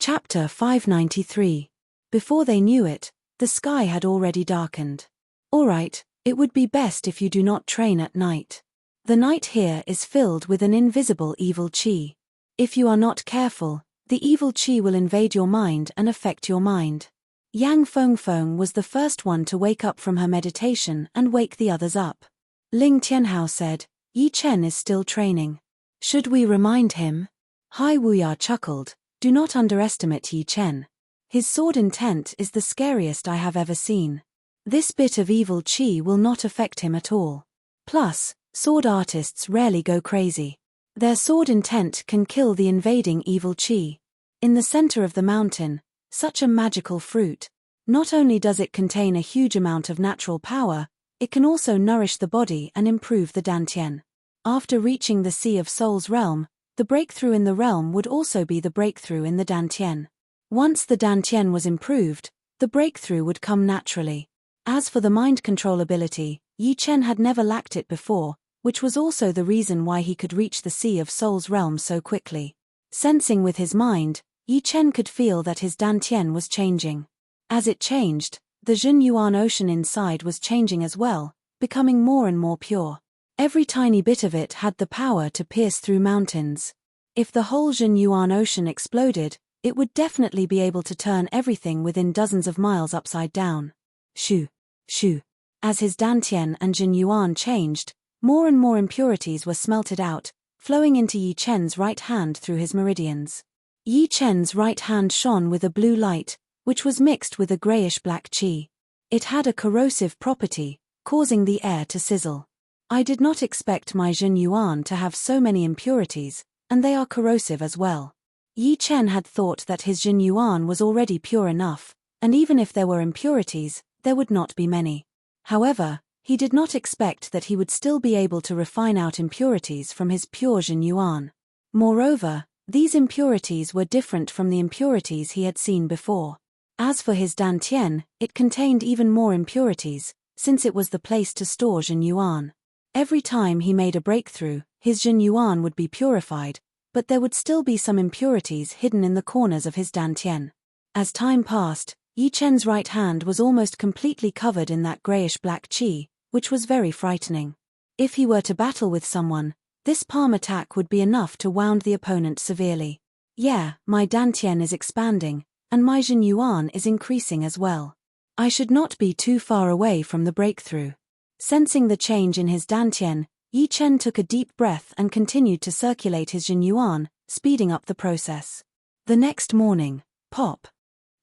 Chapter 593. Before they knew it, the sky had already darkened. Alright, it would be best if you do not train at night. The night here is filled with an invisible evil chi. If you are not careful, the evil chi will invade your mind and affect your mind. Yang Fengfeng was the first one to wake up from her meditation and wake the others up. Ling Tianhao said, Yi Chen is still training. Should we remind him? Hai Wuya chuckled, do not underestimate Yi Chen. His sword intent is the scariest I have ever seen. This bit of evil chi will not affect him at all. Plus, sword artists rarely go crazy. Their sword intent can kill the invading evil chi. In the center of the mountain, such a magical fruit. Not only does it contain a huge amount of natural power, it can also nourish the body and improve the dantian. After reaching the Sea of Soul's realm, the breakthrough in the realm would also be the breakthrough in the dantian. Once the dantian was improved, the breakthrough would come naturally. As for the mind control ability, Yi Chen had never lacked it before, which was also the reason why he could reach the Sea of Soul's realm so quickly. Sensing with his mind, Yi Chen could feel that his dantian was changing. As it changed, the Jin Yuan ocean inside was changing as well, becoming more and more pure. Every tiny bit of it had the power to pierce through mountains. If the whole Jin Yuan ocean exploded, it would definitely be able to turn everything within dozens of miles upside down. Shoo, shoo. As his dantian and Jin Yuan changed, more and more impurities were smelted out, flowing into Yi Chen's right hand through his meridians. Yi Chen's right hand shone with a blue light, which was mixed with a grayish-black qi. It had a corrosive property, causing the air to sizzle. I did not expect my Jin Yuan to have so many impurities, and they are corrosive as well. Yi Chen had thought that his Jin Yuan was already pure enough, and even if there were impurities, there would not be many. However, he did not expect that he would still be able to refine out impurities from his pure Jin Yuan. Moreover, these impurities were different from the impurities he had seen before. As for his dantian, it contained even more impurities, since it was the place to store Jin Yuan. Every time he made a breakthrough, his Jin Yuan would be purified, but there would still be some impurities hidden in the corners of his dantian. As time passed, Yi Chen's right hand was almost completely covered in that grayish-black qi, which was very frightening. If he were to battle with someone, this palm attack would be enough to wound the opponent severely. Yeah, my dantian is expanding, and my Jin Yuan is increasing as well. I should not be too far away from the breakthrough. Sensing the change in his dantian, Yi Chen took a deep breath and continued to circulate his Jin Yuan, speeding up the process. The next morning, pop.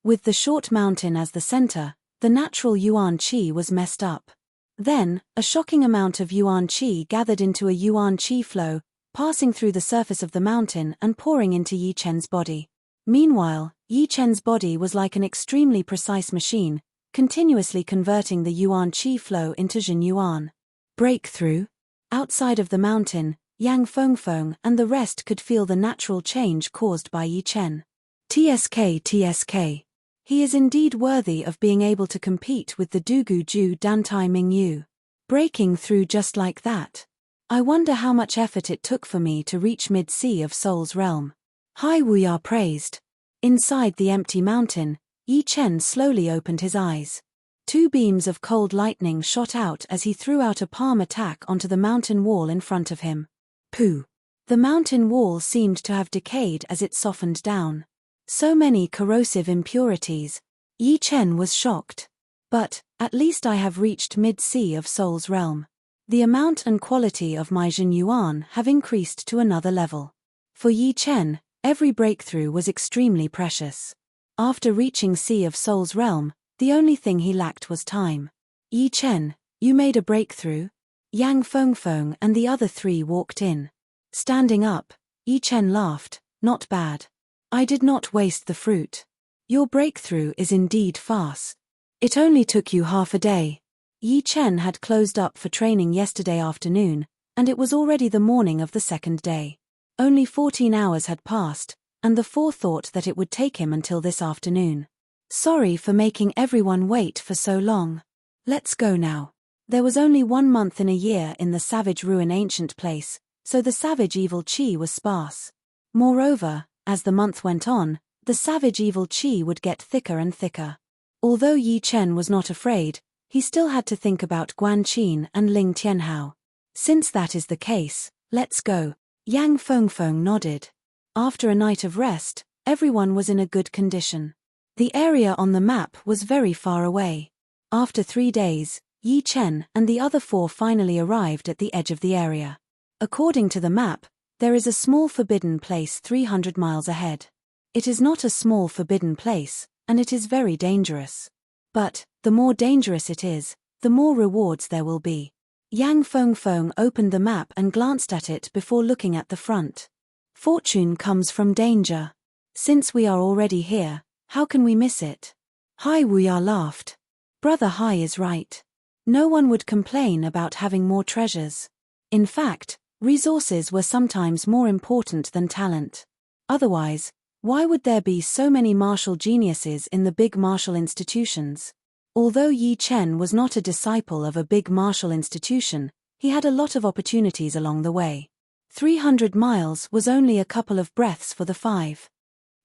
With the short mountain as the center, the natural Yuan Qi was messed up. Then, a shocking amount of Yuan Qi gathered into a Yuan Qi flow, passing through the surface of the mountain and pouring into Yi Chen's body. Meanwhile, Yi Chen's body was like an extremely precise machine, continuously converting the Yuan Qi flow into Jin Yuan. Breakthrough. Outside of the mountain, Yang Fengfeng and the rest could feel the natural change caused by Yi Chen. TSK. He is indeed worthy of being able to compete with the Dugu Ju Dantai Mingyu. Breaking through just like that. I wonder how much effort it took for me to reach mid-sea of Soul's realm. Hai Wuya praised. Inside the empty mountain, Yi Chen slowly opened his eyes. Two beams of cold lightning shot out as he threw out a palm attack onto the mountain wall in front of him. Pooh! The mountain wall seemed to have decayed as it softened down. So many corrosive impurities. Yi Chen was shocked. But, at least I have reached mid-sea of Soul's realm. The amount and quality of my Jin Yuan have increased to another level. For Yi Chen, every breakthrough was extremely precious. After reaching Sea of Soul's realm, the only thing he lacked was time. Yi Chen, you made a breakthrough? Yang Fengfeng and the other three walked in. Standing up, Yi Chen laughed, not bad. I did not waste the fruit. Your breakthrough is indeed fast. It only took you half a day. Yi Chen had closed up for training yesterday afternoon, and it was already the morning of the second day. Only 14 hours had passed, and the four thought that it would take him until this afternoon. Sorry for making everyone wait for so long. Let's go now. There was only 1 month in a year in the Savage Ruin ancient place, so the savage evil chi was sparse. Moreover, as the month went on, The savage evil chi would get thicker and thicker. Although Yi Chen was not afraid, he still had to think about Guan Qin and Ling Tianhao. Since that is the case, let's go. Yang Fengfeng nodded. After a night of rest, everyone was in a good condition. The area on the map was very far away. After 3 days, Yi Chen and the other 4 finally arrived at the edge of the area. According to the map, there is a small forbidden place 300 miles ahead. It is not a small forbidden place, and it is very dangerous. But, the more dangerous it is, the more rewards there will be. Yang Fengfeng opened the map and glanced at it before looking at the front. Fortune comes from danger. Since we are already here, how can we miss it? Hai Wuya laughed. Brother Hai is right. No one would complain about having more treasures. In fact, resources were sometimes more important than talent. Otherwise, why would there be so many martial geniuses in the big martial institutions? Although Yi Chen was not a disciple of a big martial institution, he had a lot of opportunities along the way. 300 miles was only a couple of breaths for the 5.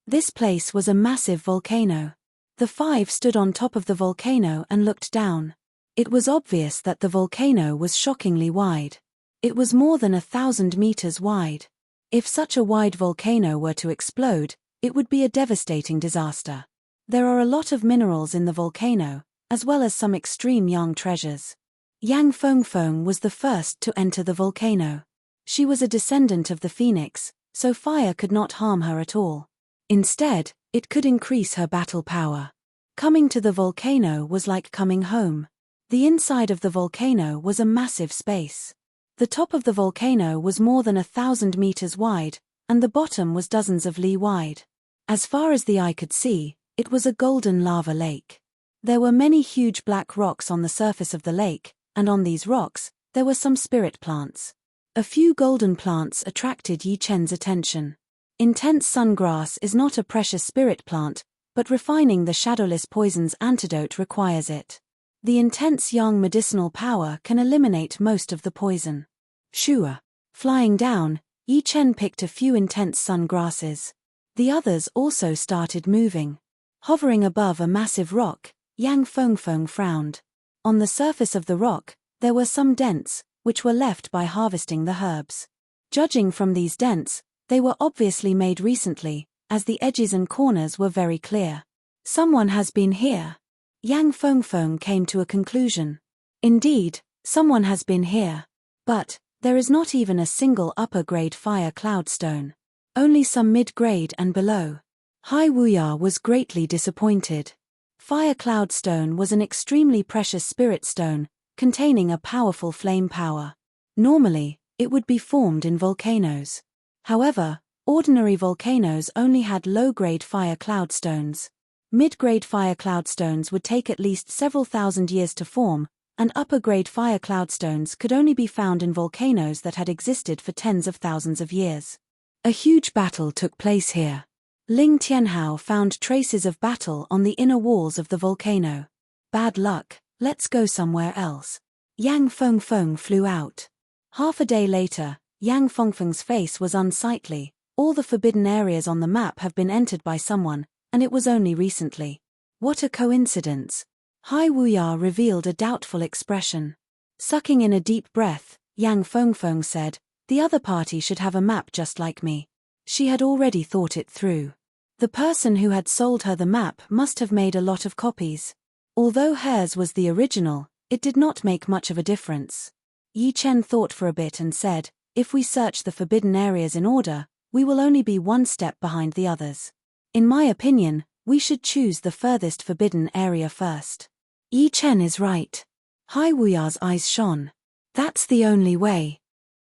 This place was a massive volcano. The 5 stood on top of the volcano and looked down. It was obvious that the volcano was shockingly wide. It was more than 1,000 meters wide. If such a wide volcano were to explode, it would be a devastating disaster. There are a lot of minerals in the volcano, as well as some extreme young treasures. Yang Fengfeng was the first to enter the volcano. She was a descendant of the phoenix, so fire could not harm her at all. Instead, it could increase her battle power. Coming to the volcano was like coming home. The inside of the volcano was a massive space. The top of the volcano was more than 1,000 meters wide, and the bottom was dozens of li wide. As far as the eye could see, it was a golden lava lake. There were many huge black rocks on the surface of the lake, and on these rocks, there were some spirit plants. A few golden plants attracted Yi Chen's attention. Intense sungrass is not a precious spirit plant, but refining the shadowless poison's antidote requires it. The intense yang medicinal power can eliminate most of the poison. Shua. Flying down, Yi Chen picked a few intense sungrasses. The others also started moving. Hovering above a massive rock, Yang Fengfeng frowned. On the surface of the rock, there were some dents, which were left by harvesting the herbs. Judging from these dents, they were obviously made recently, as the edges and corners were very clear. Someone has been here. Yang Fengfeng came to a conclusion. Indeed, someone has been here. But, there is not even a single upper-grade fire cloudstone. Only some mid-grade and below. Hai Wuya was greatly disappointed. Fire cloudstone was an extremely precious spirit stone, containing a powerful flame power. Normally, it would be formed in volcanoes. However, ordinary volcanoes only had low-grade fire cloudstones. Mid-grade fire cloudstones would take at least several thousand years to form, and upper-grade fire cloudstones could only be found in volcanoes that had existed for tens of thousands of years. A huge battle took place here. Ling Tianhao found traces of battle on the inner walls of the volcano. Bad luck, let's go somewhere else. Yang Fengfeng flew out. Half a day later, Yang Fengfeng's face was unsightly. All the forbidden areas on the map have been entered by someone, and it was only recently. What a coincidence. Hai Wuya revealed a doubtful expression. Sucking in a deep breath, Yang Fengfeng said, "The other party should have a map just like me." She had already thought it through. The person who had sold her the map must have made a lot of copies. Although hers was the original, it did not make much of a difference. Yi Chen thought for a bit and said, "If we search the forbidden areas in order, we will only be one step behind the others. In my opinion, we should choose the furthest forbidden area first." Yi Chen is right. Hai Wuya's eyes shone. That's the only way.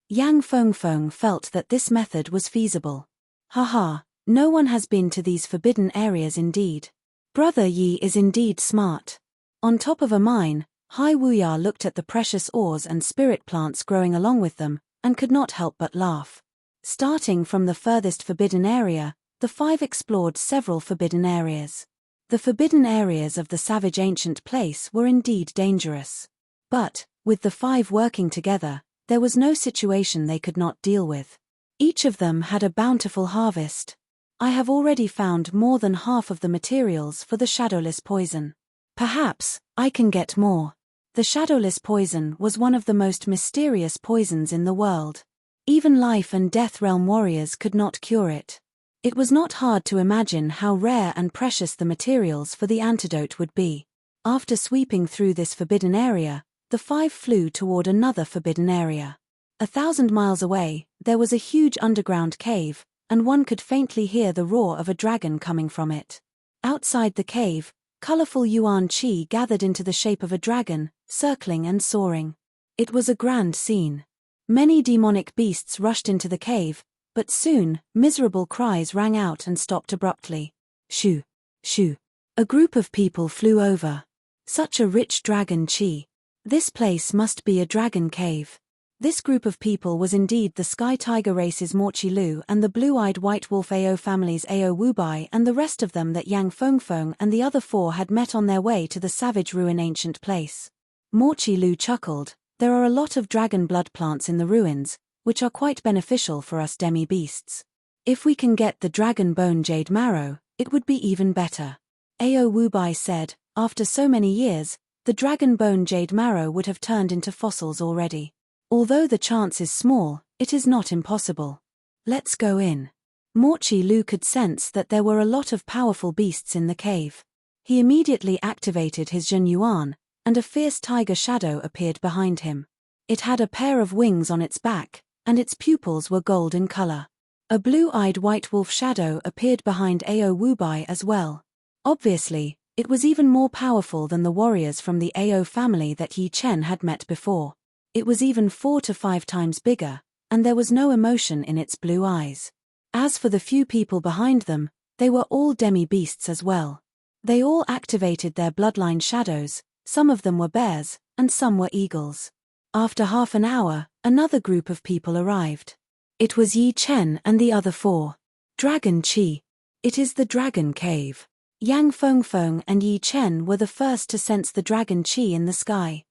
Yang Fengfeng felt that this method was feasible. Haha, no one has been to these forbidden areas indeed. Brother Yi is indeed smart. On top of a mine, Hai Wuya looked at the precious ores and spirit plants growing along with them, and could not help but laugh. Starting from the furthest forbidden area, the 5 explored several forbidden areas. The forbidden areas of the savage ancient place were indeed dangerous. But, with the 5 working together, there was no situation they could not deal with. Each of them had a bountiful harvest. I have already found more than half of the materials for the shadowless poison. Perhaps I can get more. The shadowless poison was one of the most mysterious poisons in the world. Even life and death realm warriors could not cure it. It was not hard to imagine how rare and precious the materials for the antidote would be. After sweeping through this forbidden area, the five flew toward another forbidden area. 1,000 miles away, there was a huge underground cave, and one could faintly hear the roar of a dragon coming from it. Outside the cave, colorful yuan qi gathered into the shape of a dragon, circling and soaring. It was a grand scene. Many demonic beasts rushed into the cave, but soon, miserable cries rang out and stopped abruptly. Shoo! Shoo! A group of people flew over. Such a rich dragon qi. This place must be a dragon cave. This group of people was indeed the Sky Tiger race's Morchi Lu and the blue-eyed white wolf Ao family's Ao Wubai and the rest of them that Yang Fengfeng and the other four had met on their way to the savage ruin ancient place. Morchi Lu chuckled. There are a lot of dragon blood plants in the ruins, which are quite beneficial for us demi-beasts. If we can get the dragon bone jade marrow, it would be even better. Ao Wubai said, after so many years, the dragon bone jade marrow would have turned into fossils already. Although the chance is small, it is not impossible. Let's go in. Morchi Lu could sense that there were a lot of powerful beasts in the cave. He immediately activated his Zhen Yuan, and a fierce tiger shadow appeared behind him. It had a pair of wings on its back, and its pupils were gold in color. A blue-eyed white wolf shadow appeared behind Ao Wubai as well. Obviously, it was even more powerful than the warriors from the Ao family that Yi Chen had met before. It was even 4 to 5 times bigger, and there was no emotion in its blue eyes. As for the few people behind them, they were all demi-beasts as well. They all activated their bloodline shadows, some of them were bears, and some were eagles. After half an hour, another group of people arrived. It was Yi Chen and the other four. Dragon Qi. It is the Dragon Cave. Yang Fengfeng and Yi Chen were the first to sense the Dragon Qi in the sky.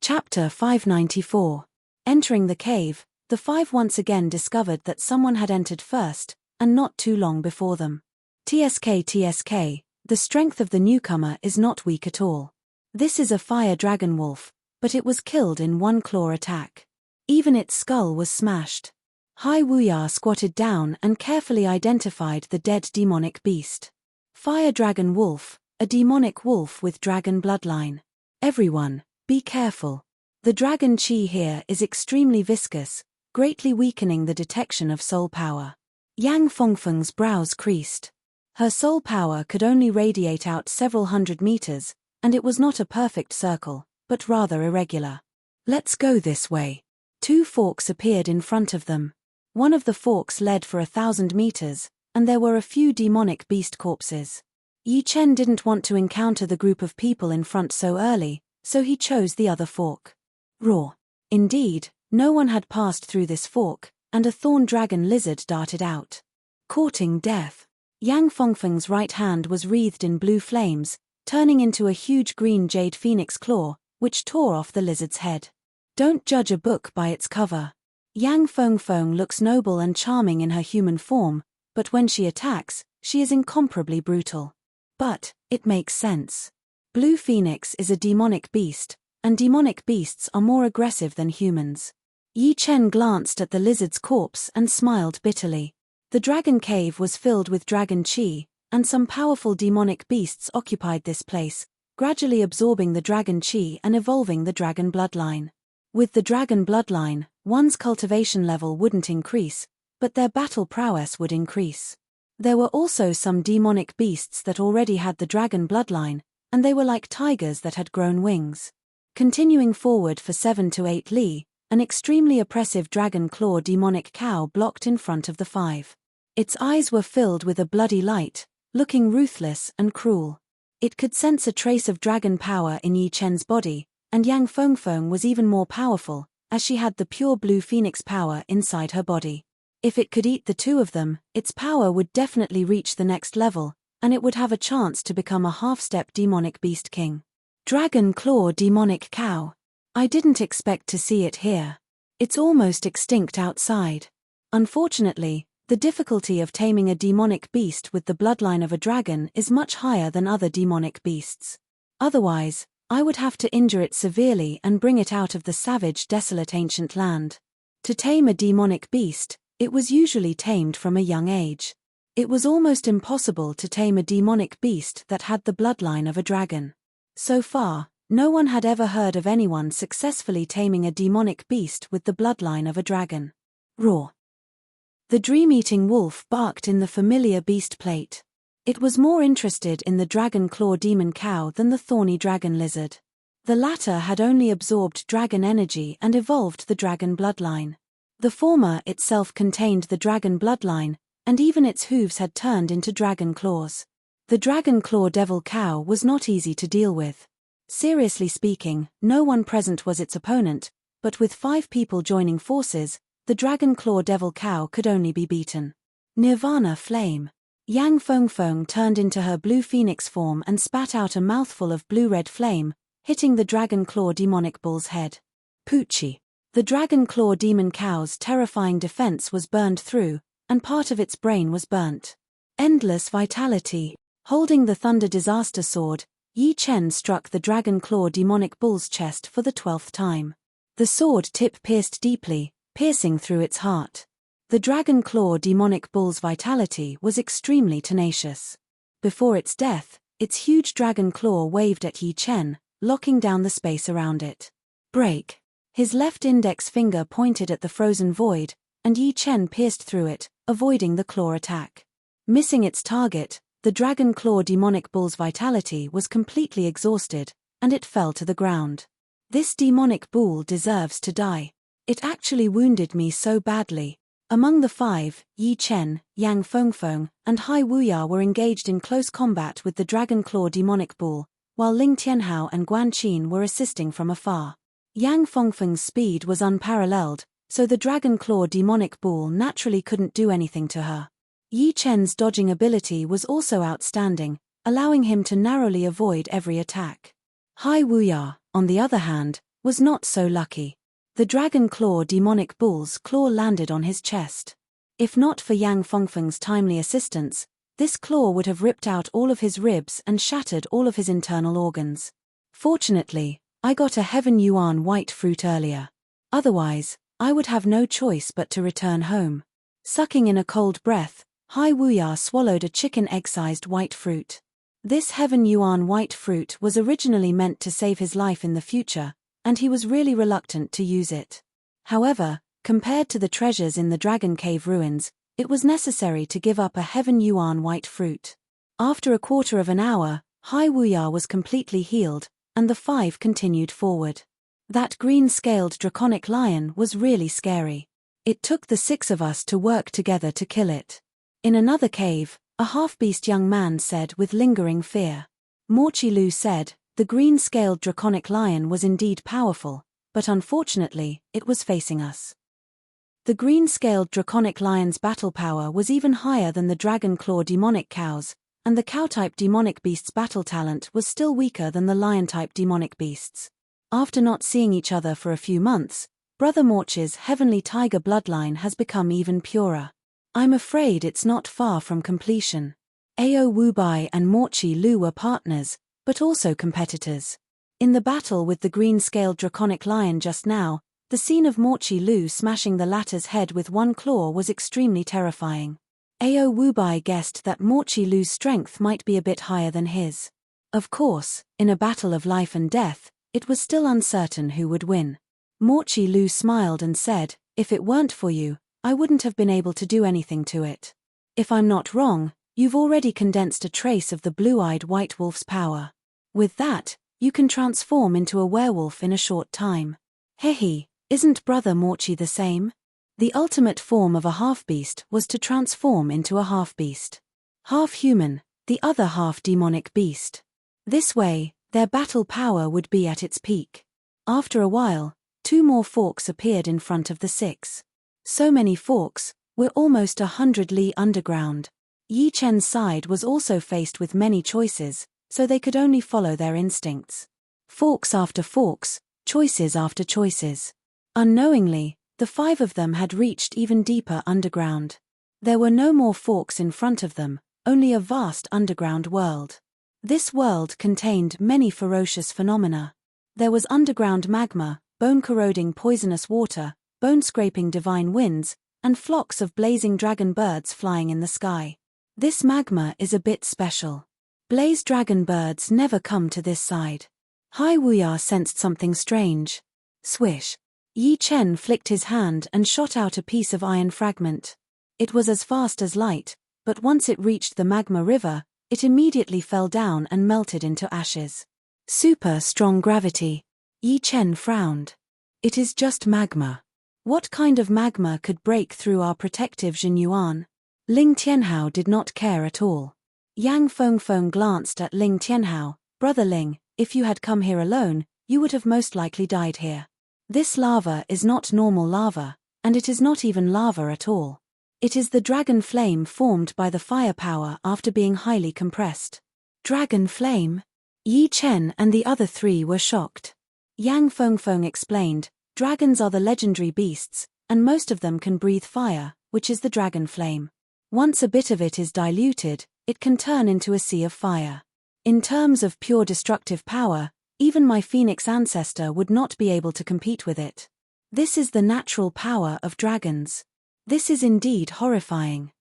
Chapter 594. Entering the cave, the five once again discovered that someone had entered first, and not too long before them. TSK, the strength of the newcomer is not weak at all. This is a fire dragon wolf, but it was killed in one claw attack. Even its skull was smashed. Hai Wuya squatted down and carefully identified the dead demonic beast. Fire dragon wolf, a demonic wolf with dragon bloodline. Everyone, be careful. The dragon qi here is extremely viscous, greatly weakening the detection of soul power. Yang Fengfeng's brows creased. Her soul power could only radiate out several hundred meters, and it was not a perfect circle, but rather irregular. Let's go this way. 2 forks appeared in front of them. One of the forks led for 1,000 meters, and there were a few demonic beast corpses. Yi Chen didn't want to encounter the group of people in front so early, so he chose the other fork. Roar. Indeed, no one had passed through this fork, and a thorn dragon lizard darted out. Courting death. Yang Fengfeng's right hand was wreathed in blue flames, turning into a huge green jade phoenix claw, which tore off the lizard's head. Don't judge a book by its cover. Yang Fengfeng looks noble and charming in her human form, but when she attacks, she is incomparably brutal. But it makes sense. Blue Phoenix is a demonic beast, and demonic beasts are more aggressive than humans. Yi Chen glanced at the lizard's corpse and smiled bitterly. The dragon cave was filled with dragon qi, and some powerful demonic beasts occupied this place, gradually absorbing the dragon qi and evolving the dragon bloodline. With the dragon bloodline, one's cultivation level wouldn't increase, but their battle prowess would increase. There were also some demonic beasts that already had the dragon bloodline, and they were like tigers that had grown wings. Continuing forward for 7 to 8 li, an extremely oppressive dragon claw demonic cow blocked in front of the 5. Its eyes were filled with a bloody light, looking ruthless and cruel. It could sense a trace of dragon power in Yi Chen's body, and Yang Fengfeng was even more powerful, as she had the pure blue phoenix power inside her body. If it could eat the 2 of them, its power would definitely reach the next level, and it would have a chance to become a half-step demonic beast king. Dragon claw demonic cow. I didn't expect to see it here. It's almost extinct outside. Unfortunately, The difficulty of taming a demonic beast with the bloodline of a dragon is much higher than other demonic beasts. Otherwise, I would have to injure it severely and bring it out of the savage, desolate ancient land. To tame a demonic beast, it was usually tamed from a young age. It was almost impossible to tame a demonic beast that had the bloodline of a dragon. So far, no one had ever heard of anyone successfully taming a demonic beast with the bloodline of a dragon. Roar. The dream-eating wolf barked in the familiar beast plate. It was more interested in the dragon claw demon cow than the thorny dragon lizard. The latter had only absorbed dragon energy and evolved the dragon bloodline. The former itself contained the dragon bloodline, and even its hooves had turned into dragon claws. The dragon claw devil cow was not easy to deal with. Seriously speaking, no one present was its opponent, but with 5 people joining forces, the dragon claw devil cow could only be beaten. Nirvana flame. Yang Fengfeng turned into her blue phoenix form and spat out a mouthful of blue-red flame, hitting the dragon claw demonic bull's head. Poochie. The dragon claw demon cow's terrifying defense was burned through, and part of its brain was burnt. Endless vitality. Holding the thunder disaster sword, Yi Chen struck the dragon claw demonic bull's chest for the 12th time. The sword tip pierced deeply, piercing through its heart. The dragon claw demonic bull's vitality was extremely tenacious. Before its death, its huge dragon claw waved at Yi Chen, locking down the space around it. Break. His left index finger pointed at the frozen void, and Yi Chen pierced through it, avoiding the claw attack. Missing its target, the dragon claw demonic bull's vitality was completely exhausted, and it fell to the ground. This demonic bull deserves to die. It actually wounded me so badly. Among the 5, Yi Chen, Yang Fengfeng, and Hai Wuya were engaged in close combat with the dragon claw demonic bull, while Ling Tianhao and Guan Qin were assisting from afar. Yang Fengfeng's speed was unparalleled, so the dragon claw demonic bull naturally couldn't do anything to her. Yi Chen's dodging ability was also outstanding, allowing him to narrowly avoid every attack. Hai Wuya, on the other hand, was not so lucky. The dragon claw demonic bull's claw landed on his chest. If not for Yang Fengfeng's timely assistance, this claw would have ripped out all of his ribs and shattered all of his internal organs. Fortunately, I got a Heaven Yuan white fruit earlier. Otherwise, I would have no choice but to return home. Sucking in a cold breath, Hai Wuya swallowed a chicken egg-sized white fruit. This Heaven Yuan white fruit was originally meant to save his life in the future, and he was really reluctant to use it. However, compared to the treasures in the Dragon Cave ruins, it was necessary to give up a Heaven Yuan white fruit. After a quarter of an hour, Hai Wuya was completely healed, and the 5 continued forward. That green-scaled draconic lion was really scary. It took the 6 of us to work together to kill it. In another cave, a half-beast young man said with lingering fear. Morchi Lu said, the green-scaled draconic lion was indeed powerful, but unfortunately, it was facing us. The green-scaled draconic lion's battle power was even higher than the dragon claw demonic cow's, and the cow-type demonic beast's battle talent was still weaker than the lion-type demonic beast's. After not seeing each other for a few months, Brother Morchi's heavenly tiger bloodline has become even purer. I'm afraid it's not far from completion. Ao Wubai and Morchi Lu were partners, but also competitors. In the battle with the green-scaled draconic lion just now, the scene of Morchi Lu smashing the latter's head with one claw was extremely terrifying. Ao Wubai guessed that Morchi Lu's strength might be a bit higher than his. Of course, in a battle of life and death, it was still uncertain who would win. Morchi Lu smiled and said, if it weren't for you, I wouldn't have been able to do anything to it. If I'm not wrong, you've already condensed a trace of the blue-eyed white wolf's power. With that, you can transform into a werewolf in a short time. Hehe, isn't Brother Morchi the same? The ultimate form of a half-beast was to transform into a half-beast. Half-human, the other half-demonic beast. This way, their battle power would be at its peak. After a while, 2 more forks appeared in front of the 6. So many forks, we're almost 100 li underground. Yi Chen's side was also faced with many choices, so they could only follow their instincts. Forks after forks, choices after choices. Unknowingly, the 5 of them had reached even deeper underground. There were no more forks in front of them, only a vast underground world. This world contained many ferocious phenomena. There was underground magma, bone-corroding poisonous water, bone-scraping divine winds, and flocks of blazing dragon birds flying in the sky. This magma is a bit special. Blaze dragon birds never come to this side. Hai Wuya sensed something strange. Swish. Yi Chen flicked his hand and shot out a piece of iron fragment. It was as fast as light, but once it reached the magma river, it immediately fell down and melted into ashes. Super strong gravity. Yi Chen frowned. It is just magma. What kind of magma could break through our protective Jinyuan? Ling Tianhao did not care at all. Yang Fengfeng glanced at Ling Tianhao. Brother Ling, if you had come here alone, you would have most likely died here. This lava is not normal lava, and it is not even lava at all. It is the dragon flame formed by the firepower after being highly compressed. Dragon flame? Yi Chen and the other three were shocked. Yang Fengfeng explained, dragons are the legendary beasts, and most of them can breathe fire, which is the dragon flame. Once a bit of it is diluted, it can turn into a sea of fire. In terms of pure destructive power, even my phoenix ancestor would not be able to compete with it. This is the natural power of dragons. This is indeed horrifying.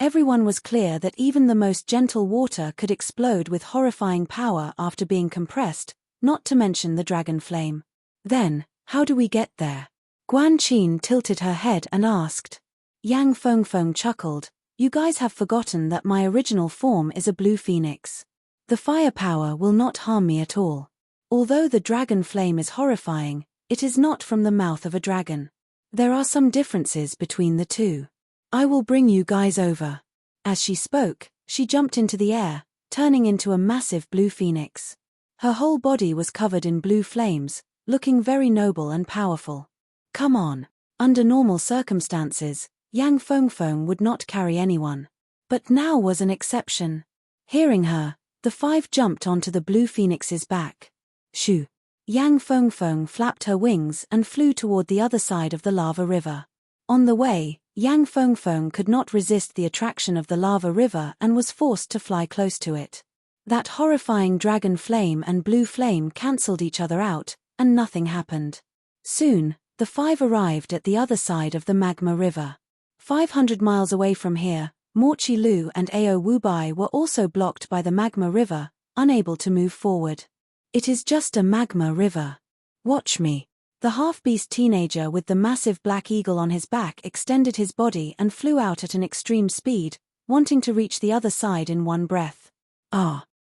Everyone was clear that even the most gentle water could explode with horrifying power after being compressed, not to mention the dragon flame. Then, how do we get there? Guan Qin tilted her head and asked. Yang Fengfeng chuckled, you guys have forgotten that my original form is a blue phoenix. The firepower will not harm me at all. Although the dragon flame is horrifying, it is not from the mouth of a dragon. There are some differences between the two. I will bring you guys over. As she spoke, she jumped into the air, turning into a massive blue phoenix. Her whole body was covered in blue flames, looking very noble and powerful. Come on. Under normal circumstances, Yang Fengfeng would not carry anyone. But now was an exception. Hearing her, the five jumped onto the blue phoenix's back. Shoo! Yang Fengfeng flapped her wings and flew toward the other side of the lava river. On the way, Yang Fengfeng could not resist the attraction of the lava river and was forced to fly close to it. That horrifying dragon flame and blue flame cancelled each other out, and nothing happened. Soon, the five arrived at the other side of the magma river. 500 miles away from here, Morchi Lu and Ao Wubai were also blocked by the magma river, unable to move forward. It is just a magma river. Watch me. The half-beast teenager with the massive black eagle on his back extended his body and flew out at an extreme speed, wanting to reach the other side in one breath.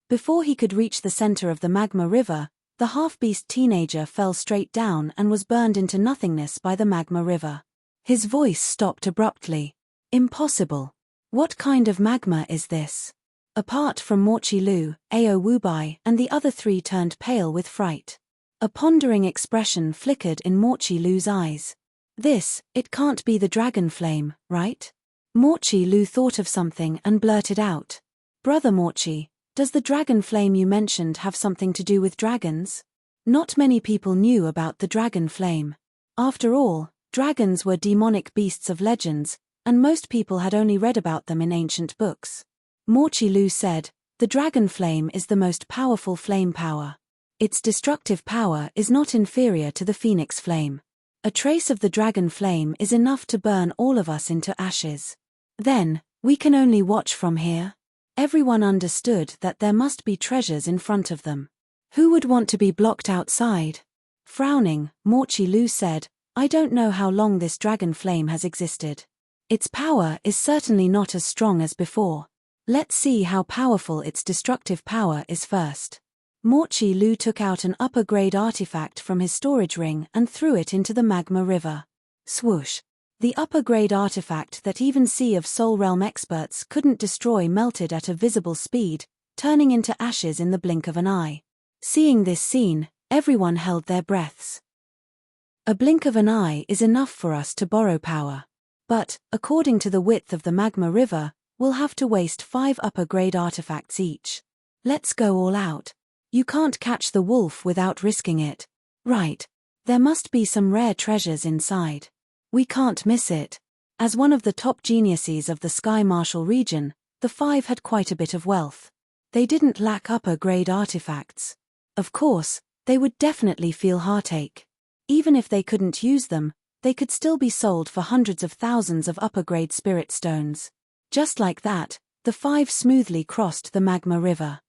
Before he could reach the center of the magma river, the half-beast teenager fell straight down and was burned into nothingness by the magma river. His voice stopped abruptly. Impossible. What kind of magma is this? Apart from Morchi Lu, Ao Wubai and the other three turned pale with fright. A pondering expression flickered in Morchi Lu's eyes. It can't be the dragon flame, right? Morchi Lu thought of something and blurted out. Brother Morchi, does the dragon flame you mentioned have something to do with dragons? Not many people knew about the dragon flame. After all, dragons were demonic beasts of legends, and most people had only read about them in ancient books. Morchi Lu said, the dragon flame is the most powerful flame power. Its destructive power is not inferior to the phoenix flame. A trace of the dragon flame is enough to burn all of us into ashes. Then, we can only watch from here. Everyone understood that there must be treasures in front of them. Who would want to be blocked outside? Frowning, Morchi Lu said, I don't know how long this dragon flame has existed. Its power is certainly not as strong as before. Let's see how powerful its destructive power is first. Morchi Lu took out an upper-grade artifact from his storage ring and threw it into the magma river. Swoosh! The upper-grade artifact that even Sea of Soul Realm experts couldn't destroy melted at a visible speed, turning into ashes in the blink of an eye. Seeing this scene, everyone held their breaths. A blink of an eye is enough for us to borrow power. But, according to the width of the magma river, we'll have to waste 5 upper-grade artifacts each. Let's go all out. You can't catch the wolf without risking it. Right. There must be some rare treasures inside. We can't miss it. As one of the top geniuses of the Sky Marshal region, the five had quite a bit of wealth. They didn't lack upper-grade artifacts. Of course, they would definitely feel heartache. Even if they couldn't use them, they could still be sold for hundreds of thousands of upper-grade spirit stones. Just like that, the five smoothly crossed the Magma River.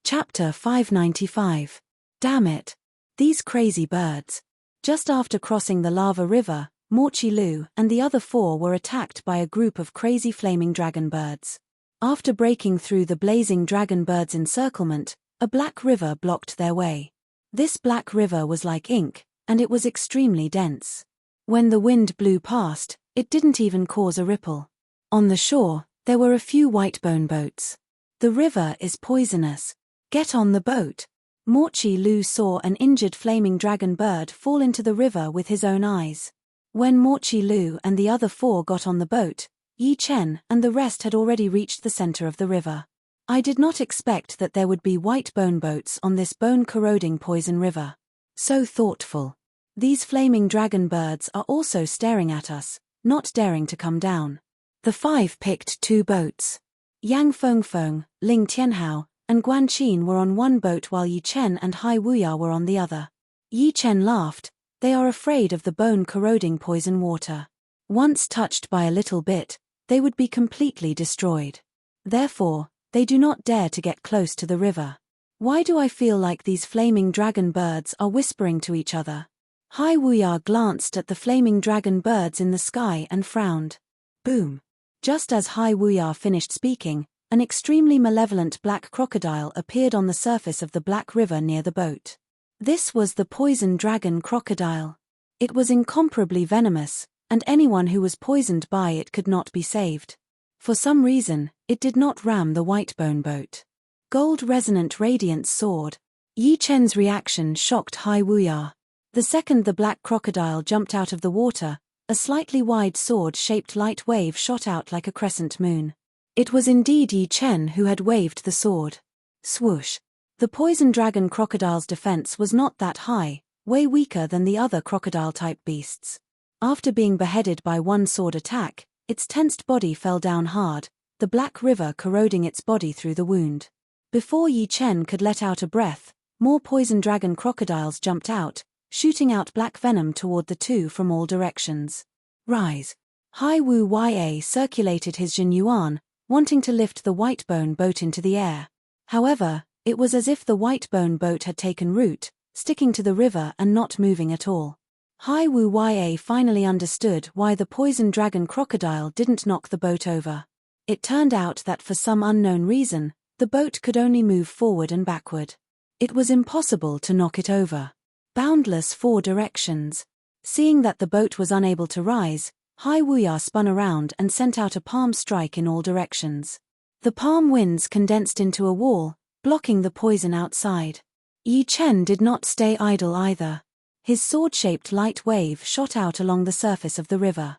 Chapter 595. Damn it! These crazy birds. Just after crossing the lava river, Morchi Lu and the other four were attacked by a group of crazy flaming dragon birds. After breaking through the blazing dragon birds' encirclement, a black river blocked their way. This black river was like ink, and it was extremely dense. When the wind blew past, it didn't even cause a ripple. On the shore, there were a few white bone boats. The river is poisonous. Get on the boat. Morchi Lu saw an injured flaming dragon bird fall into the river with his own eyes. When Morchi Lu and the other four got on the boat, Yi Chen and the rest had already reached the center of the river. I did not expect that there would be white bone boats on this bone-corroding poison river. So thoughtful. These flaming dragon birds are also staring at us, not daring to come down. The five picked 2 boats. Yang Fengfeng, Ling Tianhao, and Guan Qin were on one boat while Yi Chen and Hai Wuya were on the other. Yi Chen laughed. They are afraid of the bone-corroding poison water. Once touched by a little bit, they would be completely destroyed. Therefore, they do not dare to get close to the river. Why do I feel like these flaming dragon birds are whispering to each other? Hai Wuya glanced at the flaming dragon birds in the sky and frowned. Boom! Just as Hai Wuya finished speaking, an extremely malevolent black crocodile appeared on the surface of the black river near the boat. This was the poison dragon crocodile. It was incomparably venomous, and anyone who was poisoned by it could not be saved. For some reason, it did not ram the white bone boat. Gold resonant radiance soared. Yi Chen's reaction shocked Hai Wuya. The second the black crocodile jumped out of the water, a slightly wide sword-shaped light wave shot out like a crescent moon. It was indeed Yi Chen who had waved the sword. Swoosh! The poison dragon crocodile's defense was not that high, way weaker than the other crocodile-type beasts. After being beheaded by one sword attack, its tensed body fell down hard, the black river corroding its body through the wound. Before Yi Chen could let out a breath, more poison dragon crocodiles jumped out, shooting out black venom toward the two from all directions. Rise! Hai Wu Ya circulated his Jin Yuan, wanting to lift the white bone boat into the air. However, it was as if the white bone boat had taken root, sticking to the river and not moving at all. Hai Wu Ya finally understood why the poison dragon crocodile didn't knock the boat over. It turned out that for some unknown reason, the boat could only move forward and backward. It was impossible to knock it over. Boundless 4 directions. Seeing that the boat was unable to rise, Hai Wuya spun around and sent out a palm strike in all directions. The palm winds condensed into a wall, blocking the poison outside. Yi Chen did not stay idle either. His sword-shaped light wave shot out along the surface of the river.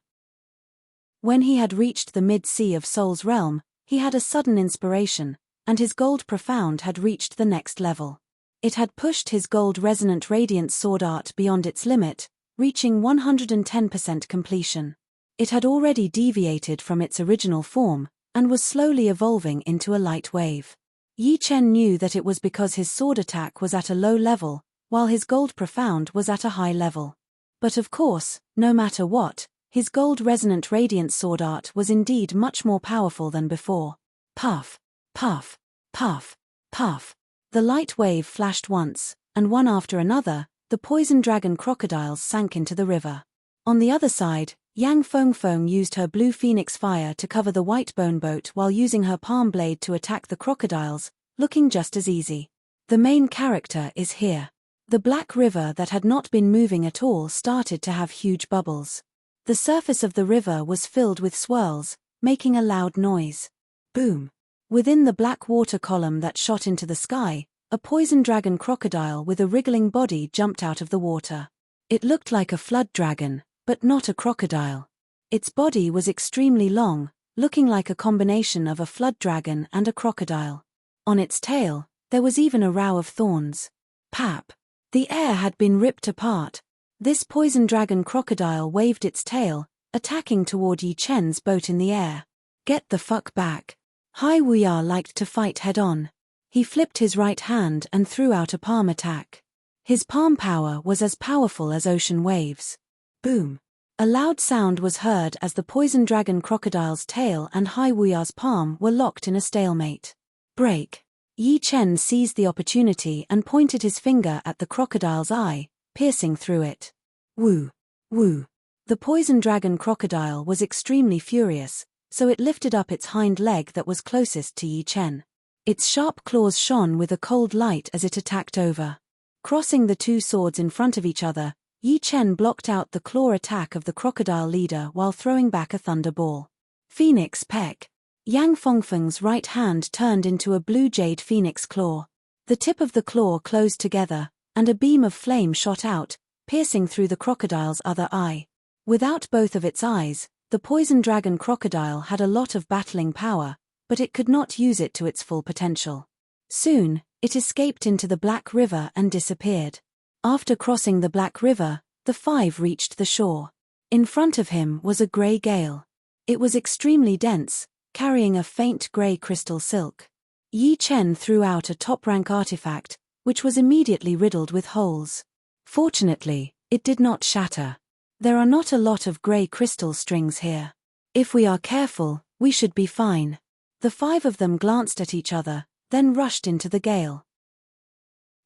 When he had reached the mid-sea of Soul's realm, he had a sudden inspiration, and his gold profound had reached the next level. It had pushed his gold resonant radiance sword art beyond its limit, reaching 110% completion. It had already deviated from its original form, and was slowly evolving into a light wave. Yi Chen knew that it was because his sword attack was at a low level, while his gold profound was at a high level. But of course, no matter what, his gold resonant radiance sword art was indeed much more powerful than before. Puff, puff, puff, puff. The light wave flashed once, and one after another, the poison dragon crocodiles sank into the river. On the other side, Yang Fengfeng used her blue phoenix fire to cover the white bone boat while using her palm blade to attack the crocodiles, looking just as easy. The main character is here. The black river that had not been moving at all started to have huge bubbles. The surface of the river was filled with swirls, making a loud noise. Boom! Within the black water column that shot into the sky, a poison dragon crocodile with a wriggling body jumped out of the water. It looked like a flood dragon, but not a crocodile. Its body was extremely long, looking like a combination of a flood dragon and a crocodile. On its tail, there was even a row of thorns. Pap! The air had been ripped apart. This poison dragon crocodile waved its tail, attacking toward Yi Chen's boat in the air. Get the fuck back. Hai Wuya liked to fight head-on. He flipped his right hand and threw out a palm attack. His palm power was as powerful as ocean waves. Boom. A loud sound was heard as the poison dragon crocodile's tail and Hai Wuya's palm were locked in a stalemate. Break. Yi Chen seized the opportunity and pointed his finger at the crocodile's eye, piercing through it. Woo. Woo. The poison dragon crocodile was extremely furious, so it lifted up its hind leg that was closest to Yi Chen. Its sharp claws shone with a cold light as it attacked over. Crossing the two swords in front of each other, Yi Chen blocked out the claw attack of the crocodile leader while throwing back a thunder ball. Phoenix Peck. Yang Fengfeng's right hand turned into a blue jade phoenix claw. The tip of the claw closed together, and a beam of flame shot out, piercing through the crocodile's other eye. Without both of its eyes, the poison dragon crocodile had a lot of battling power, but it could not use it to its full potential. Soon, it escaped into the Black River and disappeared. After crossing the Black River, the five reached the shore. In front of him was a grey gale. It was extremely dense, carrying a faint grey crystal silk. Yi Chen threw out a top-rank artifact, which was immediately riddled with holes. Fortunately, it did not shatter. There are not a lot of grey crystal strings here. If we are careful, we should be fine. The five of them glanced at each other, then rushed into the gale.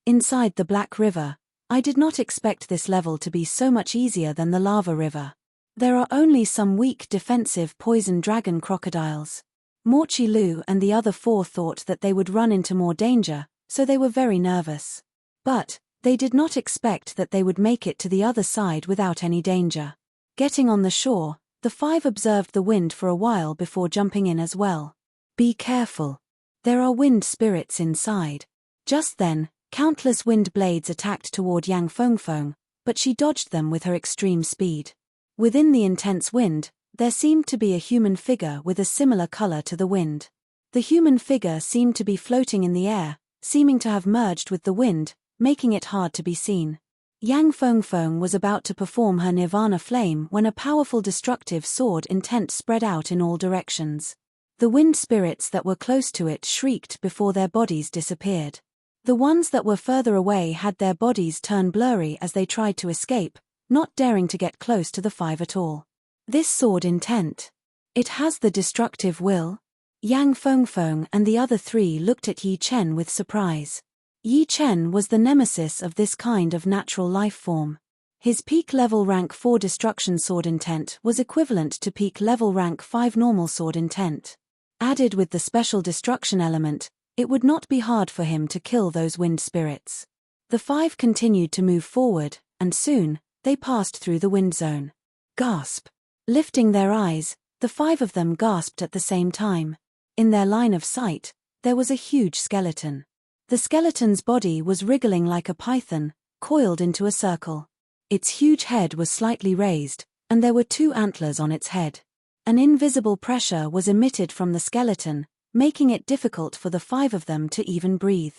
Inside the Black River, I did not expect this level to be so much easier than the Lava River. There are only some weak defensive poison dragon crocodiles. Morchi Lu and the other four thought that they would run into more danger, so they were very nervous. But they did not expect that they would make it to the other side without any danger. Getting on the shore, the five observed the wind for a while before jumping in as well. Be careful. There are wind spirits inside. Just then, countless wind blades attacked toward Yang Fengfeng, but she dodged them with her extreme speed. Within the intense wind, there seemed to be a human figure with a similar color to the wind. The human figure seemed to be floating in the air, seeming to have merged with the wind, making it hard to be seen. Yang Fengfeng was about to perform her Nirvana flame when a powerful destructive sword intent spread out in all directions. The wind spirits that were close to it shrieked before their bodies disappeared. The ones that were further away had their bodies turn blurry as they tried to escape, not daring to get close to the five at all. This sword intent. It has the destructive will? Yang Fengfeng and the other three looked at Yi Chen with surprise. Yi Chen was the nemesis of this kind of natural life form. His peak level rank 4 destruction sword intent was equivalent to peak level rank 5 normal sword intent. Added with the special destruction element, it would not be hard for him to kill those wind spirits. The five continued to move forward, and soon, they passed through the wind zone. Gasp! Lifting their eyes, the five of them gasped at the same time. In their line of sight, there was a huge skeleton. The skeleton's body was wriggling like a python, coiled into a circle. Its huge head was slightly raised, and there were 2 antlers on its head. An invisible pressure was emitted from the skeleton, making it difficult for the 5 of them to even breathe.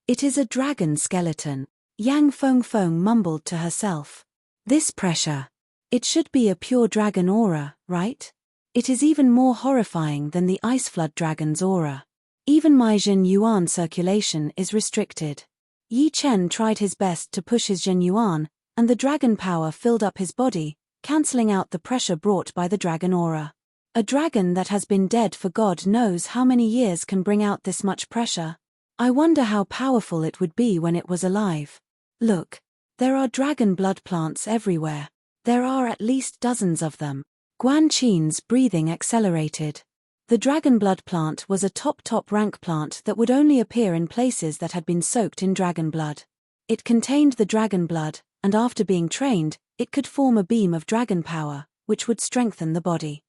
It is a dragon skeleton, Yang Fengfeng mumbled to herself. This pressure. It should be a pure dragon aura, right? It is even more horrifying than the ice flood dragon's aura. Even my Jin Yuan circulation is restricted. Yi Chen tried his best to push his Jin Yuan, and the dragon power filled up his body, cancelling out the pressure brought by the dragon aura. A dragon that has been dead for God knows how many years can bring out this much pressure. I wonder how powerful it would be when it was alive. Look. There are dragon blood plants everywhere. There are at least dozens of them. Guan Qin's breathing accelerated. The dragon blood plant was a top rank plant that would only appear in places that had been soaked in dragon blood. It contained the dragon blood, and after being trained, it could form a beam of dragon power, which would strengthen the body.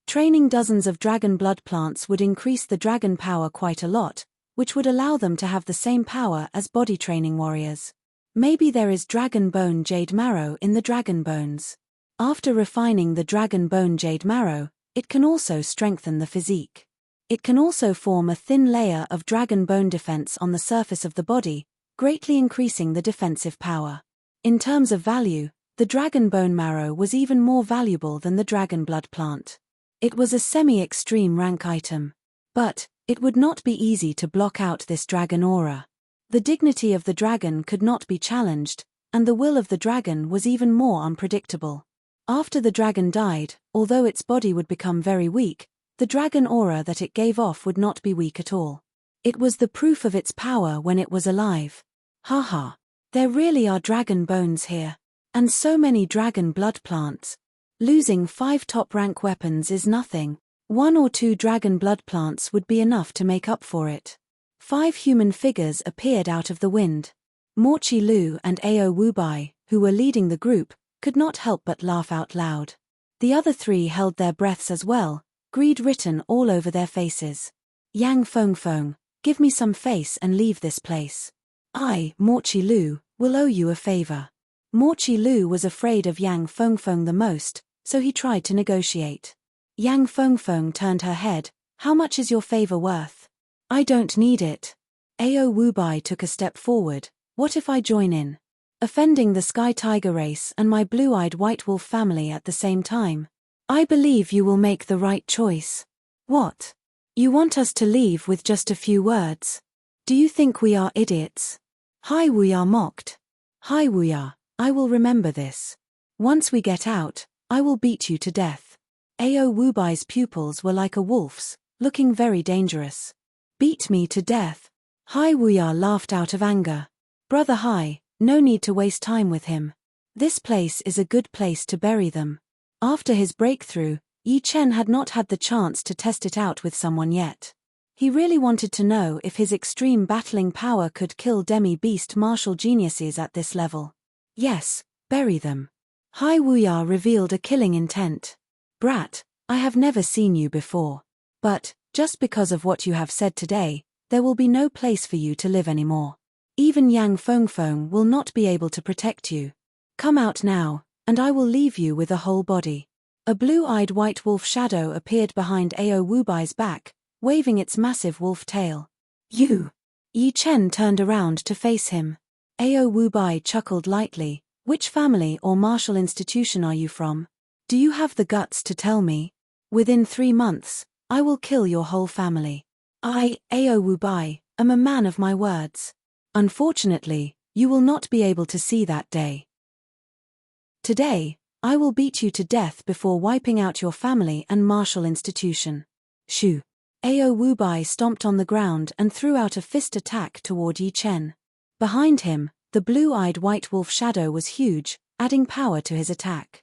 Training dozens of dragon blood plants would increase the dragon power quite a lot, which would allow them to have the same power as body training warriors. Maybe there is dragon bone jade marrow in the dragon bones. After refining the dragon bone jade marrow, it can also strengthen the physique. It can also form a thin layer of dragon bone defense on the surface of the body, greatly increasing the defensive power. In terms of value, the dragon bone marrow was even more valuable than the dragon blood plant. It was a semi-extreme rank item. But it would not be easy to block out this dragon aura. The dignity of the dragon could not be challenged, and the will of the dragon was even more unpredictable. After the dragon died, although its body would become very weak, the dragon aura that it gave off would not be weak at all. It was the proof of its power when it was alive. Haha. There really are dragon bones here. And so many dragon blood plants. Losing 5 top-rank weapons is nothing. 1 or 2 dragon blood plants would be enough to make up for it. 5 human figures appeared out of the wind. Morchi Lu and Ao Wubai, who were leading the group, could not help but laugh out loud. The other 3 held their breaths as well, greed written all over their faces. Yang Fengfeng, give me some face and leave this place. I, Morchi Lu, will owe you a favor. Morchi Lu was afraid of Yang Fengfeng the most, so he tried to negotiate. Yang Fengfeng turned her head. How much is your favor worth? I don't need it. Ao Wubai took a step forward. What if I join in? Offending the Sky Tiger race and my blue-eyed white wolf family at the same time? I believe you will make the right choice. What? You want us to leave with just a few words? Do you think we are idiots? Hai Wuya mocked. Hai Wuya, I will remember this. Once we get out, I will beat you to death. Ao Wubai's pupils were like a wolf's, looking very dangerous. Beat me to death. Hai Wuya laughed out of anger. Brother Hai, no need to waste time with him. This place is a good place to bury them. After his breakthrough, Yi Chen had not had the chance to test it out with someone yet. He really wanted to know if his extreme battling power could kill demi-beast martial geniuses at this level. Yes, bury them. Hai Wuya revealed a killing intent. Brat, I have never seen you before. But, just because of what you have said today, there will be no place for you to live anymore. Even Yang Fengfeng will not be able to protect you. Come out now, and I will leave you with a whole body. A blue-eyed white wolf shadow appeared behind Ao Wubai's back, waving its massive wolf tail. You! Yi Chen turned around to face him. Ao Wubai chuckled lightly. Which family or martial institution are you from? Do you have the guts to tell me? Within 3 months, I will kill your whole family. I, Ao Wubai, am a man of my words. Unfortunately, you will not be able to see that day. Today, I will beat you to death before wiping out your family and martial institution. Shoo. Ao Wubai stomped on the ground and threw out a fist attack toward Yi Chen. Behind him, the blue-eyed white wolf shadow was huge, adding power to his attack.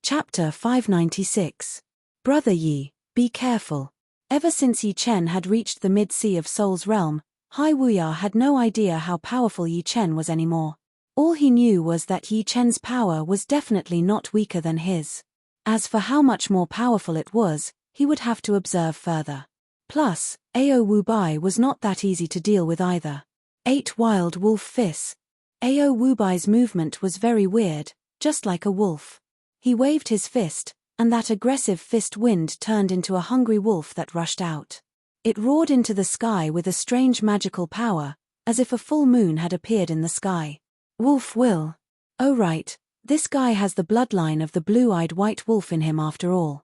Chapter 596. Brother Yi, be careful. Ever since Yi Chen had reached the mid-sea of Soul's realm, Hai Wuya had no idea how powerful Yi Chen was anymore. All he knew was that Yi Chen's power was definitely not weaker than his. As for how much more powerful it was, he would have to observe further. Plus, Ao Wubai was not that easy to deal with either. 8 wild wolf fists. Ao Wubai's movement was very weird, just like a wolf. He waved his fist, and that aggressive fist wind turned into a hungry wolf that rushed out. It roared into the sky with a strange magical power, as if a full moon had appeared in the sky. Wolf will. Oh right, this guy has the bloodline of the blue-eyed white wolf in him after all.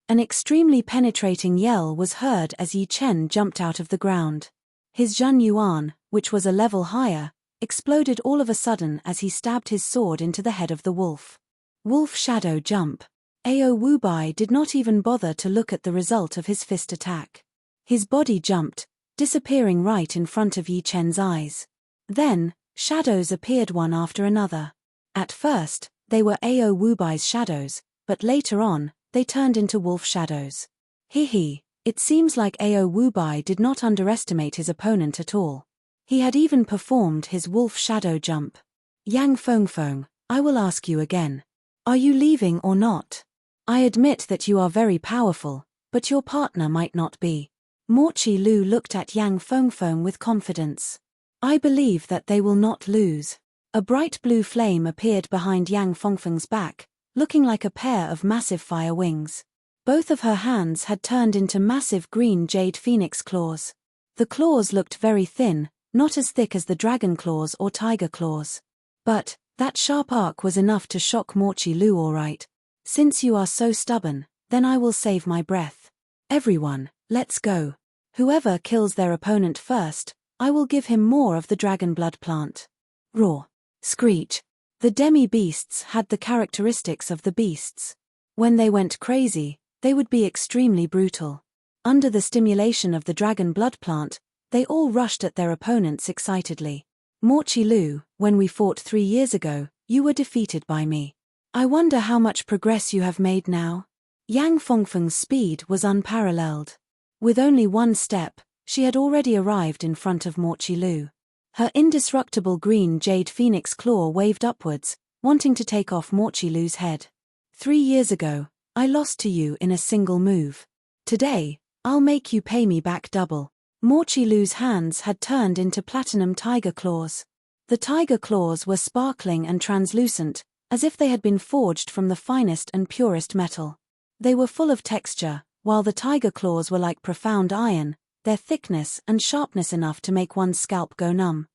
An extremely penetrating yell was heard as Yi Chen jumped out of the ground. His Zhun Yuan, which was a level higher, exploded all of a sudden as he stabbed his sword into the head of the wolf. Wolf shadow jump. Ao Wubai did not even bother to look at the result of his fist attack. His body jumped, disappearing right in front of Yi Chen's eyes. Then, shadows appeared one after another. At first, they were Ao Wubai's shadows, but later on, they turned into wolf shadows. It seems like Ao Wubai did not underestimate his opponent at all. He had even performed his wolf shadow jump. Yang Fengfeng, I will ask you again. Are you leaving or not? I admit that you are very powerful, but your partner might not be. Morchi Lu looked at Yang Fengfeng with confidence. I believe that they will not lose. A bright blue flame appeared behind Yang Fengfeng's back, looking like a pair of massive fire wings. Both of her hands had turned into massive green jade phoenix claws. The claws looked very thin, not as thick as the dragon claws or tiger claws. But that sharp arc was enough to shock Morchi Lu all right. Since you are so stubborn, then I will save my breath. Everyone, let's go. Whoever kills their opponent first, I will give him more of the dragon blood plant. Roar. Screech. The demi-beasts had the characteristics of the beasts. When they went crazy, they would be extremely brutal. Under the stimulation of the dragon blood plant, they all rushed at their opponents excitedly. Morchi Lu, when we fought 3 years ago, you were defeated by me. I wonder how much progress you have made now? Yang Fengfeng's speed was unparalleled. With only one step, she had already arrived in front of Morchi Lu. Her indestructible green jade phoenix claw waved upwards, wanting to take off Morchi Lu's head. 3 years ago, I lost to you in a single move. Today, I'll make you pay me back double. Morchi Lu's hands had turned into platinum tiger claws. The tiger claws were sparkling and translucent, as if they had been forged from the finest and purest metal. They were full of texture, while the tiger claws were like profound iron, their thickness and sharpness enough to make one's scalp go numb.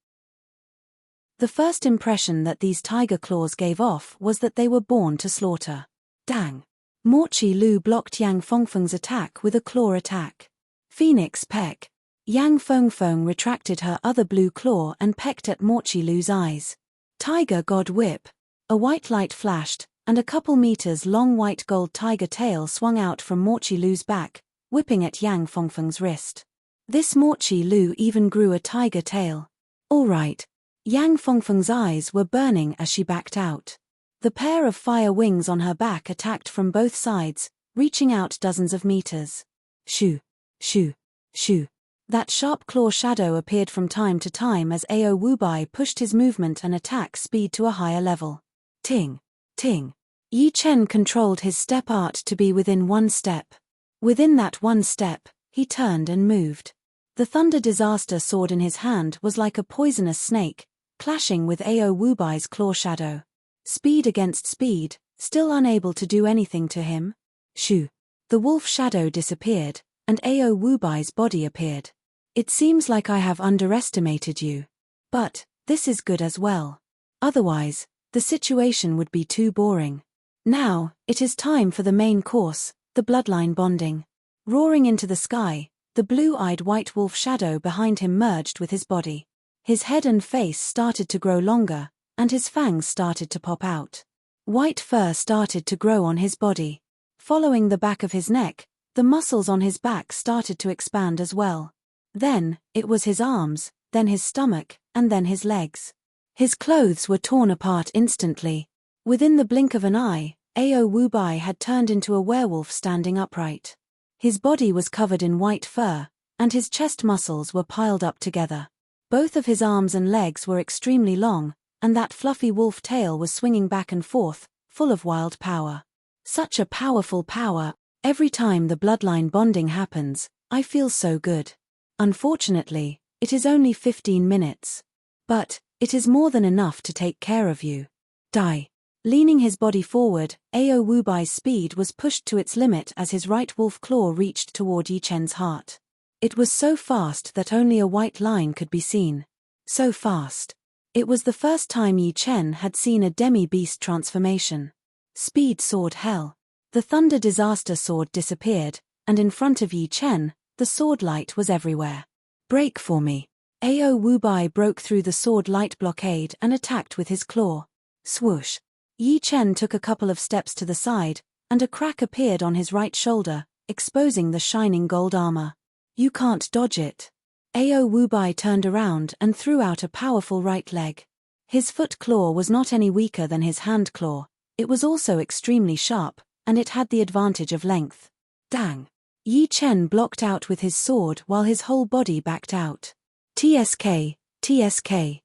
The first impression that these tiger claws gave off was that they were born to slaughter. Dang! Morchi Lu blocked Yang Fengfeng's attack with a claw attack. Phoenix peck. Yang Fengfeng retracted her other blue claw and pecked at Morchi Lu's eyes. Tiger God Whip. A white light flashed, and a couple meters long white gold tiger tail swung out from Morchi Lu's back, whipping at Yang Fengfeng's wrist. This Morchi Lu even grew a tiger tail. All right. Yang Fengfeng's eyes were burning as she backed out. The pair of fire wings on her back attacked from both sides, reaching out dozens of meters. Shoo, shoo, shoo. That sharp claw shadow appeared from time to time as Ao Wubai pushed his movement and attack speed to a higher level. Ting, ting. Yi Chen controlled his step art to be within one step. Within that one step, he turned and moved. The Thunder Disaster sword in his hand was like a poisonous snake, clashing with Ao Wubai's claw shadow. Speed against speed, still unable to do anything to him. Shoo. The wolf shadow disappeared, and Ao Wubai's body appeared. It seems like I have underestimated you. But this is good as well. Otherwise, the situation would be too boring. Now, it is time for the main course, the bloodline bonding. Roaring into the sky, the blue-eyed white wolf shadow behind him merged with his body. His head and face started to grow longer, and his fangs started to pop out. White fur started to grow on his body. Following the back of his neck, the muscles on his back started to expand as well. Then, it was his arms, then his stomach, and then his legs. His clothes were torn apart instantly. Within the blink of an eye, Ao Wubai had turned into a werewolf standing upright. His body was covered in white fur, and his chest muscles were piled up together. Both of his arms and legs were extremely long, and that fluffy wolf tail was swinging back and forth, full of wild power. Such a powerful power. Every time the bloodline bonding happens, I feel so good. Unfortunately, it is only 15 minutes. But it is more than enough to take care of you. Die. Leaning his body forward, Ao Wubai's speed was pushed to its limit as his right wolf claw reached toward Yi Chen's heart. It was so fast that only a white line could be seen. So fast. It was the first time Yi Chen had seen a demi-beast transformation. Speed soared hell. The Thunder Disaster sword disappeared, and in front of Yi Chen, the sword light was everywhere. Break for me. Ao Wubai broke through the sword light blockade and attacked with his claw. Swoosh. Yi Chen took a couple of steps to the side, and a crack appeared on his right shoulder, exposing the shining gold armor. You can't dodge it. Ao Wubai turned around and threw out a powerful right leg. His foot claw was not any weaker than his hand claw. It was also extremely sharp, and it had the advantage of length. Dang. Yi Chen blocked out with his sword while his whole body backed out. TSK, TSK.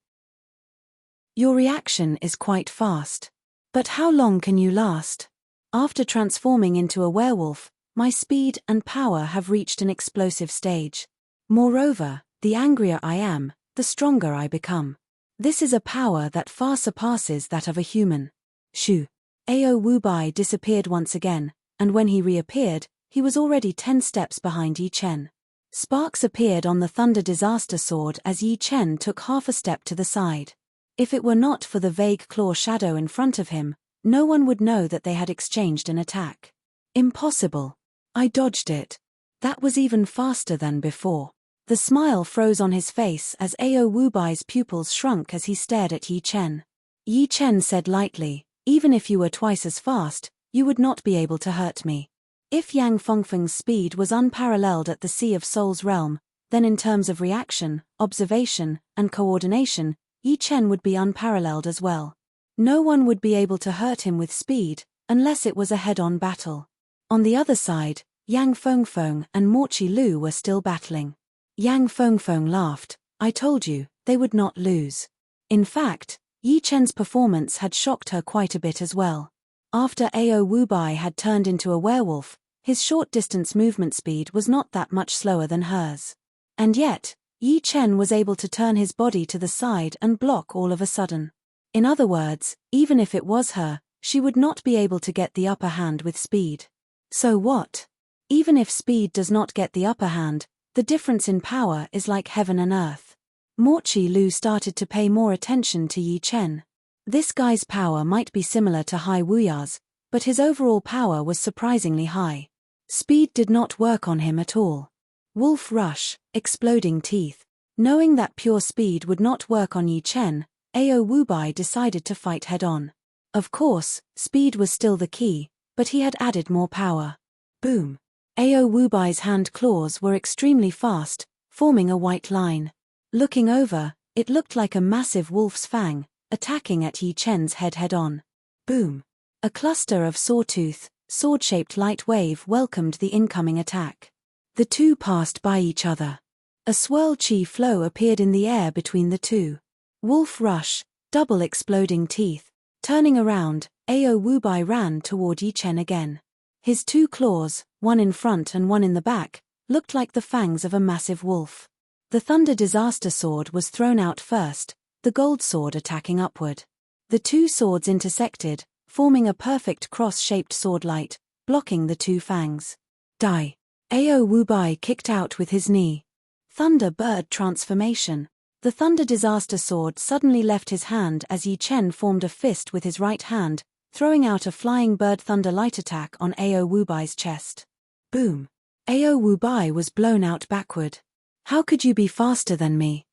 Your reaction is quite fast. But how long can you last? After transforming into a werewolf, my speed and power have reached an explosive stage. Moreover, the angrier I am, the stronger I become. This is a power that far surpasses that of a human. Shoo. Ao Wubai disappeared once again, and when he reappeared, he was already 10 steps behind Yi Chen. Sparks appeared on the Thunder Disaster Sword as Yi Chen took half a step to the side. If it were not for the vague claw shadow in front of him, no one would know that they had exchanged an attack. Impossible. I dodged it. That was even faster than before. The smile froze on his face as Ao Wubai's pupils shrunk as he stared at Yi Chen. Yi Chen said lightly, "Even if you were twice as fast, you would not be able to hurt me." If Yang Fengfeng's speed was unparalleled at the Sea of Soul's realm, then in terms of reaction, observation, and coordination, Yi Chen would be unparalleled as well. No one would be able to hurt him with speed, unless it was a head-on battle. On the other side, Yang Fengfeng and Morchi Lu were still battling. Yang Fengfeng laughed, "I told you, they would not lose." In fact, Yi Chen's performance had shocked her quite a bit as well. After Ao Wubai had turned into a werewolf, his short-distance movement speed was not that much slower than hers. And yet, Yi Chen was able to turn his body to the side and block all of a sudden. In other words, even if it was her, she would not be able to get the upper hand with speed. So what? Even if speed does not get the upper hand, the difference in power is like heaven and earth. Morchi Lu started to pay more attention to Yi Chen. This guy's power might be similar to Hai Wuya's, but his overall power was surprisingly high. Speed did not work on him at all. Wolf rush, exploding teeth. Knowing that pure speed would not work on Yi Chen, Ao Wubai decided to fight head-on. Of course, speed was still the key, but he had added more power. Boom. Ao Wubai's hand claws were extremely fast, forming a white line. Looking over, it looked like a massive wolf's fang, attacking at Yi Chen's head head-on. Boom. A cluster of sawtooth, sword-shaped light wave welcomed the incoming attack. The two passed by each other. A swirl chi flow appeared in the air between the two. Wolf rush, double exploding teeth. Turning around, Ao Wubai ran toward Yi Chen again. His two claws, one in front and one in the back, looked like the fangs of a massive wolf. The Thunder Disaster Sword was thrown out first, the gold sword attacking upward. The two swords intersected, forming a perfect cross-shaped swordlight, blocking the two fangs. Die. Ao Wubai kicked out with his knee. Thunder Bird Transformation. The Thunder Disaster Sword suddenly left his hand as Yi Chen formed a fist with his right hand, throwing out a flying bird thunder light attack on Ao Wubai's chest. Boom. Ao Wubai was blown out backward. "How could you be faster than me?"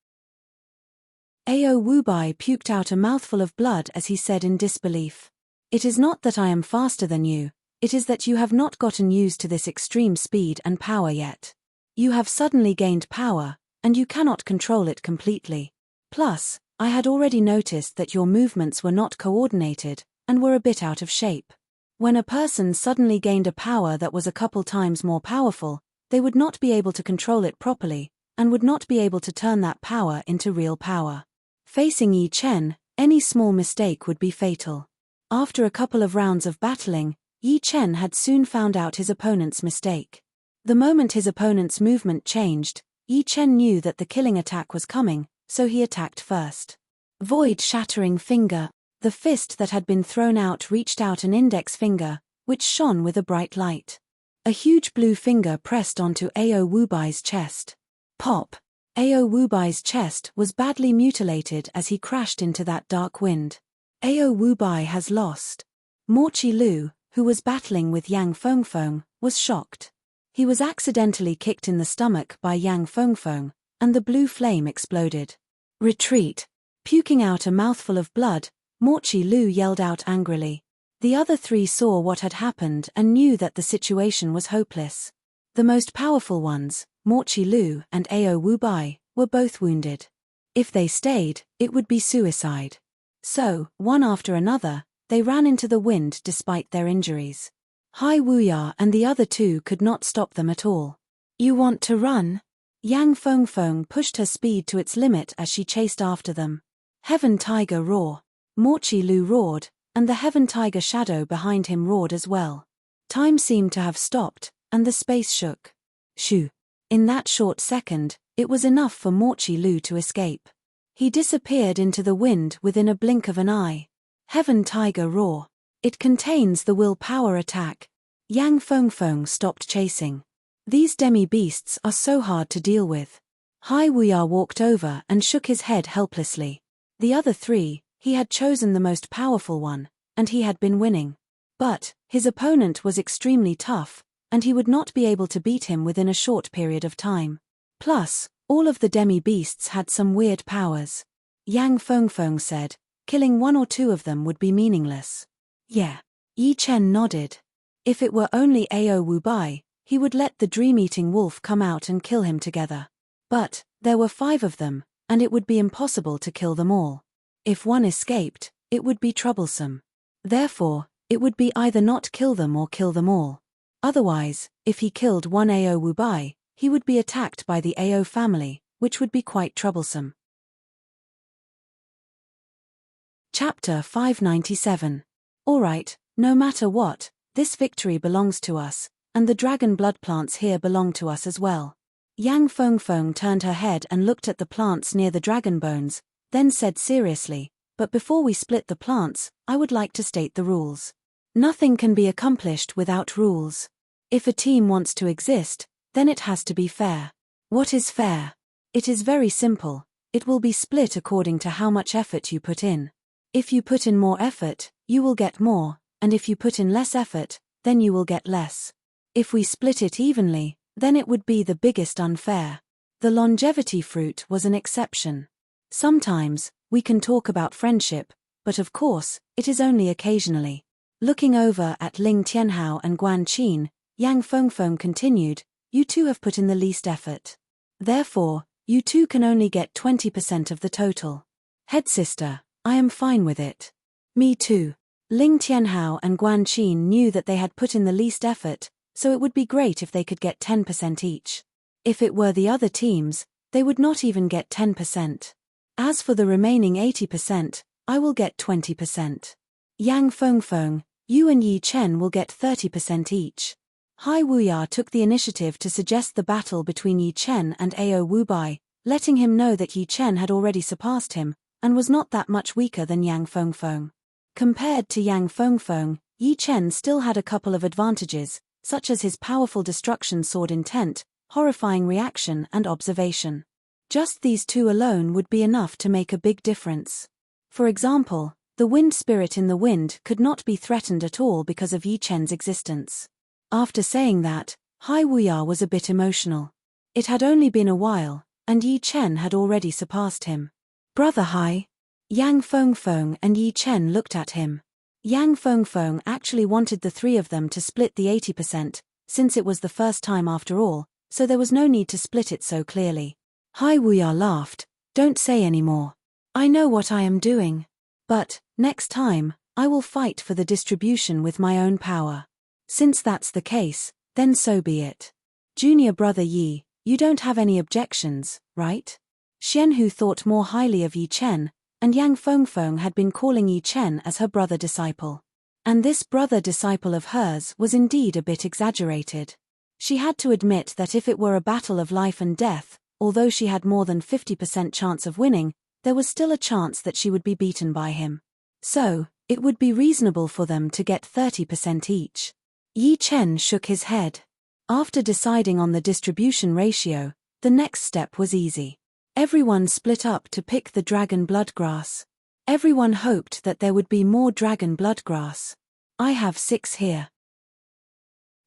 Ao Wubai puked out a mouthful of blood as he said in disbelief. "It is not that I am faster than you, it is that you have not gotten used to this extreme speed and power yet. You have suddenly gained power, and you cannot control it completely. Plus, I had already noticed that your movements were not coordinated, and were a bit out of shape. When a person suddenly gained a power that was a couple times more powerful, they would not be able to control it properly, and would not be able to turn that power into real power. Facing Yi Chen, any small mistake would be fatal." After a couple of rounds of battling, Yi Chen had soon found out his opponent's mistake. The moment his opponent's movement changed, Yi Chen knew that the killing attack was coming, so he attacked first. Void-shattering finger. The fist that had been thrown out reached out an index finger, which shone with a bright light. A huge blue finger pressed onto Ao Wubai's chest. Pop! Ao Wubai's chest was badly mutilated as he crashed into that dark wind. Ao Wubai has lost. Morchi Lu, who was battling with Yang Fengfeng, was shocked. He was accidentally kicked in the stomach by Yang Fengfeng, and the blue flame exploded. Retreat! Puking out a mouthful of blood, Morchi Lu yelled out angrily. The other three saw what had happened and knew that the situation was hopeless. The most powerful ones, Morchi Lu and Ao Wubai, were both wounded. If they stayed, it would be suicide. So, one after another, they ran into the wind despite their injuries. Hai Wuya and the other two could not stop them at all. "You want to run?" Yang Fengfeng pushed her speed to its limit as she chased after them. Heaven Tiger roar. Morchi Lu roared, and the Heaven Tiger shadow behind him roared as well. Time seemed to have stopped, and the space shook. Shoo! In that short second, it was enough for Morchi Lu to escape. He disappeared into the wind within a blink of an eye. Heaven Tiger roar. It contains the willpower attack. Yang Fengfeng stopped chasing. These demi-beasts are so hard to deal with. Hai Wuya walked over and shook his head helplessly. The other three, he had chosen the most powerful one, and he had been winning. But his opponent was extremely tough, and he would not be able to beat him within a short period of time. Plus, all of the demi-beasts had some weird powers. Yang Fengfeng said, killing one or two of them would be meaningless. Yeah. Yi Chen nodded. If it were only Ao Wubai, he would let the dream-eating wolf come out and kill him together. But there were 5 of them, and it would be impossible to kill them all. If one escaped, it would be troublesome. Therefore, it would be either not kill them or kill them all. Otherwise, if he killed one Ao Wubai, he would be attacked by the Ao family, which would be quite troublesome. Chapter 597. Alright, no matter what, this victory belongs to us, and the dragon blood plants here belong to us as well. Yang Fengfeng turned her head and looked at the plants near the dragon bones, then said seriously, but before we split the plants, I would like to state the rules. Nothing can be accomplished without rules. If a team wants to exist, then it has to be fair. What is fair? It is very simple. It will be split according to how much effort you put in. If you put in more effort, you will get more, and if you put in less effort, then you will get less. If we split it evenly, then it would be the biggest unfair. The longevity fruit was an exception. Sometimes, we can talk about friendship, but of course, it is only occasionally. Looking over at Ling Tianhao and Guan Qin, Yang Fengfeng continued, you two have put in the least effort. Therefore, you two can only get 20% of the total. Head sister, I am fine with it. Me too. Ling Tianhao and Guan Qin knew that they had put in the least effort, so it would be great if they could get 10% each. If it were the other teams, they would not even get 10%. As for the remaining 80%, I will get 20%. Yang Fengfeng, you and Yi Chen will get 30% each. Hai Wuya took the initiative to suggest the battle between Yi Chen and Ao Wubai, letting him know that Yi Chen had already surpassed him, and was not that much weaker than Yang Fengfeng. Compared to Yang Fengfeng, Yi Chen still had a couple of advantages, such as his powerful destruction sword intent, horrifying reaction and observation. Just these two alone would be enough to make a big difference. For example, the wind spirit in the wind could not be threatened at all because of Yi Chen's existence. After saying that, Hai Wuya was a bit emotional. It had only been a while, and Yi Chen had already surpassed him. Brother Hai. Yang Fengfeng and Yi Chen looked at him. Yang Fengfeng actually wanted the 3 of them to split the 80%, since it was the first time after all, so there was no need to split it so clearly. Hai Wuya laughed, don't say any more. I know what I am doing. But, next time, I will fight for the distribution with my own power. Since that's the case, then so be it. Junior brother Yi, you don't have any objections, right? Xianhu thought more highly of Yi Chen, and Yang Fengfeng had been calling Yi Chen as her brother-disciple. And this brother-disciple of hers was indeed a bit exaggerated. She had to admit that if it were a battle of life and death, although she had more than 50% chance of winning, there was still a chance that she would be beaten by him. So, it would be reasonable for them to get 30% each. Yi Chen shook his head. After deciding on the distribution ratio, the next step was easy. Everyone split up to pick the dragon bloodgrass. Everyone hoped that there would be more dragon bloodgrass. I have 6 here.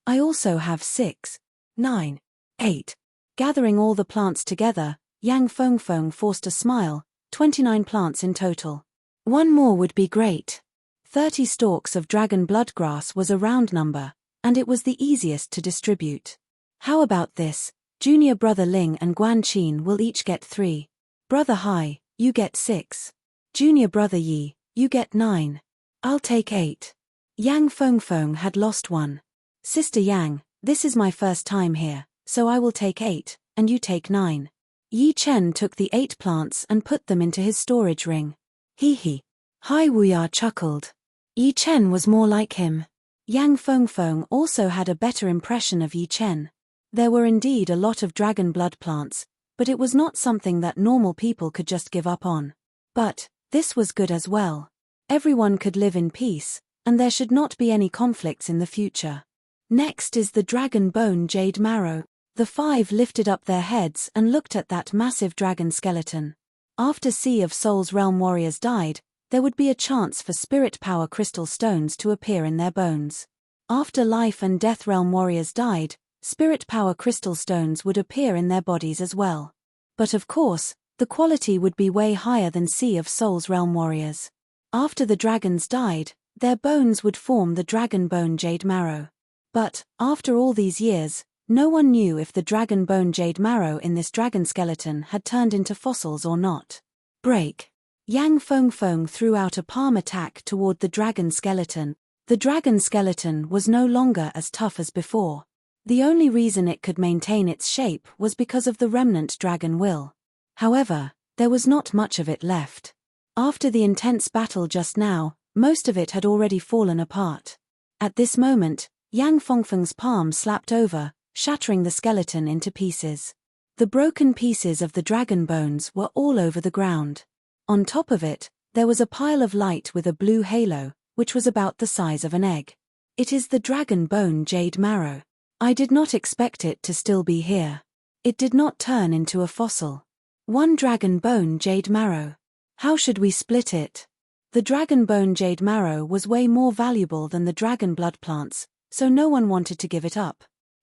I also have 6, 9, 8. Gathering all the plants together, Yang Fengfeng forced a smile, 29 plants in total. One more would be great. 30 stalks of dragon bloodgrass was a round number, and it was the easiest to distribute. How about this? Junior brother Ling and Guan Qin will each get 3. Brother Hai, you get 6. Junior brother Yi, you get 9. I'll take 8. Yang Fengfeng had lost 1. Sister Yang, this is my first time here, so I will take 8, and you take 9. Yi Chen took the 8 plants and put them into his storage ring. Hee hee. Hai Wuya chuckled. Yi Chen was more like him. Yang Fengfeng also had a better impression of Yi Chen. There were indeed a lot of dragon blood plants, but it was not something that normal people could just give up on. But this was good as well. Everyone could live in peace, and there should not be any conflicts in the future. Next is the dragon bone jade marrow. The five lifted up their heads and looked at that massive dragon skeleton. After Sea of Souls realm warriors died, there would be a chance for spirit power crystal stones to appear in their bones. After Life and Death realm warriors died, spirit power crystal stones would appear in their bodies as well. But of course, the quality would be way higher than Sea of Souls realm warriors. After the dragons died, their bones would form the dragon bone jade marrow. But, after all these years, no one knew if the dragon bone jade marrow in this dragon skeleton had turned into fossils or not. Break. Yang Fengfeng threw out a palm attack toward the dragon skeleton. The dragon skeleton was no longer as tough as before. The only reason it could maintain its shape was because of the remnant dragon will. However, there was not much of it left. After the intense battle just now, most of it had already fallen apart. At this moment, Yang Fengfeng's palm slapped over, shattering the skeleton into pieces. The broken pieces of the dragon bones were all over the ground. On top of it, there was a pile of light with a blue halo, which was about the size of an egg. It is the dragon bone jade marrow. I did not expect it to still be here. It did not turn into a fossil. One dragon bone jade marrow. How should we split it? The dragon bone jade marrow was way more valuable than the dragon blood plants, so no one wanted to give it up.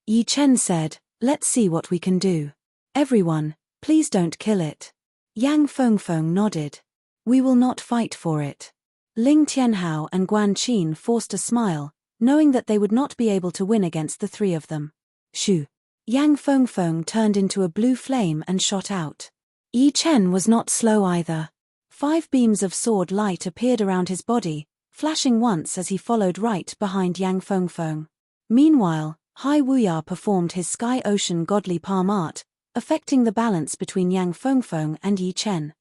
Yi Chen said, "Let's see what we can do. Everyone, please don't kill it." Yang Fengfeng nodded. "We will not fight for it." Ling Tianhao and Guan Qin forced a smile, knowing that they would not be able to win against the three of them. Shoo! Yang Fengfeng turned into a blue flame and shot out. Yi Chen was not slow either. 5 beams of sword light appeared around his body, flashing once as he followed right behind Yang Fengfeng. Meanwhile, Hai Wuya performed his Sky Ocean godly palm art, affecting the balance between Yang Fengfeng and Yi Chen.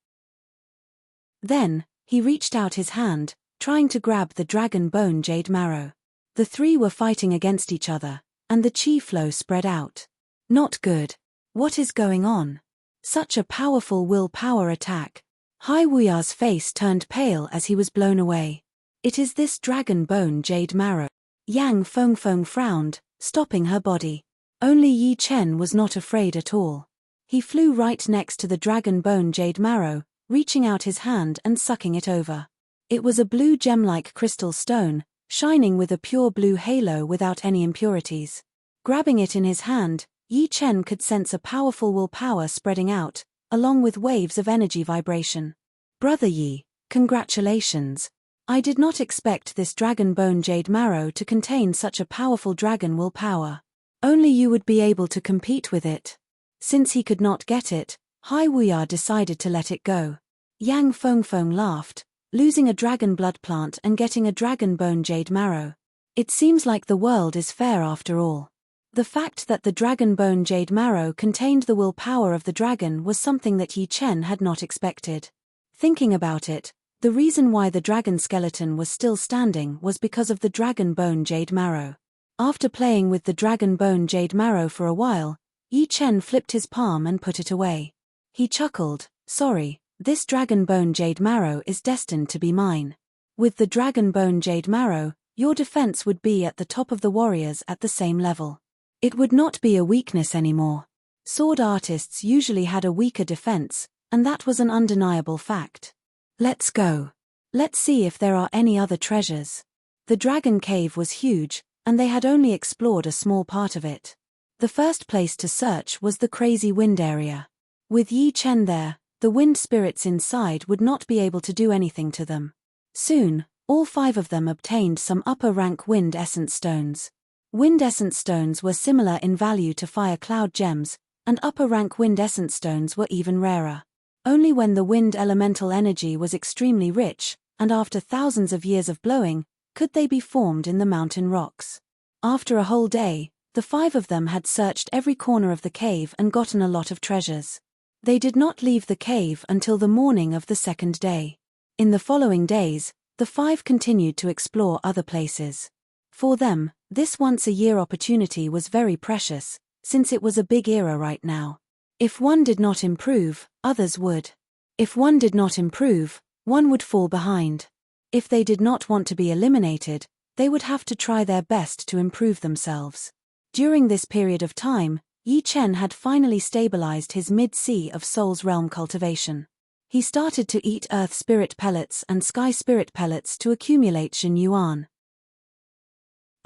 Then, he reached out his hand, trying to grab the dragon bone jade marrow. The three were fighting against each other, and the chi flow spread out. Not good. What is going on? Such a powerful willpower attack. Hai Wuya's face turned pale as he was blown away. It is this dragon bone jade marrow. Yang Fengfeng frowned, stopping her body. Only Yi Chen was not afraid at all. He flew right next to the dragon bone jade marrow, reaching out his hand and sucking it over. It was a blue gem-like crystal stone, shining with a pure blue halo without any impurities. Grabbing it in his hand, Yi Chen could sense a powerful willpower spreading out, along with waves of energy vibration. Brother Yi, congratulations. I did not expect this dragon bone jade marrow to contain such a powerful dragon willpower. Only you would be able to compete with it. Since he could not get it, Hai Wuya decided to let it go. Yang Fengfeng laughed, losing a dragon blood plant and getting a dragon bone jade marrow. It seems like the world is fair after all. The fact that the dragon bone jade marrow contained the willpower of the dragon was something that Yi Chen had not expected. Thinking about it, the reason why the dragon skeleton was still standing was because of the dragon bone jade marrow. After playing with the dragon bone jade marrow for a while, Yi Chen flipped his palm and put it away. He chuckled, "Sorry, this dragon bone jade marrow is destined to be mine. With the dragon bone jade marrow, your defense would be at the top of the warriors at the same level. It would not be a weakness anymore. Sword artists usually had a weaker defense, and that was an undeniable fact. Let's go. Let's see if there are any other treasures." The dragon cave was huge, and they had only explored a small part of it. The first place to search was the crazy wind area. With Yi Chen there, the wind spirits inside would not be able to do anything to them. Soon, all 5 of them obtained some upper-rank wind essence stones. Wind essence stones were similar in value to fire cloud gems, and upper-rank wind essence stones were even rarer. Only when the wind elemental energy was extremely rich, and after thousands of years of blowing, could they be formed in the mountain rocks. After a whole day, the 5 of them had searched every corner of the cave and gotten a lot of treasures. They did not leave the cave until the morning of the second day. In the following days, the 5 continued to explore other places. For them, this once-a-year opportunity was very precious, since it was a big era right now. If one did not improve, others would. If one did not improve, one would fall behind. If they did not want to be eliminated, they would have to try their best to improve themselves. During this period of time, Yi Chen had finally stabilized his mid-sea of Soul's Realm cultivation. He started to eat Earth Spirit pellets and Sky Spirit pellets to accumulate Xin Yuan.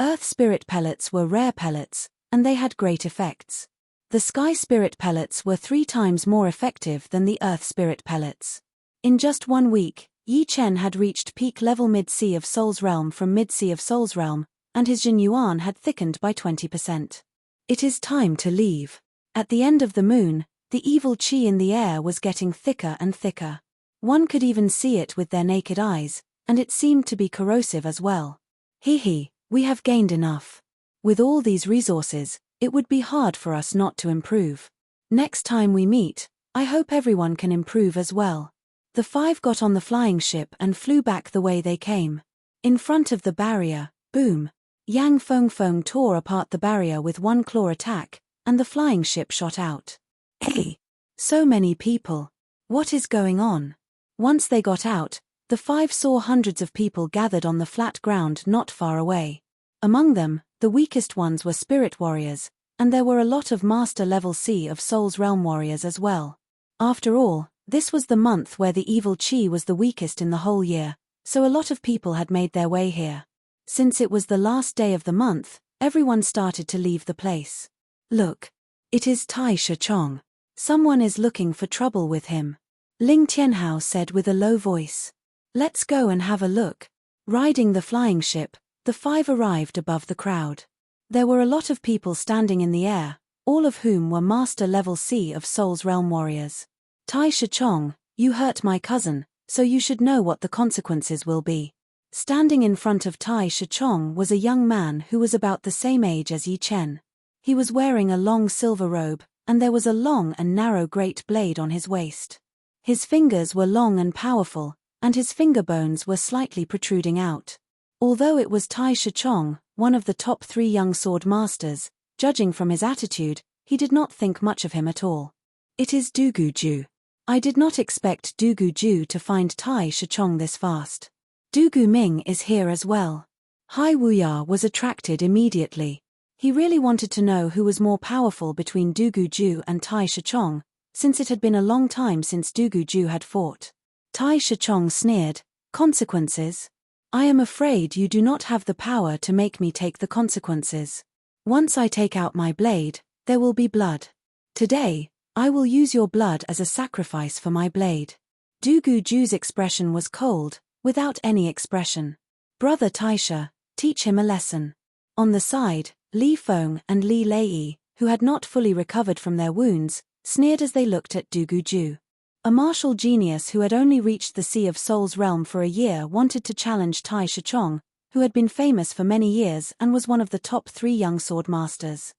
Earth Spirit pellets were rare pellets, and they had great effects. The Sky Spirit pellets were 3 times more effective than the Earth Spirit pellets. In just 1 week, Yi Chen had reached peak level mid-sea of Soul's Realm from mid-sea of Soul's Realm, and his Xin Yuan had thickened by 20%. It is time to leave. At the end of the moon, the evil qi in the air was getting thicker and thicker. One could even see it with their naked eyes, and it seemed to be corrosive as well. We have gained enough. With all these resources, it would be hard for us not to improve. Next time we meet, I hope everyone can improve as well. The 5 got on the flying ship and flew back the way they came. In front of the barrier, boom! Yang Feng tore apart the barrier with 1 claw attack, and the flying ship shot out. Hey! So many people. What is going on? Once they got out, the 5 saw hundreds of people gathered on the flat ground not far away. Among them, the weakest ones were spirit warriors, and there were a lot of master level C of Soul's Realm warriors as well. After all, this was the month where the evil qi was the weakest in the whole year, so a lot of people had made their way here. Since it was the last day of the month, everyone started to leave the place. Look. It is Tai Shichong. Someone is looking for trouble with him. Ling Tianhao said with a low voice. Let's go and have a look. Riding the flying ship, the 5 arrived above the crowd. There were a lot of people standing in the air, all of whom were master level C of Soul's Realm warriors. Tai Shichong, you hurt my cousin, so you should know what the consequences will be. Standing in front of Tai Shichong was a young man who was about the same age as Yi Chen. He was wearing a long silver robe, and there was a long and narrow great blade on his waist. His fingers were long and powerful, and his finger bones were slightly protruding out. Although it was Tai Shichong, one of the top 3 young sword masters, judging from his attitude, he did not think much of him at all. It is Duguju. I did not expect Duguju to find Tai Shichong this fast. Dugu Ming is here as well. Hai Wuya was attracted immediately. He really wanted to know who was more powerful between Duguju and Tai Shichong, since it had been a long time since Duguju had fought. Tai Shichong sneered, consequences? I am afraid you do not have the power to make me take the consequences. Once I take out my blade, there will be blood. Today, I will use your blood as a sacrifice for my blade. Duguju's expression was cold, without any expression. Brother Taisha, teach him a lesson. On the side, Li Feng and Li Lei, who had not fully recovered from their wounds, sneered as they looked at Duguju. A martial genius who had only reached the Sea of Soul's Realm for a year wanted to challenge Tai Shichong, who had been famous for many years and was one of the top 3 young sword masters.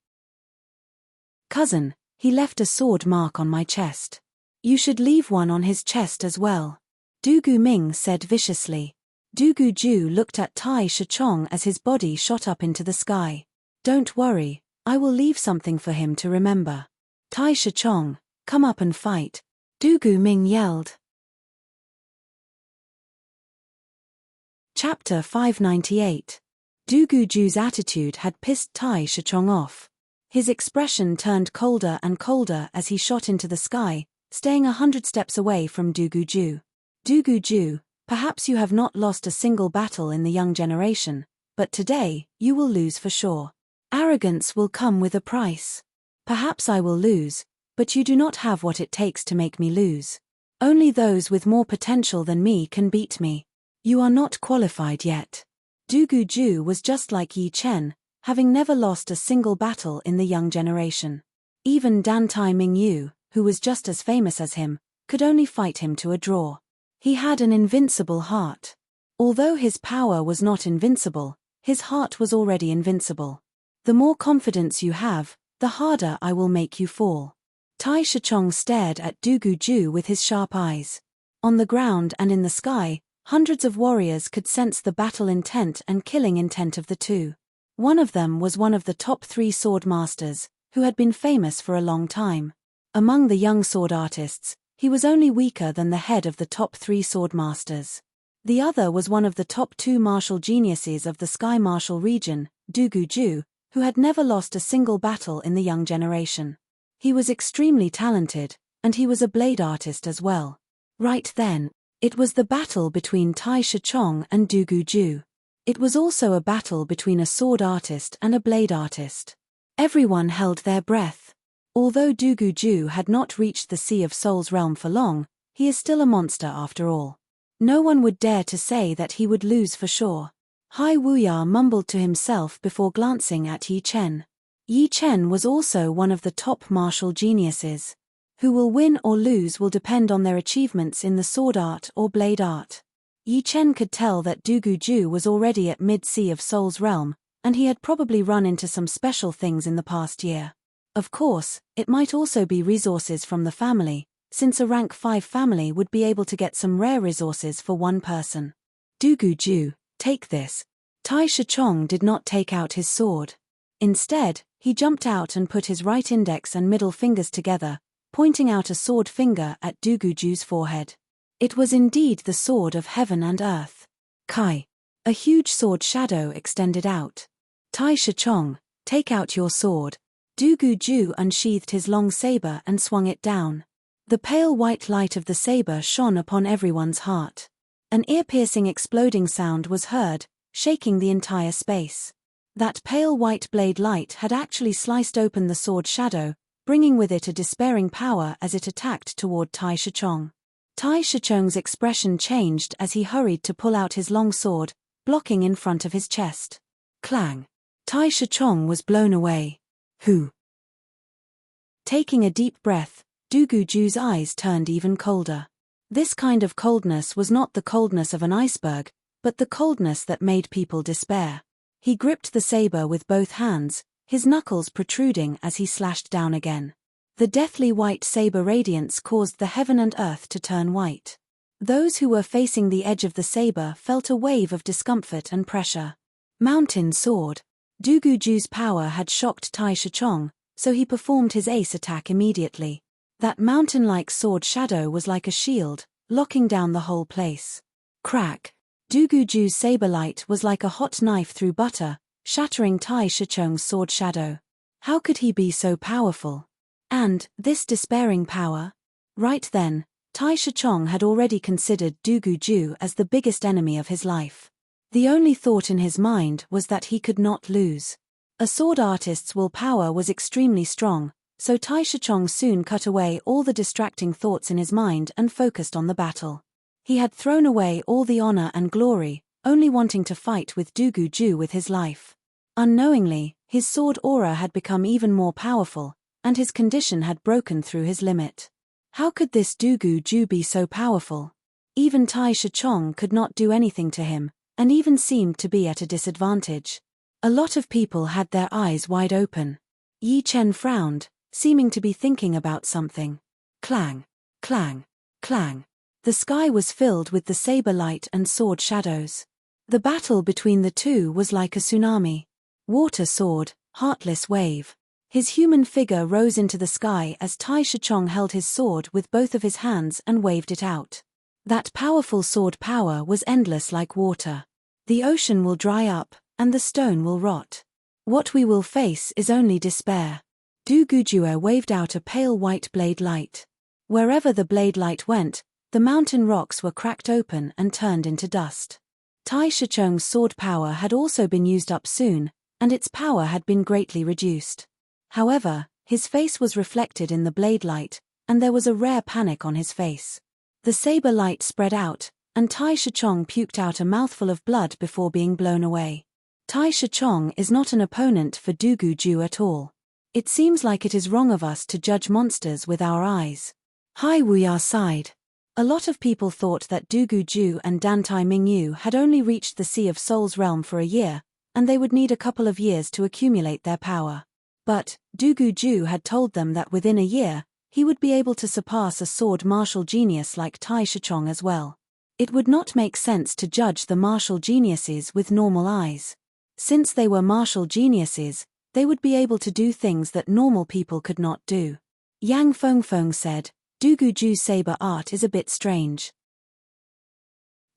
Cousin, he left a sword mark on my chest. You should leave one on his chest as well. Dugu Ming said viciously. Duguju looked at Tai Shichong as his body shot up into the sky. Don't worry, I will leave something for him to remember. Tai Shichong, come up and fight. Dugu Ming yelled. Chapter 598. Duguju's attitude had pissed Tai Shichong off. His expression turned colder and colder as he shot into the sky, staying 100 steps away from Duguju. Duguju, perhaps you have not lost a single battle in the young generation, but today, you will lose for sure. Arrogance will come with a price. Perhaps I will lose, but you do not have what it takes to make me lose. Only those with more potential than me can beat me. You are not qualified yet. Duguju was just like Yi Chen, having never lost a single battle in the young generation. Even Dantai Mingyu, who was just as famous as him, could only fight him to a draw. He had an invincible heart. Although his power was not invincible, his heart was already invincible. The more confidence you have, the harder I will make you fall. Tai Shichong stared at Duguju with his sharp eyes. On the ground and in the sky, hundreds of warriors could sense the battle intent and killing intent of the two. One of them was one of the top 3 sword masters, who had been famous for a long time. Among the young sword artists, he was only weaker than the head of the top 3 sword masters. The other was one of the top 2 martial geniuses of the Sky Martial region, Duguju, who had never lost a single battle in the young generation. He was extremely talented, and he was a blade artist as well. Right then, it was the battle between Tai Shichong and Du Guju. It was also a battle between a sword artist and a blade artist. Everyone held their breath. Although Du Guju had not reached the Sea of Souls realm for long, he is still a monster after all. No one would dare to say that he would lose for sure. Hai Wuya mumbled to himself before glancing at Yi Chen. Yi Chen was also one of the top martial geniuses. Who will win or lose will depend on their achievements in the sword art or blade art. Yi Chen could tell that Du Guju was already at mid-Sea of Souls realm, and he had probably run into some special things in the past year. Of course, it might also be resources from the family, since a rank 5 family would be able to get some rare resources for one person. Du Guju, take this. Tai Shichong did not take out his sword. Instead, he jumped out and put his right index and middle fingers together, pointing out a sword finger at Du Guju's forehead. It was indeed the sword of heaven and earth. Kai. A huge sword shadow extended out. Tai Shichong, take out your sword. Du Guju unsheathed his long saber and swung it down. The pale white light of the saber shone upon everyone's heart. An ear-piercing exploding sound was heard, shaking the entire space. That pale white blade light had actually sliced open the sword shadow, bringing with it a despairing power as it attacked toward Tai Shichong. Tai Shichong's expression changed as he hurried to pull out his long sword, blocking in front of his chest. Clang! Tai Shichong was blown away. Who? Taking a deep breath, Du Guju's eyes turned even colder. This kind of coldness was not the coldness of an iceberg, but the coldness that made people despair. He gripped the saber with both hands, his knuckles protruding as he slashed down again. The deathly white saber radiance caused the heaven and earth to turn white. Those who were facing the edge of the saber felt a wave of discomfort and pressure. Mountain sword. Du Guju's power had shocked Tai Shichong, so he performed his ace attack immediately. That mountain-like sword shadow was like a shield, locking down the whole place. Crack! Du Guju's saber light was like a hot knife through butter, shattering Tai Shichong's sword shadow. How could he be so powerful? And, this despairing power? Right then, Tai Shichong had already considered Du Guju as the biggest enemy of his life. The only thought in his mind was that he could not lose. A sword artist's willpower was extremely strong, so Tai Shichong soon cut away all the distracting thoughts in his mind and focused on the battle. He had thrown away all the honor and glory, only wanting to fight with Du Guju with his life. Unknowingly, his sword aura had become even more powerful, and his condition had broken through his limit. How could this Du Guju be so powerful? Even Tai Shichong could not do anything to him, and even seemed to be at a disadvantage. A lot of people had their eyes wide open. Yi Chen frowned, seeming to be thinking about something. Clang! Clang! Clang! The sky was filled with the saber light and sword shadows. The battle between the two was like a tsunami. Water sword, heartless wave. His human figure rose into the sky as Tai Shichong held his sword with both of his hands and waved it out. That powerful sword power was endless like water. The ocean will dry up, and the stone will rot. What we will face is only despair. Du Guju waved out a pale white blade light. Wherever the blade light went, the mountain rocks were cracked open and turned into dust. Tai Shichong's sword power had also been used up soon, and its power had been greatly reduced. However, his face was reflected in the blade light, and there was a rare panic on his face. The saber light spread out, and Tai Shichong puked out a mouthful of blood before being blown away. Tai Shichong is not an opponent for Du Guju at all. It seems like it is wrong of us to judge monsters with our eyes. Hai Wuya sighed. A lot of people thought that Du Guju and Dantai Mingyu had only reached the Sea of Souls realm for a year, and they would need a couple of years to accumulate their power. But, Du Guju had told them that within a year, he would be able to surpass a sword martial genius like Tai Shichong as well. It would not make sense to judge the martial geniuses with normal eyes. Since they were martial geniuses, they would be able to do things that normal people could not do. Yang Fengfeng said, Du Guju's saber art is a bit strange.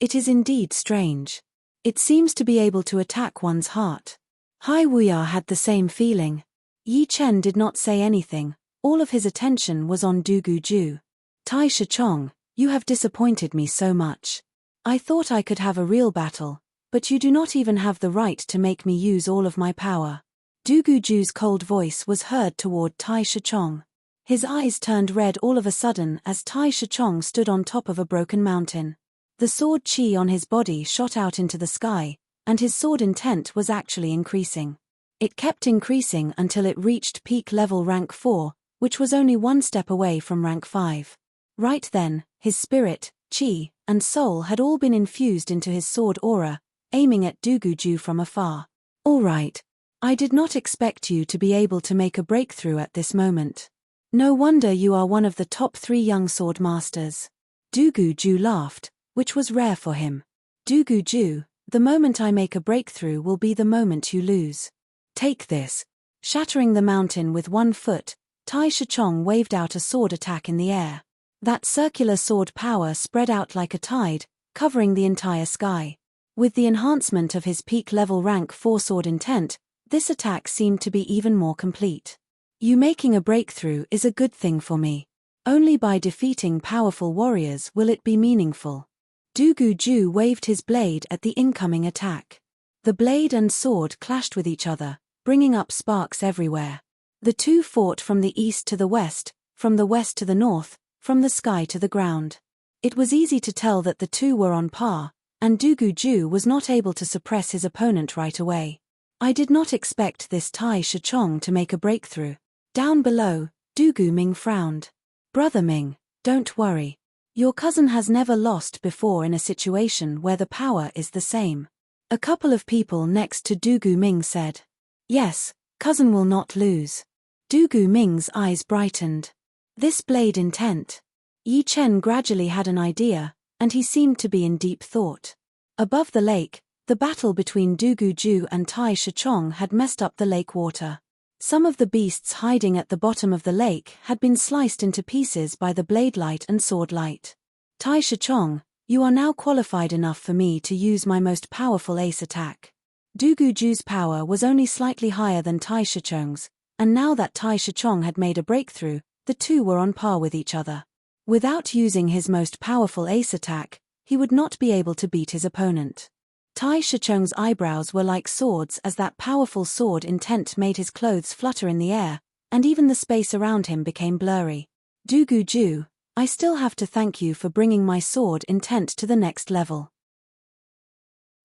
It is indeed strange. It seems to be able to attack one's heart. Hai Wuya had the same feeling. Yi Chen did not say anything, all of his attention was on Du Guju. Tai Shichong, you have disappointed me so much. I thought I could have a real battle, but you do not even have the right to make me use all of my power. Du Guju's cold voice was heard toward Tai Shichong. His eyes turned red all of a sudden as Tai Shichong stood on top of a broken mountain. The sword chi on his body shot out into the sky, and his sword intent was actually increasing. It kept increasing until it reached peak level rank 4, which was only one step away from rank 5. Right then, his spirit, chi, and soul had all been infused into his sword aura, aiming at Du Guju from afar. All right. I did not expect you to be able to make a breakthrough at this moment. No wonder you are one of the top 3 young sword masters. Du Guju laughed, which was rare for him. Du Guju, the moment I make a breakthrough will be the moment you lose. Take this. Shattering the mountain with one foot, Tai Shichong waved out a sword attack in the air. That circular sword power spread out like a tide, covering the entire sky. With the enhancement of his peak level rank 4 sword intent, this attack seemed to be even more complete. You making a breakthrough is a good thing for me. Only by defeating powerful warriors will it be meaningful. Du Guju waved his blade at the incoming attack. The blade and sword clashed with each other, bringing up sparks everywhere. The two fought from the east to the west, from the west to the north, from the sky to the ground. It was easy to tell that the two were on par, and Du Guju was not able to suppress his opponent right away. I did not expect this Tai Shichong to make a breakthrough. Down below, Du Gu Ming frowned. Brother Ming, don't worry. Your cousin has never lost before in a situation where the power is the same. A couple of people next to Du Gu Ming said. Yes, cousin will not lose. Du Gu Ming's eyes brightened. This blade intent. Yi Chen gradually had an idea, and he seemed to be in deep thought. Above the lake, the battle between Du Guju and Tai Shichong had messed up the lake water. Some of the beasts hiding at the bottom of the lake had been sliced into pieces by the blade light and sword light. Tai Shichong, you are now qualified enough for me to use my most powerful ace attack. Du Guju's power was only slightly higher than Tai Shichong's, and now that Tai Shichong had made a breakthrough, the two were on par with each other. Without using his most powerful ace attack, he would not be able to beat his opponent. Tai Shichong's eyebrows were like swords as that powerful sword intent made his clothes flutter in the air, and even the space around him became blurry. Du Guju, I still have to thank you for bringing my sword intent to the next level.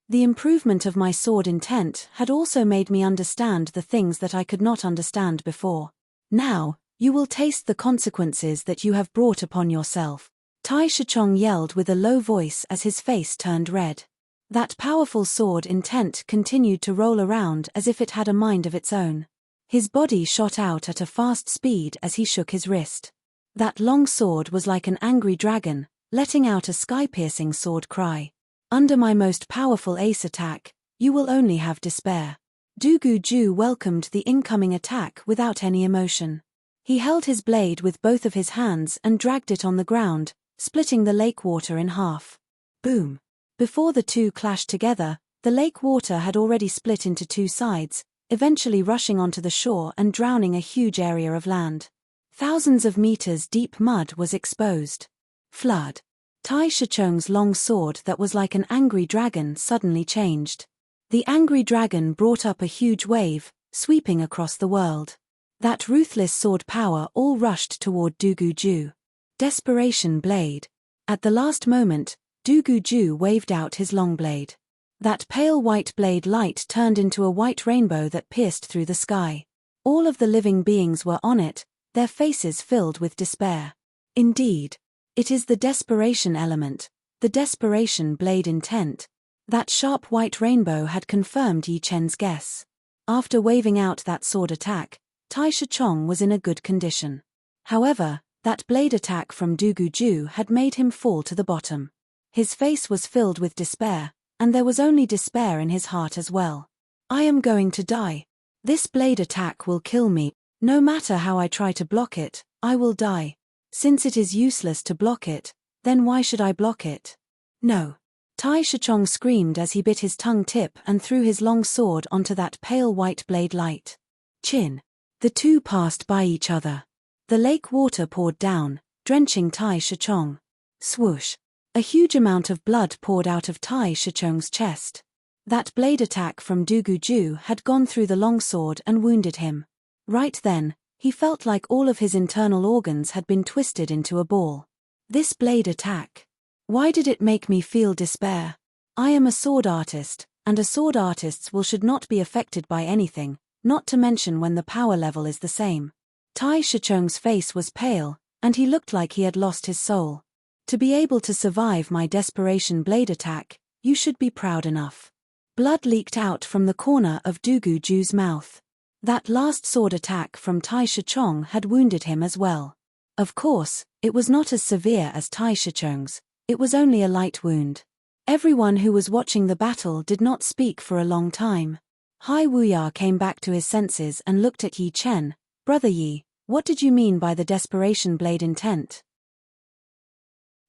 The improvement of my sword intent had also made me understand the things that I could not understand before. Now, you will taste the consequences that you have brought upon yourself. Tai Shichong yelled with a low voice as his face turned red. That powerful sword intent continued to roll around as if it had a mind of its own. His body shot out at a fast speed as he shook his wrist. That long sword was like an angry dragon, letting out a sky-piercing sword cry. Under my most powerful ace attack, you will only have despair. Du Guju welcomed the incoming attack without any emotion. He held his blade with both of his hands and dragged it on the ground, splitting the lake water in half. Boom! Before the two clashed together, the lake water had already split into two sides, eventually rushing onto the shore and drowning a huge area of land. Thousands of meters deep mud was exposed. Flood. Tai Shichong's long sword that was like an angry dragon suddenly changed. The angry dragon brought up a huge wave, sweeping across the world. That ruthless sword power all rushed toward Du Guju. Desperation blade. At the last moment, Du Guju waved out his long blade. That pale white blade light turned into a white rainbow that pierced through the sky. All of the living beings were on it, their faces filled with despair. Indeed. It is the desperation element, the desperation blade intent. That sharp white rainbow had confirmed Yi Chen's guess. After waving out that sword attack, Tai Shichong was in a good condition. However, that blade attack from Du Guju had made him fall to the bottom. His face was filled with despair, and there was only despair in his heart as well. I am going to die. This blade attack will kill me. No matter how I try to block it, I will die. Since it is useless to block it, then why should I block it? No. Tai Shichong screamed as he bit his tongue tip and threw his long sword onto that pale white blade light. Chin. The two passed by each other. The lake water poured down, drenching Tai Shichong. Swoosh. A huge amount of blood poured out of Tai Shichong's chest. That blade attack from Duguju had gone through the longsword and wounded him. Right then, he felt like all of his internal organs had been twisted into a ball. This blade attack. Why did it make me feel despair? I am a sword artist, and a sword artist's will should not be affected by anything, not to mention when the power level is the same. Tai Shichong's face was pale, and he looked like he had lost his soul. To be able to survive my desperation blade attack, you should be proud enough. Blood leaked out from the corner of Duguju's mouth. That last sword attack from Tai Shichong had wounded him as well. Of course, it was not as severe as Tai Shichong's, it was only a light wound. Everyone who was watching the battle did not speak for a long time. Hai Wuya came back to his senses and looked at Yi Chen. Brother Yi, what did you mean by the desperation blade intent?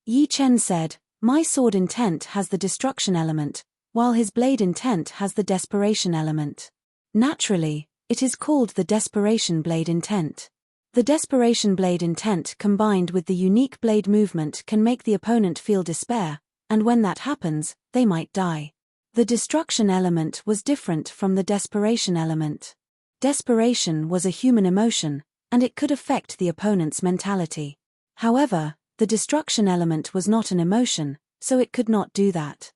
Yi Chen said, my sword intent has the destruction element, while his blade intent has the desperation element. Naturally, it is called the desperation blade intent. The desperation blade intent combined with the unique blade movement can make the opponent feel despair, and when that happens, they might die. The destruction element was different from the desperation element. Desperation was a human emotion, and it could affect the opponent's mentality. However, the destruction element was not an emotion, so it could not do that.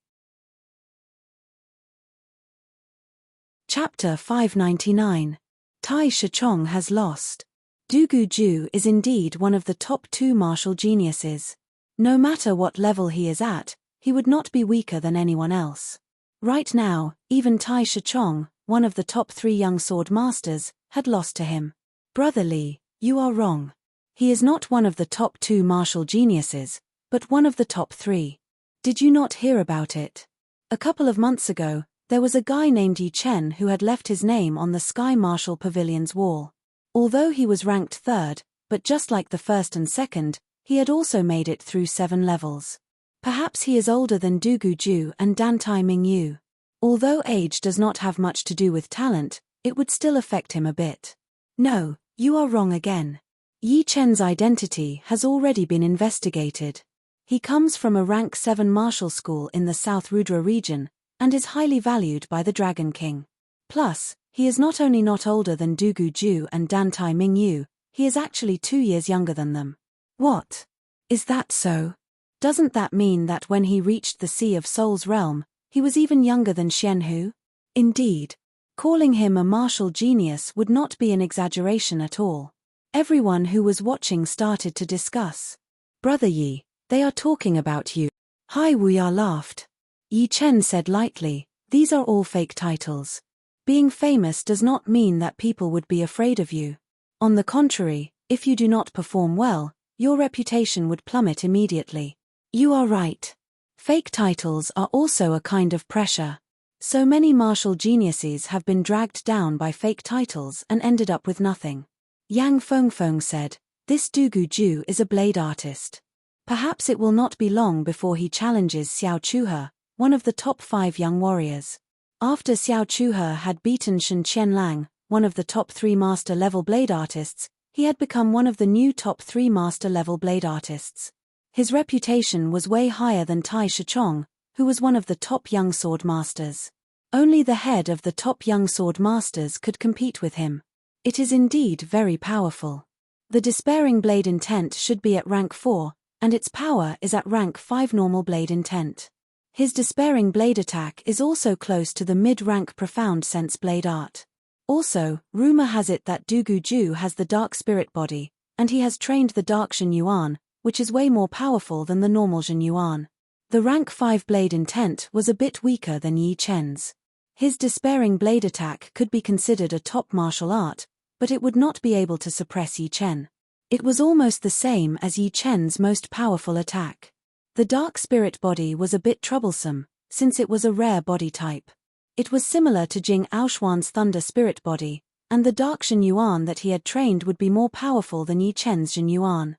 Chapter 599. Tai Shichong has lost. Duguju is indeed one of the top 2 martial geniuses. No matter what level he is at, he would not be weaker than anyone else. Right now, even Tai Shichong, one of the top 3 young sword masters, had lost to him. Brother Li, you are wrong. He is not one of the top 2 martial geniuses, but one of the top 3. Did you not hear about it? A couple of months ago, there was a guy named Yi Chen who had left his name on the Sky Martial Pavilion's wall. Although he was ranked 3rd, but just like the 1st and 2nd, he had also made it through 7 levels. Perhaps he is older than Duguju and Dantai Mingyu. Although age does not have much to do with talent, it would still affect him a bit. No, you are wrong again. Yi Chen's identity has already been investigated. He comes from a rank 7 martial school in the South Rudra region, and is highly valued by the Dragon King. Plus, he is not only not older than Duguju and Dantai Mingyu, he is actually 2 years younger than them. What? Is that so? Doesn't that mean that when he reached the Sea of Soul's realm, he was even younger than Xianhu? Indeed. Calling him a martial genius would not be an exaggeration at all. Everyone who was watching started to discuss. Brother Yi, they are talking about you. Hai Wuya laughed. Yi Chen said lightly, these are all fake titles. Being famous does not mean that people would be afraid of you. On the contrary, if you do not perform well, your reputation would plummet immediately. You are right. Fake titles are also a kind of pressure. So many martial geniuses have been dragged down by fake titles and ended up with nothing. Yang Fengfeng said, this Duguju is a blade artist. Perhaps it will not be long before he challenges Xiao Chuhe, one of the top 5 young warriors. After Xiao Chuhe had beaten Shen Qianlang, one of the top 3 master-level blade artists, he had become one of the new top 3 master-level blade artists. His reputation was way higher than Tai Shichong, who was one of the top young sword masters. Only the head of the top young sword masters could compete with him. It is indeed very powerful. The despairing blade intent should be at rank 4, and its power is at rank 5 normal blade intent. His despairing blade attack is also close to the mid-rank profound sense blade art. Also, rumor has it that Duguju has the dark spirit body, and he has trained the dark Shen Yuan, which is way more powerful than the normal Shen Yuan. The rank 5 blade intent was a bit weaker than Yi Chen's. His despairing blade attack could be considered a top martial art, but it would not be able to suppress Yi Chen. It was almost the same as Yi Chen's most powerful attack. The dark spirit body was a bit troublesome, since it was a rare body type. It was similar to Jing Aoshuan's thunder spirit body, and the dark Shen Yuan that he had trained would be more powerful than Yi Chen's Shen Yuan.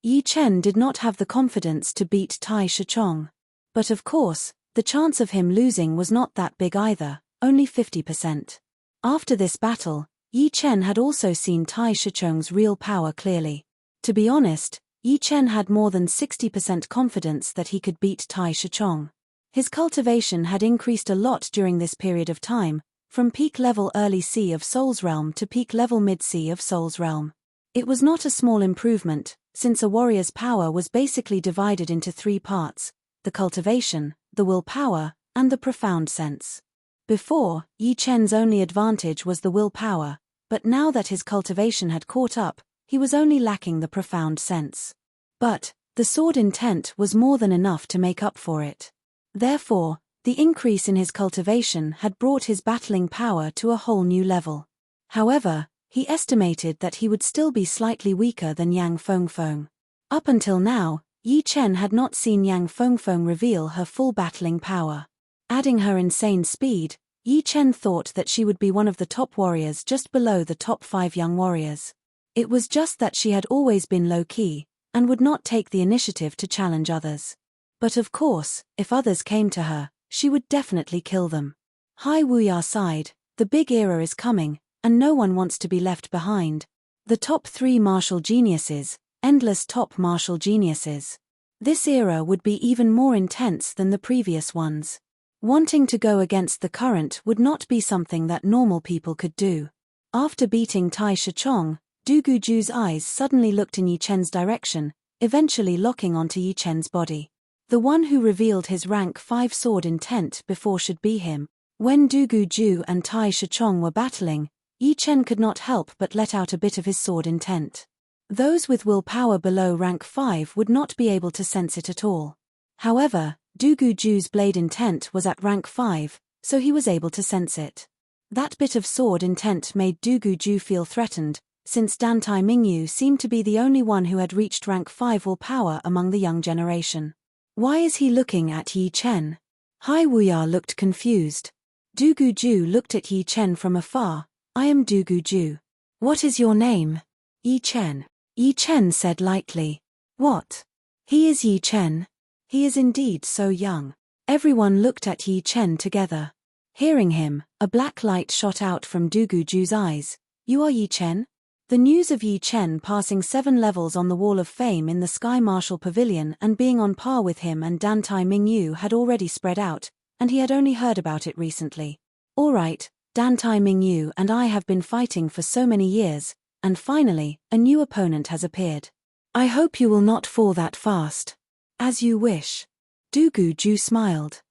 Yi Chen did not have the confidence to beat Tai Shichong. But of course, the chance of him losing was not that big either, only 50%. After this battle, Yi Chen had also seen Tai Shichong's real power clearly. To be honest, Yi Chen had more than 60% confidence that he could beat Tai Shichong. His cultivation had increased a lot during this period of time, from peak level early C of Soul's Realm to peak level mid C of Soul's Realm. It was not a small improvement, since a warrior's power was basically divided into 3 parts: the cultivation, the willpower, and the profound sense. Before, Yi Chen's only advantage was the willpower, but now that his cultivation had caught up, he was only lacking the profound sense. But the sword intent was more than enough to make up for it. Therefore, the increase in his cultivation had brought his battling power to a whole new level. However, he estimated that he would still be slightly weaker than Yang Fengfeng. Up until now, Yi Chen had not seen Yang Fengfeng reveal her full battling power. Adding her insane speed, Yi Chen thought that she would be one of the top warriors just below the top 5 young warriors. It was just that she had always been low-key, and would not take the initiative to challenge others. But of course, if others came to her, she would definitely kill them. Hai Wuya sighed, the big era is coming, and no one wants to be left behind. The top 3 martial geniuses, endless top martial geniuses. This era would be even more intense than the previous ones. Wanting to go against the current would not be something that normal people could do. After beating Tai Shichong, Du Guju's eyes suddenly looked in Yi Chen's direction, eventually locking onto Yi Chen's body. The one who revealed his rank 5 sword intent before should be him. When Du Guju and Tai Shichong were battling, Yi Chen could not help but let out a bit of his sword intent. Those with willpower below rank 5 would not be able to sense it at all. However, Du Guju's blade intent was at rank 5, so he was able to sense it. That bit of sword intent made Du Guju feel threatened, since Dan Tai Mingyu seemed to be the only one who had reached rank 5 willpower among the young generation. Why is he looking at Yi Chen? Hai Wuya looked confused. Du Guju looked at Yi Chen from afar. I am Du Guju. What is your name? Yi Chen. Yi Chen said lightly. What? He is Yi Chen. He is indeed so young. Everyone looked at Yi Chen together. Hearing him, a black light shot out from Du Guju's eyes. You are Yi Chen? The news of Yi Chen passing 7 levels on the Wall of Fame in the Sky Martial Pavilion and being on par with him and Dan Tai Mingyu had already spread out, and he had only heard about it recently. Alright, Dan Tai Mingyu and I have been fighting for so many years, and finally, a new opponent has appeared. I hope you will not fall that fast. As you wish. Du Guju smiled.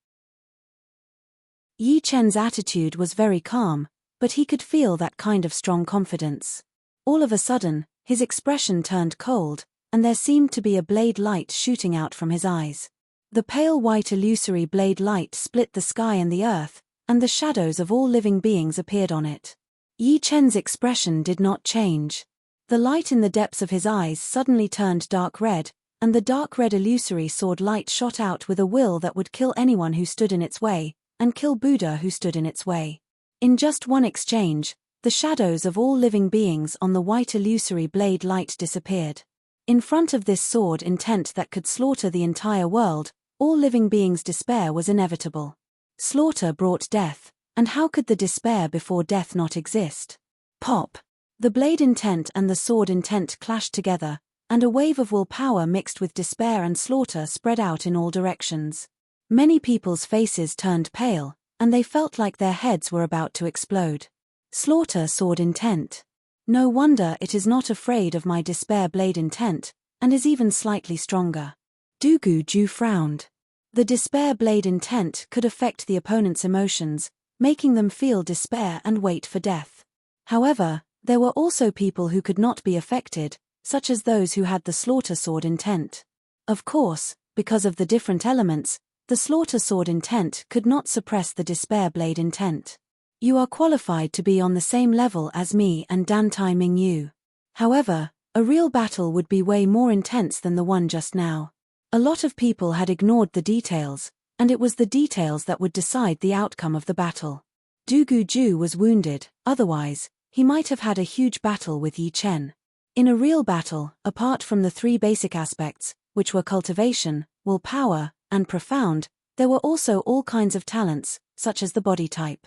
Yi Chen's attitude was very calm, but he could feel that kind of strong confidence. All of a sudden, his expression turned cold, and there seemed to be a blade light shooting out from his eyes. The pale white illusory blade light split the sky and the earth, and the shadows of all living beings appeared on it. Yi Chen's expression did not change. The light in the depths of his eyes suddenly turned dark red, and the dark red illusory sword light shot out with a will that would kill anyone who stood in its way, and kill Buddha who stood in its way. In just one exchange, the shadows of all living beings on the white illusory blade light disappeared. In front of this sword intent that could slaughter the entire world, all living beings' despair was inevitable. Slaughter brought death, and how could the despair before death not exist? Pop! The blade intent and the sword intent clashed together, and a wave of willpower mixed with despair and slaughter spread out in all directions. Many people's faces turned pale, and they felt like their heads were about to explode. Slaughter sword intent. No wonder it is not afraid of my despair blade intent, and is even slightly stronger. Du Guju frowned. The despair blade intent could affect the opponent's emotions, making them feel despair and wait for death. However, there were also people who could not be affected, such as those who had the slaughter sword intent. Of course, because of the different elements, the slaughter sword intent could not suppress the despair blade intent. You are qualified to be on the same level as me and Dan Tai Mingyu. However, a real battle would be way more intense than the one just now. A lot of people had ignored the details, and it was the details that would decide the outcome of the battle. Du Guju was wounded, otherwise, he might have had a huge battle with Yi Chen. In a real battle, apart from the 3 basic aspects, which were cultivation, willpower, and profound, there were also all kinds of talents, such as the body type.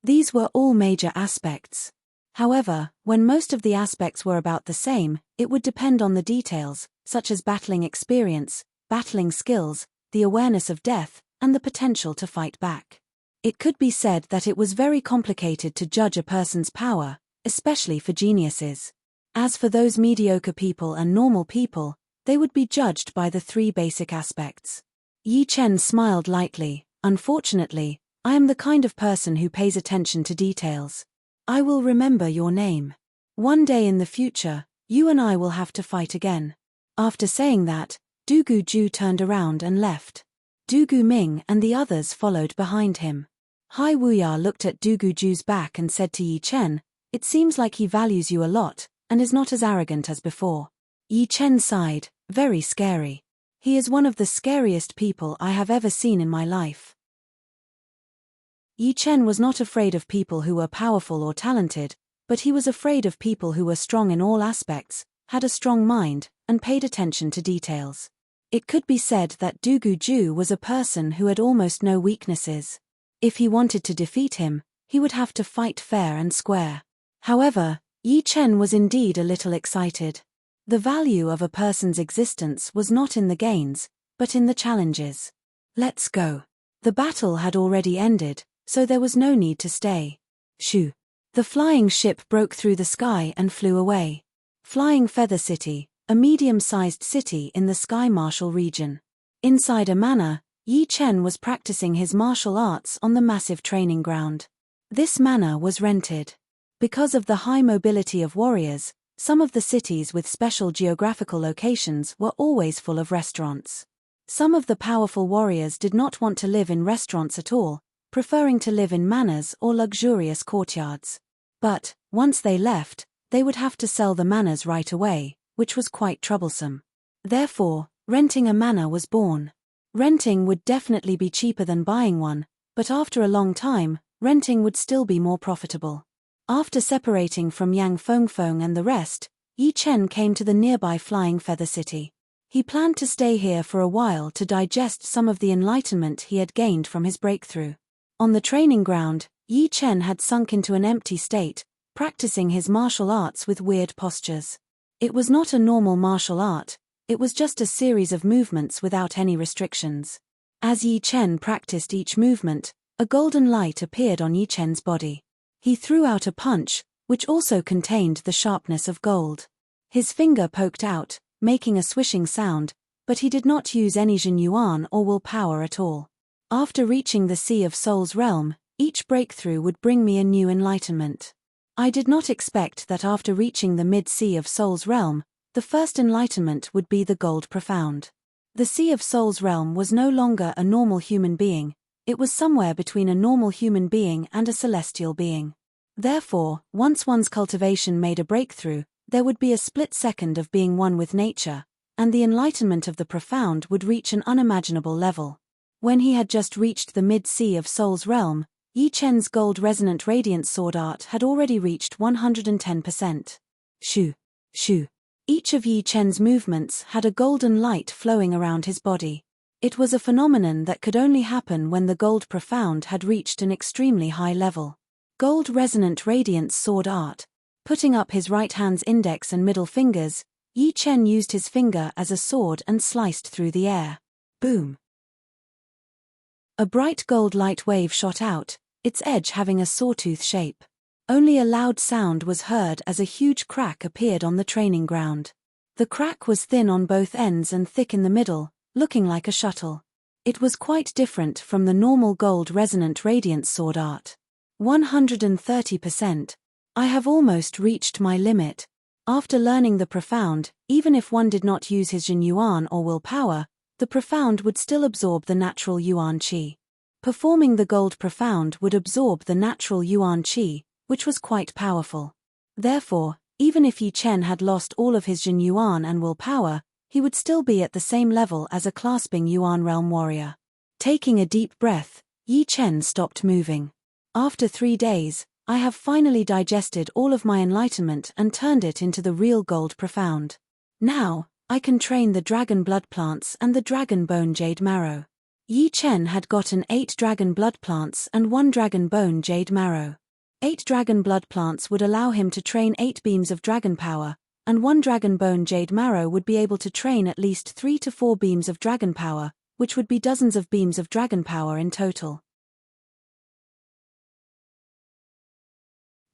These were all major aspects. However, when most of the aspects were about the same, it would depend on the details, such as battling experience, battling skills, the awareness of death, and the potential to fight back. It could be said that it was very complicated to judge a person's power, especially for geniuses. As for those mediocre people and normal people, they would be judged by the three basic aspects. Yi Chen smiled lightly. Unfortunately, I am the kind of person who pays attention to details. I will remember your name. One day in the future, you and I will have to fight again. After saying that, Du Guju turned around and left. Du Guming and the others followed behind him. Hai Wuya looked at Du Guju's back and said to Yi Chen, "It seems like he values you a lot, and is not as arrogant as before." Yi Chen sighed, "Very scary. He is one of the scariest people I have ever seen in my life." Yi Chen was not afraid of people who were powerful or talented, but he was afraid of people who were strong in all aspects, had a strong mind, and paid attention to details. It could be said that Du Guju was a person who had almost no weaknesses. If he wanted to defeat him, he would have to fight fair and square. However, Yi Chen was indeed a little excited. The value of a person's existence was not in the gains, but in the challenges. Let's go. The battle had already ended, so there was no need to stay. Shoo. The flying ship broke through the sky and flew away. Flying Feather City, a medium-sized city in the Sky Martial region. Inside a manor, Yi Chen was practicing his martial arts on the massive training ground. This manor was rented. Because of the high mobility of warriors, some of the cities with special geographical locations were always full of restaurants. Some of the powerful warriors did not want to live in restaurants at all, preferring to live in manors or luxurious courtyards. But, once they left, they would have to sell the manors right away, which was quite troublesome. Therefore, renting a manor was born. Renting would definitely be cheaper than buying one, but after a long time, renting would still be more profitable. After separating from Yang Fengfeng and the rest, Yi Chen came to the nearby Flying Feather City. He planned to stay here for a while to digest some of the enlightenment he had gained from his breakthrough. On the training ground, Yi Chen had sunk into an empty state, practicing his martial arts with weird postures. It was not a normal martial art, it was just a series of movements without any restrictions. As Yi Chen practiced each movement, a golden light appeared on Yi Chen's body. He threw out a punch, which also contained the sharpness of gold. His finger poked out, making a swishing sound, but he did not use any Jin Yuan or willpower at all. After reaching the Sea of Soul's realm, each breakthrough would bring me a new enlightenment. I did not expect that after reaching the mid-Sea of Soul's realm, the first enlightenment would be the Gold Profound. The Sea of Soul's realm was no longer a normal human being, it was somewhere between a normal human being and a celestial being. Therefore, once one's cultivation made a breakthrough, there would be a split second of being one with nature, and the enlightenment of the profound would reach an unimaginable level. When he had just reached the mid-Sea of Soul's realm, Yi Chen's gold resonant radiance sword art had already reached 110%. Shoo, shoo. Each of Yi Chen's movements had a golden light flowing around his body. It was a phenomenon that could only happen when the gold profound had reached an extremely high level. Gold resonant radiance sword art. Putting up his right hand's index and middle fingers, Yi Chen used his finger as a sword and sliced through the air. Boom. A bright gold light wave shot out, its edge having a sawtooth shape. Only a loud sound was heard as a huge crack appeared on the training ground. The crack was thin on both ends and thick in the middle, looking like a shuttle. It was quite different from the normal gold resonant radiance sword art. 130%. I have almost reached my limit. After learning the profound, even if one did not use his Jin Yuan or willpower, the profound would still absorb the natural Yuan Qi. Performing the gold profound would absorb the natural Yuan Qi, which was quite powerful. Therefore, even if Yi Chen had lost all of his Jin Yuan and willpower, he would still be at the same level as a clasping Yuan realm warrior. Taking a deep breath, Yi Chen stopped moving. After 3 days, I have finally digested all of my enlightenment and turned it into the real gold profound. Now, I can train the dragon blood plants and the dragon bone jade marrow. Yi Chen had gotten 8 dragon blood plants and 1 dragon bone jade marrow. 8 dragon blood plants would allow him to train 8 beams of dragon power, and 1 dragon bone jade marrow would be able to train at least 3 to 4 beams of dragon power, which would be dozens of beams of dragon power in total.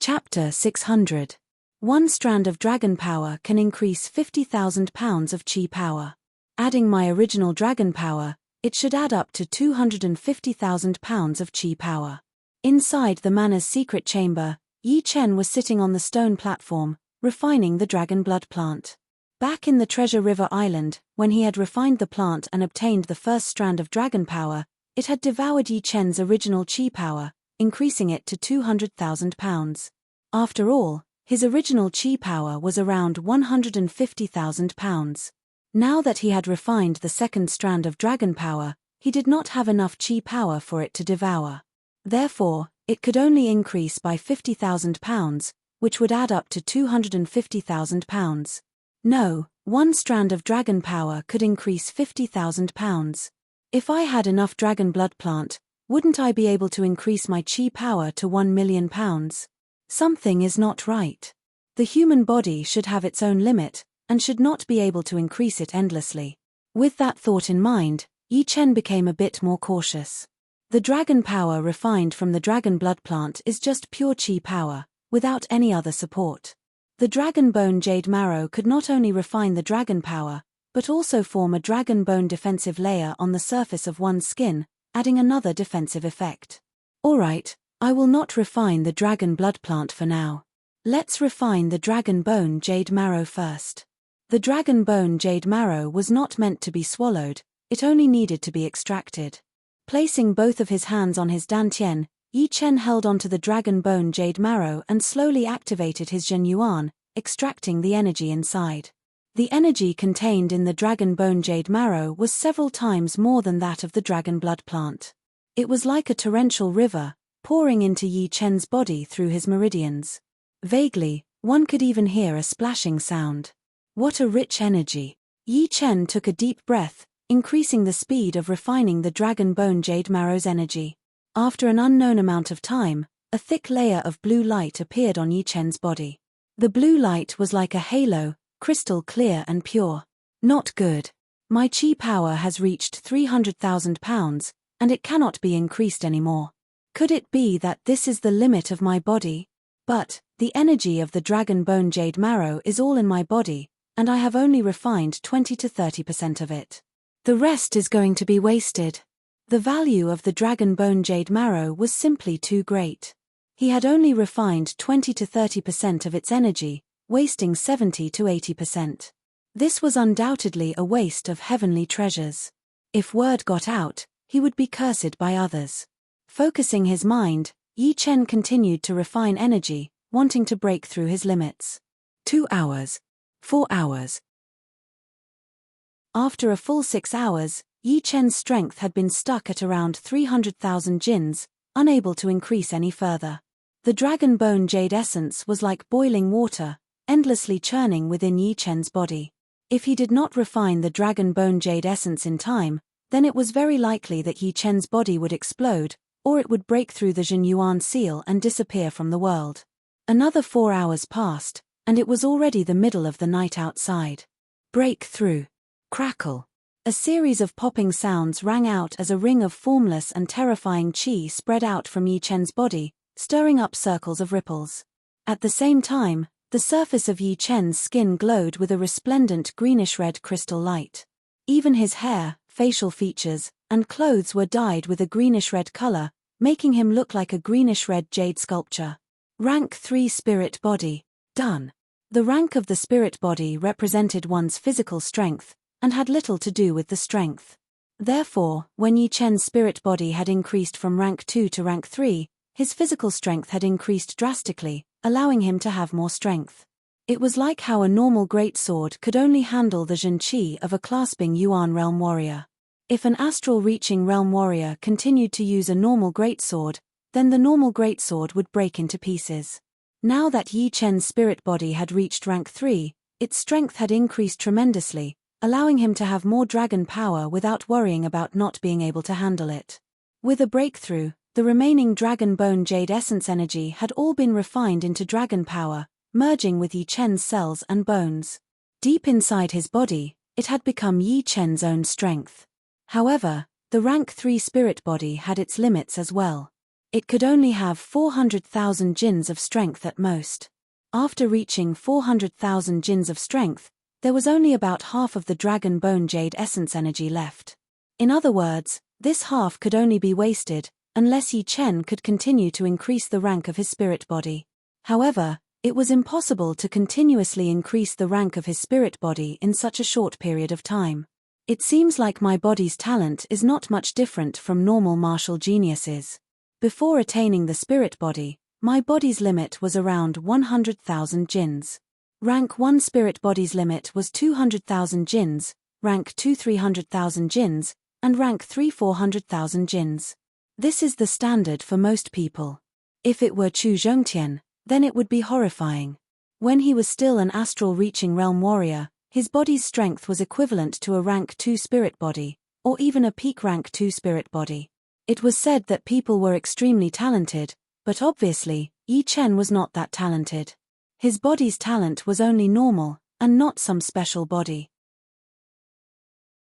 Chapter 600. 1 strand of dragon power can increase 50,000 pounds of chi power. Adding my original dragon power, it should add up to 250,000 pounds of chi power. Inside the manor's secret chamber, Yi Chen was sitting on the stone platform, refining the dragon blood plant. Back in the Treasure River Island, when he had refined the plant and obtained the first strand of dragon power, it had devoured Yi Chen's original chi power, increasing it to 200,000 pounds. After all, his original chi power was around 150,000 pounds. Now that he had refined the second strand of dragon power, he did not have enough chi power for it to devour. Therefore, it could only increase by 50,000 pounds, which would add up to 250,000 pounds. No, 1 strand of dragon power could increase 50,000 pounds. If I had enough dragon blood plant, wouldn't I be able to increase my chi power to 1 million pounds? Something is not right. The human body should have its own limit, and should not be able to increase it endlessly. With that thought in mind, Yi Chen became a bit more cautious. The dragon power refined from the dragon blood plant is just pure chi power, without any other support. The dragon bone jade marrow could not only refine the dragon power, but also form a dragon bone defensive layer on the surface of one's skin, adding another defensive effect. Alright, I will not refine the dragon blood plant for now. Let's refine the dragon bone jade marrow first. The dragon bone jade marrow was not meant to be swallowed, it only needed to be extracted. Placing both of his hands on his dantian, Yi Chen held onto the dragon bone jade marrow and slowly activated his Zhen Yuan, extracting the energy inside. The energy contained in the dragon bone jade marrow was several times more than that of the dragon blood plant. It was like a torrential river, pouring into Yi Chen's body through his meridians. Vaguely, one could even hear a splashing sound. What a rich energy! Yi Chen took a deep breath, increasing the speed of refining the dragon bone jade marrow's energy. After an unknown amount of time, a thick layer of blue light appeared on Yi Chen's body. The blue light was like a halo, crystal clear and pure. Not good. My chi power has reached 300,000 pounds, and it cannot be increased anymore. Could it be that this is the limit of my body? But the energy of the dragon bone jade marrow is all in my body, and I have only refined 20 to 30% of it. The rest is going to be wasted. The value of the dragon bone jade marrow was simply too great. He had only refined 20 to 30% of its energy, wasting 70 to 80%. This was undoubtedly a waste of heavenly treasures. If word got out, he would be cursed by others. Focusing his mind, Yi Chen continued to refine energy, wanting to break through his limits. 2 hours. 4 hours. After a full 6 hours, Yi Chen's strength had been stuck at around 300,000 jins, unable to increase any further. The dragon bone jade essence was like boiling water, endlessly churning within Yi Chen's body. If he did not refine the dragon bone jade essence in time, then it was very likely that Yi Chen's body would explode, or it would break through the Zhen Yuan seal and disappear from the world. Another 4 hours passed, and it was already the middle of the night outside. Break through. Crackle. A series of popping sounds rang out as a ring of formless and terrifying chi spread out from Yi Chen's body, stirring up circles of ripples. At the same time, the surface of Yi Chen's skin glowed with a resplendent greenish-red crystal light. Even his hair, facial features, and clothes were dyed with a greenish-red color, making him look like a greenish-red jade sculpture. Rank 3 Spirit Body. Done. The rank of the spirit body represented one's physical strength, and had little to do with the strength. Therefore, when Yi Chen's spirit body had increased from rank 2 to rank 3, his physical strength had increased drastically, allowing him to have more strength. It was like how a normal greatsword could only handle the Zhen Qi of a clasping Yuan realm warrior. If an astral-reaching realm warrior continued to use a normal greatsword, then the normal greatsword would break into pieces. Now that Yi Chen's spirit body had reached rank 3, its strength had increased tremendously, allowing him to have more dragon power without worrying about not being able to handle it. With a breakthrough, the remaining dragon bone jade essence energy had all been refined into dragon power, merging with Yi Chen's cells and bones. Deep inside his body, it had become Yi Chen's own strength. However, the rank 3 spirit body had its limits as well. It could only have 400,000 jins of strength at most. After reaching 400,000 jins of strength, there was only about half of the dragon bone jade essence energy left. In other words, this half could only be wasted, unless Yi Chen could continue to increase the rank of his spirit body. However, it was impossible to continuously increase the rank of his spirit body in such a short period of time. It seems like my body's talent is not much different from normal martial geniuses. Before attaining the spirit body, my body's limit was around 100,000 jins. Rank 1 spirit body's limit was 200,000 jins, rank 2 300,000 jins, and rank 3 400,000 jins. This is the standard for most people. If it were Chu Zhongtian, then it would be horrifying. When he was still an astral reaching realm warrior, his body's strength was equivalent to a rank 2 spirit body, or even a peak rank 2 spirit body. It was said that people were extremely talented, but obviously, Yi Chen was not that talented. His body's talent was only normal, and not some special body.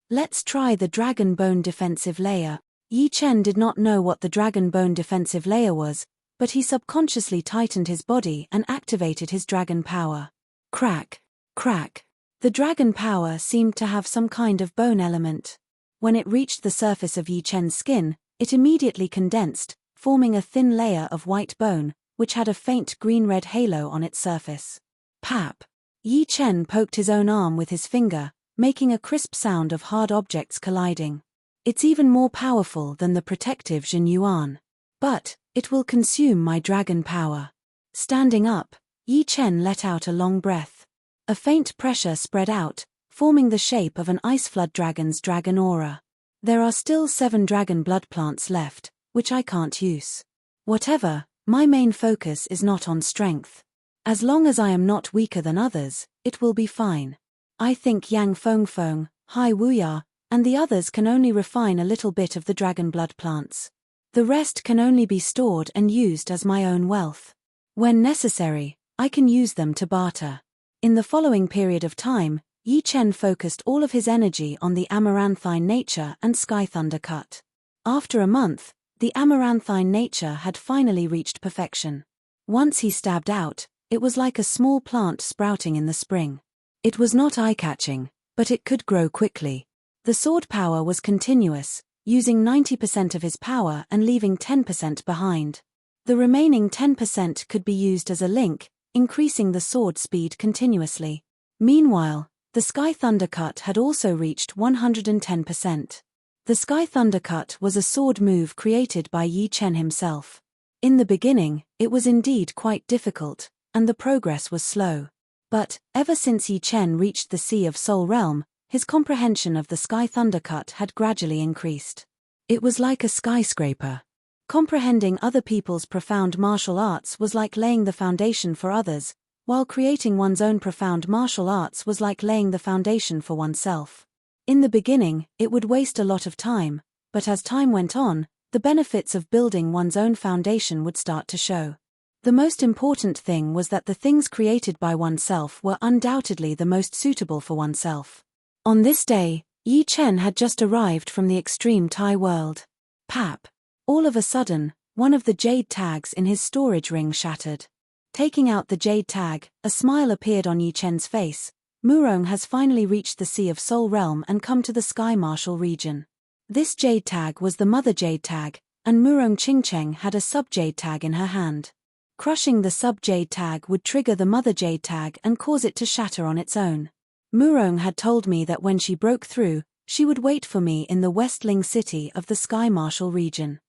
Let's try the Dragon Bone defensive layer. Yi Chen did not know what the Dragon Bone defensive layer was, but he subconsciously tightened his body and activated his dragon power. Crack, crack. The dragon power seemed to have some kind of bone element. When it reached the surface of Yi Chen's skin, it immediately condensed, forming a thin layer of white bone, which had a faint green-red halo on its surface. Pap! Yi Chen poked his own arm with his finger, making a crisp sound of hard objects colliding. It's even more powerful than the protective Jin Yuan. But it will consume my dragon power. Standing up, Yi Chen let out a long breath. A faint pressure spread out, forming the shape of an ice flood dragon's dragon aura. There are still 7 dragon blood plants left, which I can't use. Whatever, my main focus is not on strength. As long as I am not weaker than others, it will be fine. I think Yang Fengfeng, Hai Wuya, and the others can only refine a little bit of the dragon blood plants. The rest can only be stored and used as my own wealth. When necessary, I can use them to barter. In the following period of time, Yi Chen focused all of his energy on the amaranthine nature and sky thunder cut. After a month, the amaranthine nature had finally reached perfection. Once he stabbed out, it was like a small plant sprouting in the spring. It was not eye-catching, but it could grow quickly. The sword power was continuous, using 90% of his power and leaving 10% behind. The remaining 10% could be used as a link, increasing the sword speed continuously. Meanwhile, the Sky Thundercut had also reached 110%. The Sky Thundercut was a sword move created by Yi Chen himself. In the beginning, it was indeed quite difficult, and the progress was slow. But, ever since Yi Chen reached the Sea of Soul Realm, his comprehension of the Sky Thundercut had gradually increased. It was like a skyscraper. Comprehending other people's profound martial arts was like laying the foundation for others, while creating one's own profound martial arts was like laying the foundation for oneself. In the beginning, it would waste a lot of time, but as time went on, the benefits of building one's own foundation would start to show. The most important thing was that the things created by oneself were undoubtedly the most suitable for oneself. On this day, Yi Chen had just arrived from the extreme Thai world. Pap! All of a sudden, one of the jade tags in his storage ring shattered. Taking out the jade tag, a smile appeared on Yi Chen's face. Murong has finally reached the Sea of Soul Realm and come to the Sky Martial region. This jade tag was the mother jade tag, and Murong Qingcheng had a sub-jade tag in her hand. Crushing the sub-jade tag would trigger the mother jade tag and cause it to shatter on its own. Murong had told me that when she broke through, she would wait for me in the Westling city of the Sky Martial region.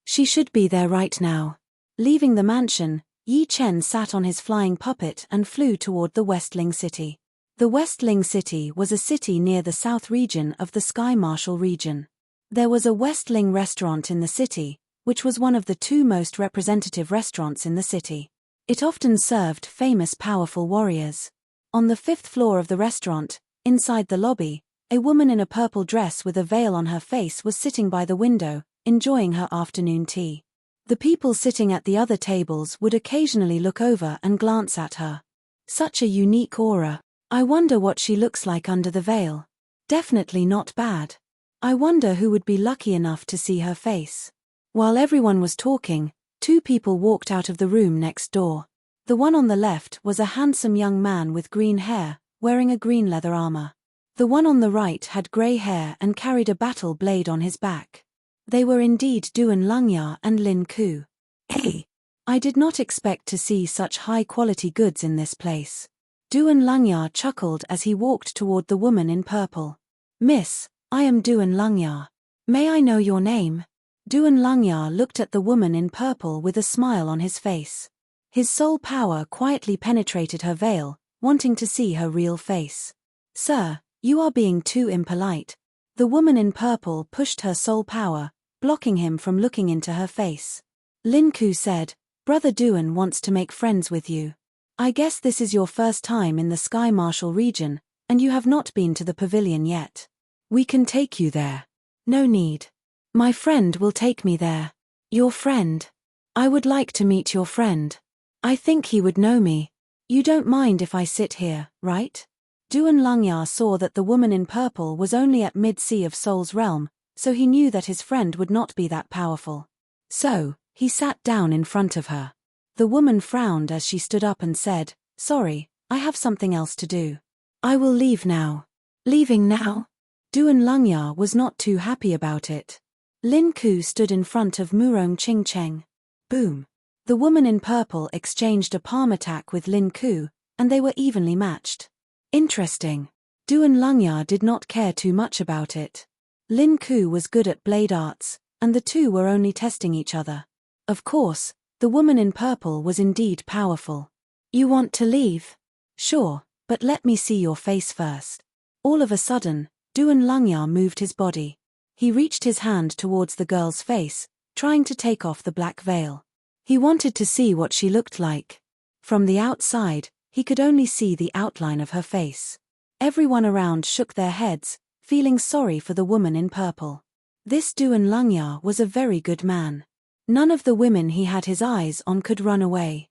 She should be there right now. Leaving the mansion, Yi Chen sat on his flying puppet and flew toward the Westling city. The Westling city was a city near the south region of the Sky Martial region. There was a Westling restaurant in the city, which was one of the 2 most representative restaurants in the city. It often served famous powerful warriors. On the 5th floor of the restaurant, inside the lobby, a woman in a purple dress with a veil on her face was sitting by the window, enjoying her afternoon tea. The people sitting at the other tables would occasionally look over and glance at her. Such a unique aura. I wonder what she looks like under the veil. Definitely not bad. I wonder who would be lucky enough to see her face. While everyone was talking, two people walked out of the room next door. The one on the left was a handsome young man with green hair, wearing a green leather armor. The one on the right had grey hair and carried a battle blade on his back. They were indeed Duan Lungya and Lin Ku. Hey! I did not expect to see such high-quality goods in this place. Duan Lungya chuckled as he walked toward the woman in purple. Miss, I am Duan Lungya. May I know your name? Duan Lungya looked at the woman in purple with a smile on his face. His soul power quietly penetrated her veil, wanting to see her real face. Sir, you are being too impolite. The woman in purple pushed her soul power, blocking him from looking into her face. Lin Ku said, Brother Duan wants to make friends with you. I guess this is your first time in the Sky Marshal region, and you have not been to the pavilion yet. We can take you there. No need. My friend will take me there. Your friend? I would like to meet your friend. I think he would know me. You don't mind if I sit here, right? Duan Lungya saw that the woman in purple was only at mid-sea of Soul's realm, so he knew that his friend would not be that powerful. So, he sat down in front of her. The woman frowned as she stood up and said, Sorry, I have something else to do. I will leave now. Leaving now? Duan Lungya was not too happy about it. Lin Ku stood in front of Murong Ching. Boom. The woman in purple exchanged a palm attack with Lin Ku, and they were evenly matched. Interesting. Duan Lungya did not care too much about it. Lin Ku was good at blade arts, and the two were only testing each other. Of course, the woman in purple was indeed powerful. You want to leave? Sure, but let me see your face first. All of a sudden, Duan Lungya moved his body. He reached his hand towards the girl's face, trying to take off the black veil. He wanted to see what she looked like. From the outside, he could only see the outline of her face. Everyone around shook their heads, feeling sorry for the woman in purple. This Duan Lungya was a very good man. None of the women he had his eyes on could run away.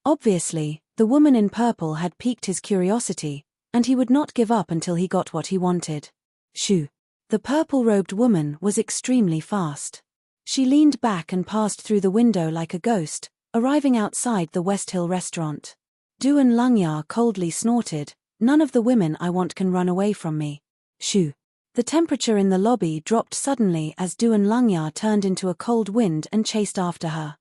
Obviously, the woman in purple had piqued his curiosity, and he would not give up until he got what he wanted. Shoo! The purple-robed woman was extremely fast. She leaned back and passed through the window like a ghost, arriving outside the West Hill restaurant. Duan Lungya coldly snorted, None of the women I want can run away from me. Shoo! The temperature in the lobby dropped suddenly as Duan Lungya turned into a cold wind and chased after her.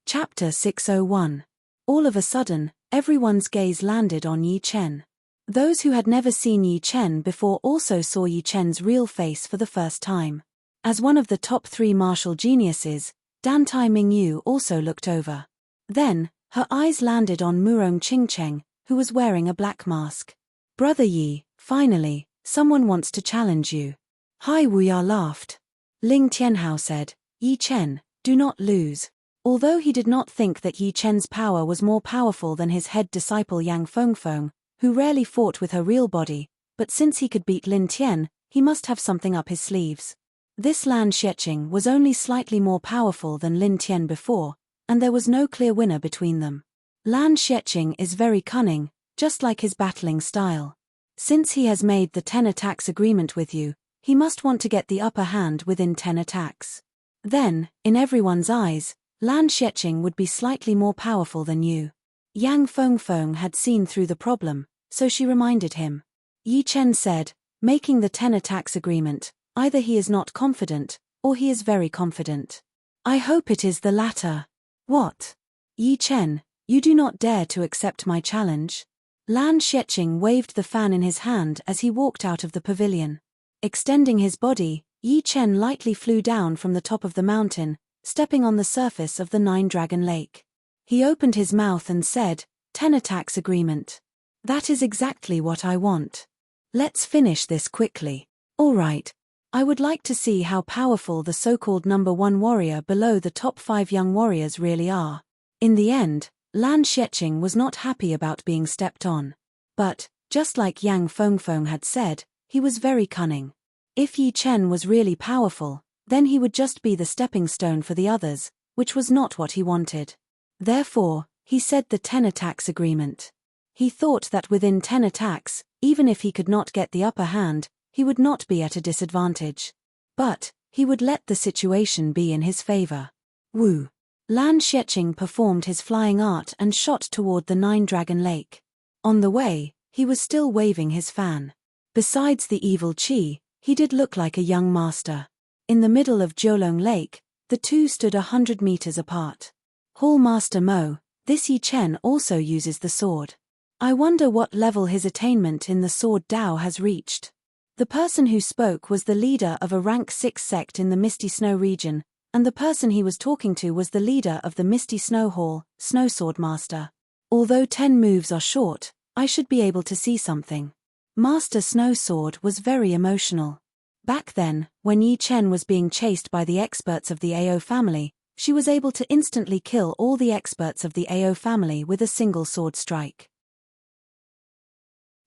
Chapter 601. All of a sudden, everyone's gaze landed on Yi Chen. Those who had never seen Yi Chen before also saw Yi Chen's real face for the first time. As one of the top 3 martial geniuses, Dan Tai Mingyu also looked over. Then, her eyes landed on Murong Ching, who was wearing a black mask. Brother Yi, finally, someone wants to challenge you. Hai Wuya laughed. Ling Tianhao said, Yi Chen, do not lose. Although he did not think that Yi Chen's power was more powerful than his head disciple Yang Fengfeng, who rarely fought with her real body, but since he could beat Lin Tian, he must have something up his sleeves. This Lan Xiecheng was only slightly more powerful than Lin Tian before, and there was no clear winner between them. Lan Xiecheng is very cunning, just like his battling style. Since he has made the 10 attacks agreement with you, he must want to get the upper hand within 10 attacks. Then, in everyone's eyes, Lan Xiecheng would be slightly more powerful than you. Yang Fengfeng had seen through the problem, so she reminded him. Yi Chen said, making the 10 attacks agreement, either he is not confident, or he is very confident. I hope it is the latter. What? Yi Chen, you do not dare to accept my challenge? Lan Xiecheng waved the fan in his hand as he walked out of the pavilion. Extending his body, Yi Chen lightly flew down from the top of the mountain, stepping on the surface of the 9-dragon lake. He opened his mouth and said, 10 attacks agreement. That is exactly what I want. Let's finish this quickly. All right. I would like to see how powerful the so-called number 1 warrior below the top 5 young warriors really are. In the end, Lan Xiecheng was not happy about being stepped on. But, just like Yang Fengfeng had said, he was very cunning. If Yi Chen was really powerful, then he would just be the stepping stone for the others, which was not what he wanted. Therefore, he said the 10 attacks agreement. He thought that within 10 attacks, even if he could not get the upper hand, he would not be at a disadvantage. But, he would let the situation be in his favor. Woo! Lan Xiecheng performed his flying art and shot toward the 9-dragon lake. On the way, he was still waving his fan. Besides the evil qi, he did look like a young master. In the middle of Jiulong Lake, the two stood 100 meters apart. Hall Master Mo, this Yi Chen also uses the sword. I wonder what level his attainment in the sword Dao has reached. The person who spoke was the leader of a rank 6 sect in the Misty Snow region, and the person he was talking to was the leader of the Misty Snow Hall, Snow Sword Master. Although 10 moves are short, I should be able to see something. Master Snow Sword was very emotional. Back then, when Yi Chen was being chased by the experts of the Ao family, she was able to instantly kill all the experts of the Ao family with a single sword strike.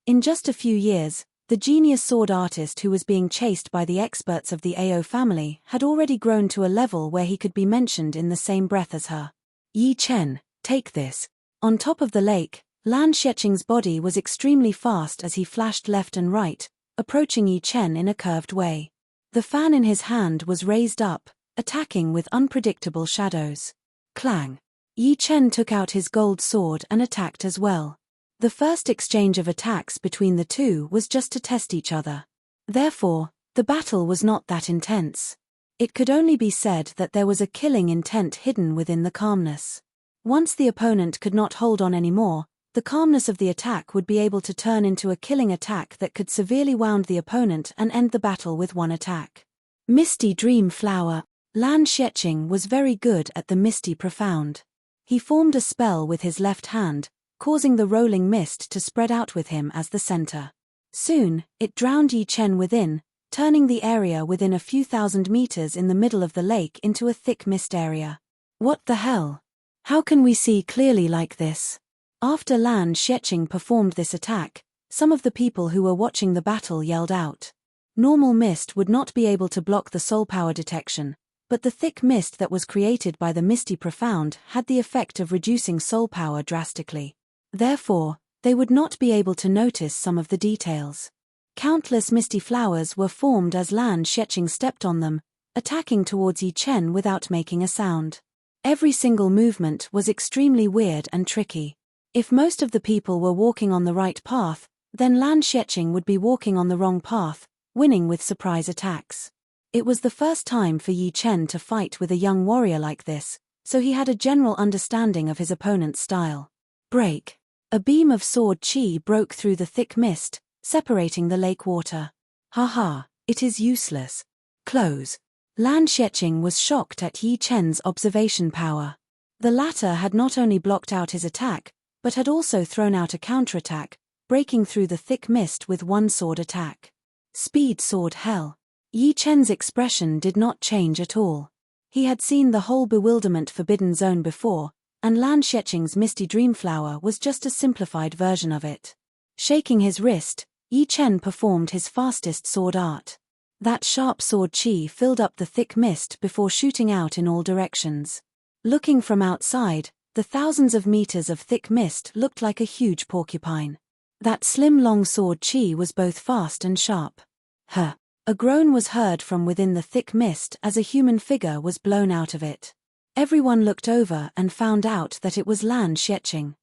In just a few years, the genius sword artist who was being chased by the experts of the Ao family had already grown to a level where he could be mentioned in the same breath as her. Yi Chen, take this. On top of the lake, Lan Xiecheng's body was extremely fast as he flashed left and right, approaching Yi Chen in a curved way. The fan in his hand was raised up, attacking with unpredictable shadows. Clang! Yi Chen took out his gold sword and attacked as well. The first exchange of attacks between the two was just to test each other. Therefore, the battle was not that intense. It could only be said that there was a killing intent hidden within the calmness. Once the opponent could not hold on anymore, the calmness of the attack would be able to turn into a killing attack that could severely wound the opponent and end the battle with one attack. Misty Dream Flower. Lan Xiecheng was very good at the Misty Profound. He formed a spell with his left hand, causing the rolling mist to spread out with him as the center. Soon, it drowned Yi Chen within, turning the area within a few thousand meters in the middle of the lake into a thick mist area. What the hell? How can we see clearly like this? After Lan Xiecheng performed this attack, some of the people who were watching the battle yelled out. Normal mist would not be able to block the soul power detection, but the thick mist that was created by the Misty Profound had the effect of reducing soul power drastically. Therefore, they would not be able to notice some of the details. Countless misty flowers were formed as Lan Xiecheng stepped on them, attacking towards Yi Chen without making a sound. Every single movement was extremely weird and tricky. If most of the people were walking on the right path, then Lan Xiecheng would be walking on the wrong path, winning with surprise attacks. It was the first time for Yi Chen to fight with a young warrior like this, so he had a general understanding of his opponent's style. Break. A beam of sword qi broke through the thick mist, separating the lake water. Haha, it is useless. Close. Lan Xiecheng was shocked at Yi Chen's observation power. The latter had not only blocked out his attack, but had also thrown out a counterattack, breaking through the thick mist with one sword attack. Speed sword hell. Yi Chen's expression did not change at all. He had seen the whole bewilderment forbidden zone before, and Lan Xiecheng's Misty Dream Flower was just a simplified version of it. Shaking his wrist, Yi Chen performed his fastest sword art. That sharp sword qi filled up the thick mist before shooting out in all directions. Looking from outside, the thousands of meters of thick mist looked like a huge porcupine. That slim long sword qi was both fast and sharp. Huh! A groan was heard from within the thick mist as a human figure was blown out of it. Everyone looked over and found out that it was Lan Xiecheng.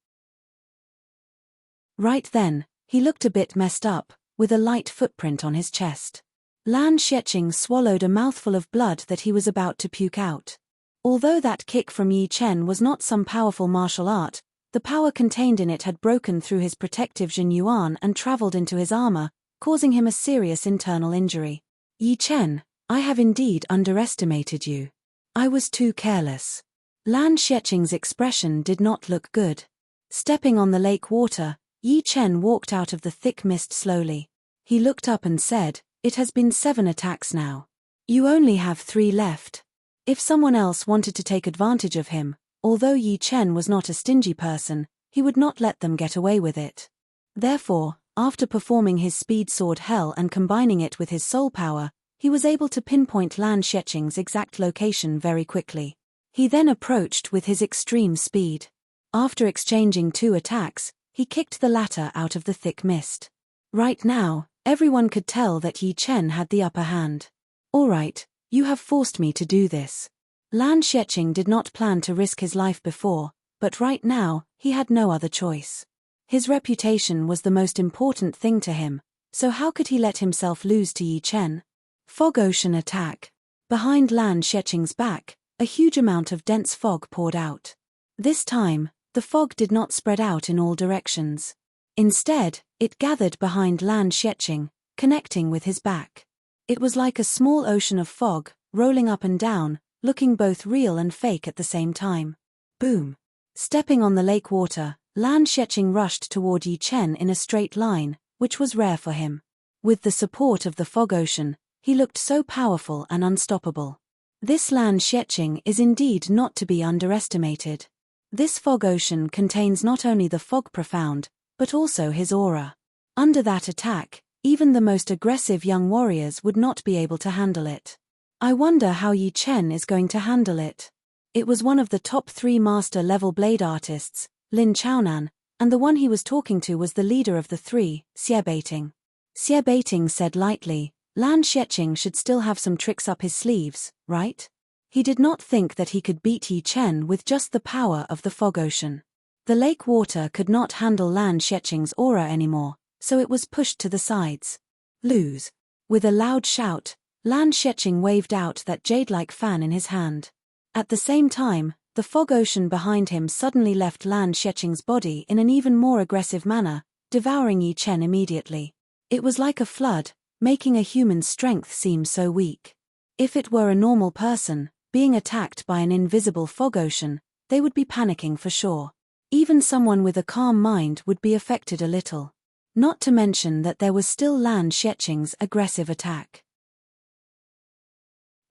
Right then, he looked a bit messed up, with a light footprint on his chest. Lan Xiecheng swallowed a mouthful of blood that he was about to puke out. Although that kick from Yi Chen was not some powerful martial art, the power contained in it had broken through his protective Jin Yuan and traveled into his armor, causing him a serious internal injury. Yi Chen, I have indeed underestimated you. I was too careless. Lan Xiecheng's expression did not look good. Stepping on the lake water, Yi Chen walked out of the thick mist slowly. He looked up and said, It has been 7 attacks now. You only have 3 left. If someone else wanted to take advantage of him, although Yi Chen was not a stingy person, he would not let them get away with it. Therefore, after performing his speed sword hell and combining it with his soul power, he was able to pinpoint Lan Xueqing's exact location very quickly. He then approached with his extreme speed. After exchanging 2 attacks, he kicked the latter out of the thick mist. Right now, everyone could tell that Yi Chen had the upper hand. All right, you have forced me to do this. Lan Xueqing did not plan to risk his life before, but right now, he had no other choice. His reputation was the most important thing to him, so how could he let himself lose to Yi Chen? Fog Ocean attack. Behind Lan Xueqing's back, a huge amount of dense fog poured out. This time, the fog did not spread out in all directions. Instead, it gathered behind Lan Xueqing, connecting with his back. It was like a small ocean of fog, rolling up and down, looking both real and fake at the same time. Boom. Stepping on the lake water, Lan Xueqing rushed toward Yi Chen in a straight line, which was rare for him. With the support of the fog ocean, he looked so powerful and unstoppable. This Lan Xueqing is indeed not to be underestimated. This fog ocean contains not only the fog profound, but also his aura. Under that attack, even the most aggressive young warriors would not be able to handle it. I wonder how Yi Chen is going to handle it. It was one of the top 3 master-level blade artists, Lin Chaonan, and the one he was talking to was the leader of the 3, Xie Beiting. Xie Beiting said lightly, Lan Xueqing should still have some tricks up his sleeves, right? He did not think that he could beat Yi Chen with just the power of the fog ocean. The lake water could not handle Lan Xueqing's aura anymore, so it was pushed to the sides. Lose. With a loud shout, Lan Xueqing waved out that jade-like fan in his hand. At the same time, the fog ocean behind him suddenly left Lan Xueqing's body in an even more aggressive manner, devouring Yi Chen immediately. It was like a flood, making a human's strength seem so weak. If it were a normal person, being attacked by an invisible fog ocean, they would be panicking for sure. Even someone with a calm mind would be affected a little. Not to mention that there was still Lan Xueqing's aggressive attack.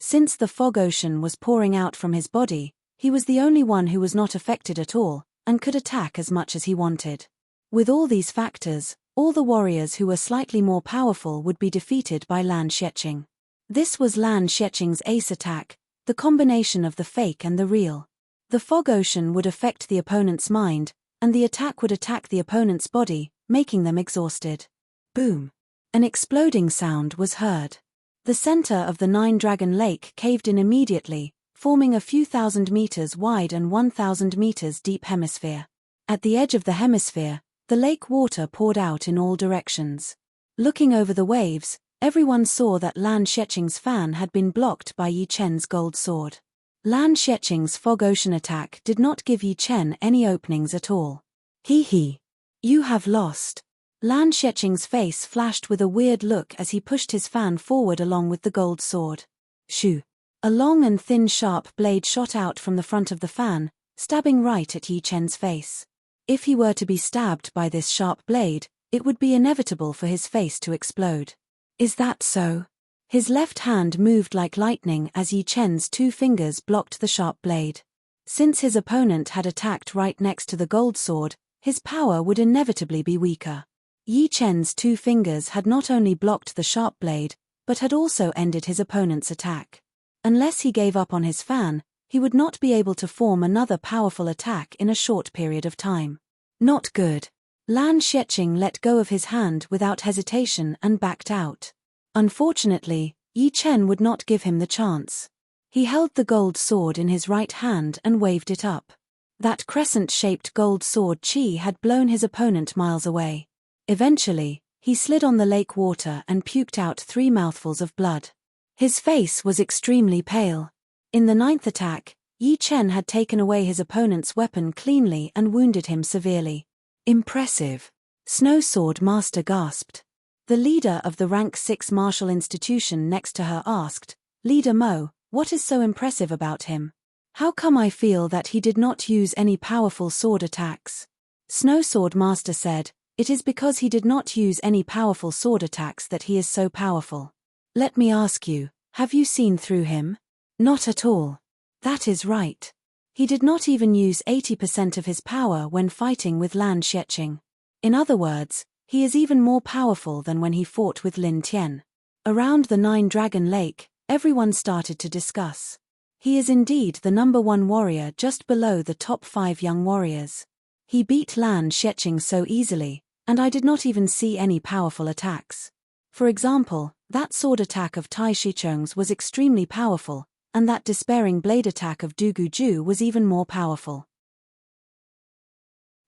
Since the fog ocean was pouring out from his body, he was the only one who was not affected at all, and could attack as much as he wanted. With all these factors, all the warriors who were slightly more powerful would be defeated by Lan Xueqing. This was Lan Xueqing's ace attack, the combination of the fake and the real. The fog ocean would affect the opponent's mind, and the attack would attack the opponent's body, making them exhausted. Boom. An exploding sound was heard. The center of the 9-dragon lake caved in immediately, forming a few thousand meters wide and 1,000 meters deep hemisphere. At the edge of the hemisphere, the lake water poured out in all directions. Looking over the waves, everyone saw that Lan Xueqing's fan had been blocked by Yi Chen's gold sword. Lan Xueqing's fog ocean attack did not give Yi Chen any openings at all. Hee. You have lost. Lan Xueqing's face flashed with a weird look as he pushed his fan forward along with the gold sword. Shoo. A long and thin sharp blade shot out from the front of the fan, stabbing right at Yi Chen's face. If he were to be stabbed by this sharp blade, it would be inevitable for his face to explode. Is that so? His left hand moved like lightning as Yi Chen's 2 fingers blocked the sharp blade. Since his opponent had attacked right next to the gold sword, his power would inevitably be weaker. Yi Chen's 2 fingers had not only blocked the sharp blade, but had also ended his opponent's attack. Unless he gave up on his fan, he would not be able to form another powerful attack in a short period of time. Not good. Lan Xueqing let go of his hand without hesitation and backed out. Unfortunately, Yi Chen would not give him the chance. He held the gold sword in his right hand and waved it up. That crescent-shaped gold sword chi had blown his opponent miles away. Eventually, he slid on the lake water and puked out 3 mouthfuls of blood. His face was extremely pale. In the 9th attack, Yi Chen had taken away his opponent's weapon cleanly and wounded him severely. Impressive. Snow Sword Master gasped. The leader of the rank 6 martial institution next to her asked, Leader Mo, what is so impressive about him? How come I feel that he did not use any powerful sword attacks? Snow Sword Master said, it is because he did not use any powerful sword attacks that he is so powerful. Let me ask you, have you seen through him? Not at all. That is right. He did not even use 80% of his power when fighting with Lan Xiecheng. In other words, he is even more powerful than when he fought with Lin Tian. Around the Nine-Dragon Lake, everyone started to discuss. He is indeed the #1 warrior just below the top 5 young warriors. He beat Lan Xiecheng so easily, and I did not even see any powerful attacks. For example, that sword attack of Tai Shicheng's was extremely powerful, and that despairing blade attack of Du Guju was even more powerful.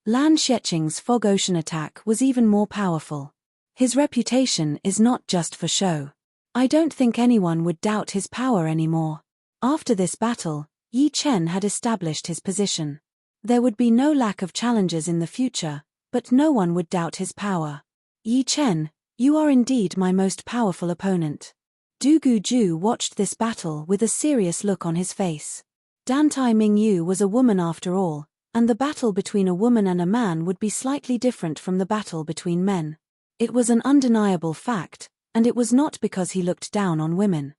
Lan Xiecheng's fog ocean attack was even more powerful. His reputation is not just for show. I don't think anyone would doubt his power anymore. After this battle, Yi Chen had established his position. There would be no lack of challengers in the future, but no one would doubt his power. Yi Chen, you are indeed my most powerful opponent. Du Guju watched this battle with a serious look on his face. Dantai Mingyu was a woman after all, and the battle between a woman and a man would be slightly different from the battle between men. It was an undeniable fact, and it was not because he looked down on women.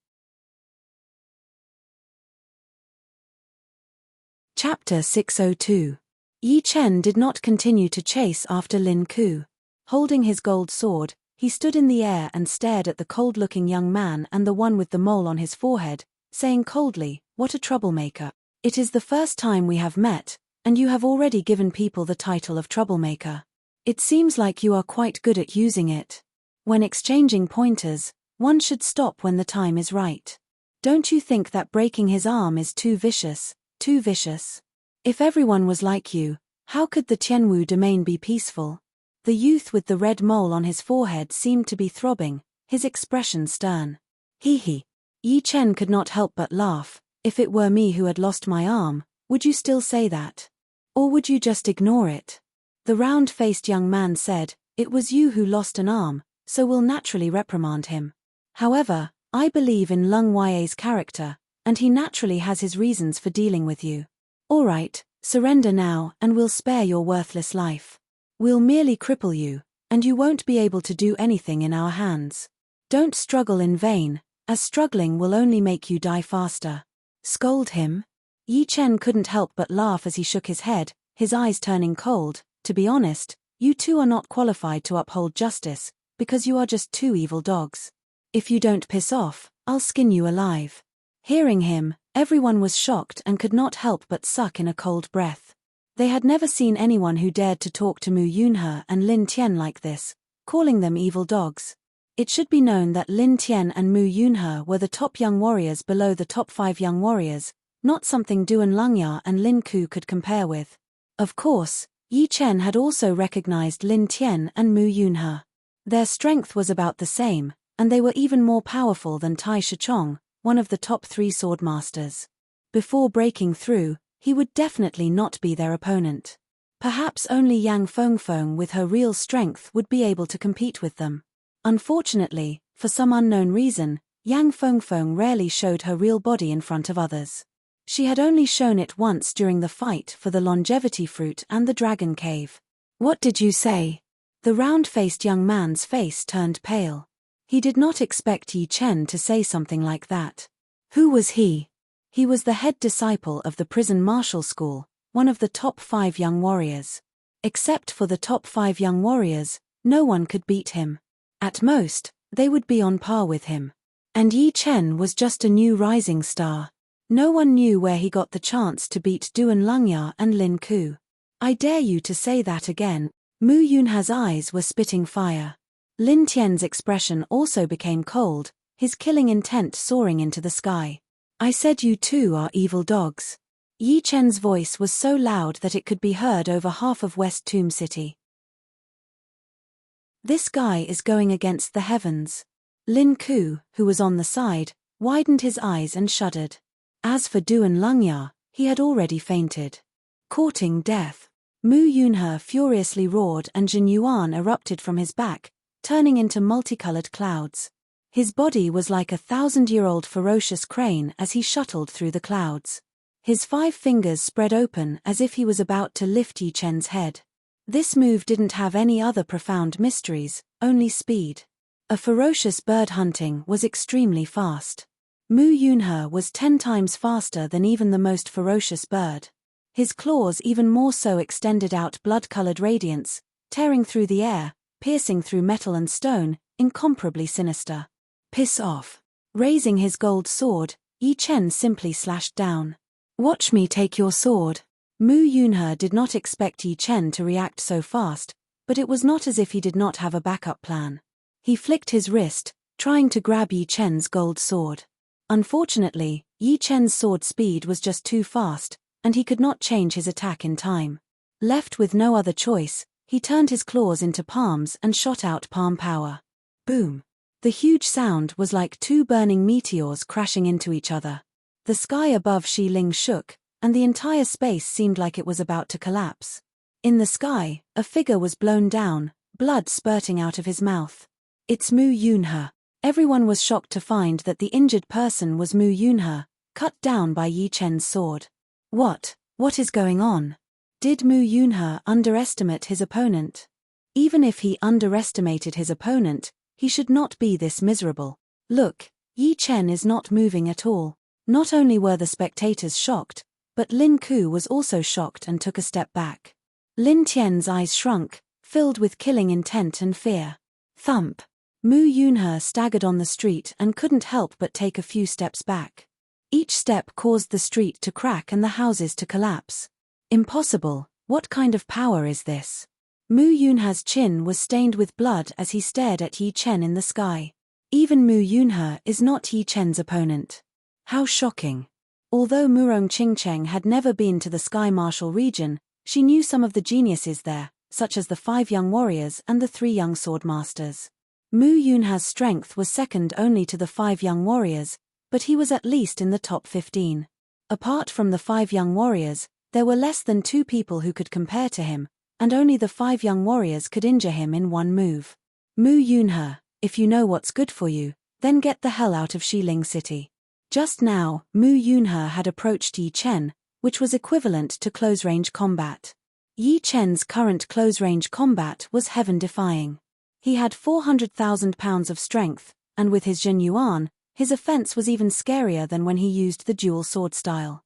Chapter 602. Yi Chen did not continue to chase after Lin Ku. Holding his gold sword, he stood in the air and stared at the cold-looking young man and the one with the mole on his forehead, saying coldly, "What a troublemaker. It is the first time we have met, and you have already given people the title of troublemaker. It seems like you are quite good at using it. When exchanging pointers, one should stop when the time is right. Don't you think that breaking his arm is too vicious, too vicious? If everyone was like you, how could the Tianwu domain be peaceful?" The youth with the red mole on his forehead seemed to be throbbing, his expression stern. He. Yi Chen could not help but laugh. If it were me who had lost my arm, would you still say that? Or would you just ignore it? The round-faced young man said, "It was you who lost an arm, so we'll naturally reprimand him. However, I believe in Lung Ye's character, and he naturally has his reasons for dealing with you. All right, surrender now and we'll spare your worthless life. We'll merely cripple you, and you won't be able to do anything in our hands. Don't struggle in vain, as struggling will only make you die faster." Scold him? Yi Chen couldn't help but laugh as he shook his head, his eyes turning cold. To be honest, you two are not qualified to uphold justice, because you are just two evil dogs. If you don't piss off, I'll skin you alive. Hearing him, everyone was shocked and could not help but suck in a cold breath. They had never seen anyone who dared to talk to Mu Yunhe and Lin Tian like this, calling them evil dogs. It should be known that Lin Tian and Mu Yunhe were the top young warriors below the top 5 young warriors, not something Duan Longya and Lin Ku could compare with. Of course, Yi Chen had also recognized Lin Tian and Mu Yunhe. Their strength was about the same, and they were even more powerful than Tai Shichong, one of the top 3 swordmasters. Before breaking through, he would definitely not be their opponent. Perhaps only Yang Fengfeng with her real strength would be able to compete with them. Unfortunately, for some unknown reason, Yang Fengfeng rarely showed her real body in front of others. She had only shown it once during the fight for the longevity fruit and the dragon cave. "What did you say?" The round-faced young man's face turned pale. He did not expect Yi Chen to say something like that. Who was he? He was the head disciple of the prison martial school, one of the top 5 young warriors. Except for the top 5 young warriors, no one could beat him. At most, they would be on par with him. And Yi Chen was just a new rising star. No one knew where he got the chance to beat Duan Longya and Lin Ku. "I dare you to say that again." Mu Yunhe's eyes were spitting fire. Lin Tian's expression also became cold, his killing intent soaring into the sky. "I said you two are evil dogs." Yi Chen's voice was so loud that it could be heard over half of West Tomb City. "This guy is going against the heavens." Lin Ku, who was on the side, widened his eyes and shuddered. As for Duan Longya, he had already fainted. Courting death. Mu Yunhe furiously roared and Jin Yuan erupted from his back, turning into multicolored clouds. His body was like a 1,000-year-old ferocious crane as he shuttled through the clouds. His 5 fingers spread open as if he was about to lift Yi Chen's head. This move didn't have any other profound mysteries, only speed. A ferocious bird hunting was extremely fast. Mu Yunhe was 10 times faster than even the most ferocious bird. His claws even more so extended out blood-colored radiance, tearing through the air, piercing through metal and stone, incomparably sinister. Piss off. Raising his gold sword, Yi Chen simply slashed down. Watch me take your sword. Mu Yunhe did not expect Yi Chen to react so fast, but it was not as if he did not have a backup plan. He flicked his wrist, trying to grab Yi Chen's gold sword. Unfortunately, Yi Chen's sword speed was just too fast, and he could not change his attack in time. Left with no other choice, he turned his claws into palms and shot out palm power. Boom! The huge sound was like two burning meteors crashing into each other. The sky above Shi Ling shook, and the entire space seemed like it was about to collapse. In the sky, a figure was blown down, blood spurting out of his mouth. It's Mu Yunhe. Everyone was shocked to find that the injured person was Mu Yunhe, cut down by Yi Chen's sword. What is going on? Did Mu Yunhe underestimate his opponent? Even if he underestimated his opponent, he should not be this miserable. Look, Yi Chen is not moving at all. Not only were the spectators shocked, but Lin Ku was also shocked and took a step back. Lin Tian's eyes shrunk, filled with killing intent and fear. Thump! Mu Yunhe staggered on the street and couldn't help but take a few steps back. Each step caused the street to crack and the houses to collapse. Impossible, what kind of power is this? Mu Yunhe's chin was stained with blood as he stared at Yi Chen in the sky. Even Mu Yunhe is not Yi Chen's opponent. How shocking. Although Murong Qingcheng had never been to the Sky Martial region, she knew some of the geniuses there, such as the 5 young warriors and the 3 young sword masters. Mu Yunhe's strength was second only to the 5 young warriors, but he was at least in the top 15. Apart from the 5 young warriors, there were less than 2 people who could compare to him, and only the 5 young warriors could injure him in one move. Mu Yunhe, if you know what's good for you, then get the hell out of Xiling City. Just now, Mu Yunhe had approached Yi Chen, which was equivalent to close-range combat. Yi Chen's current close-range combat was heaven-defying. He had 400,000 pounds of strength, and with his Jin Yuan, his offense was even scarier than when he used the dual sword style.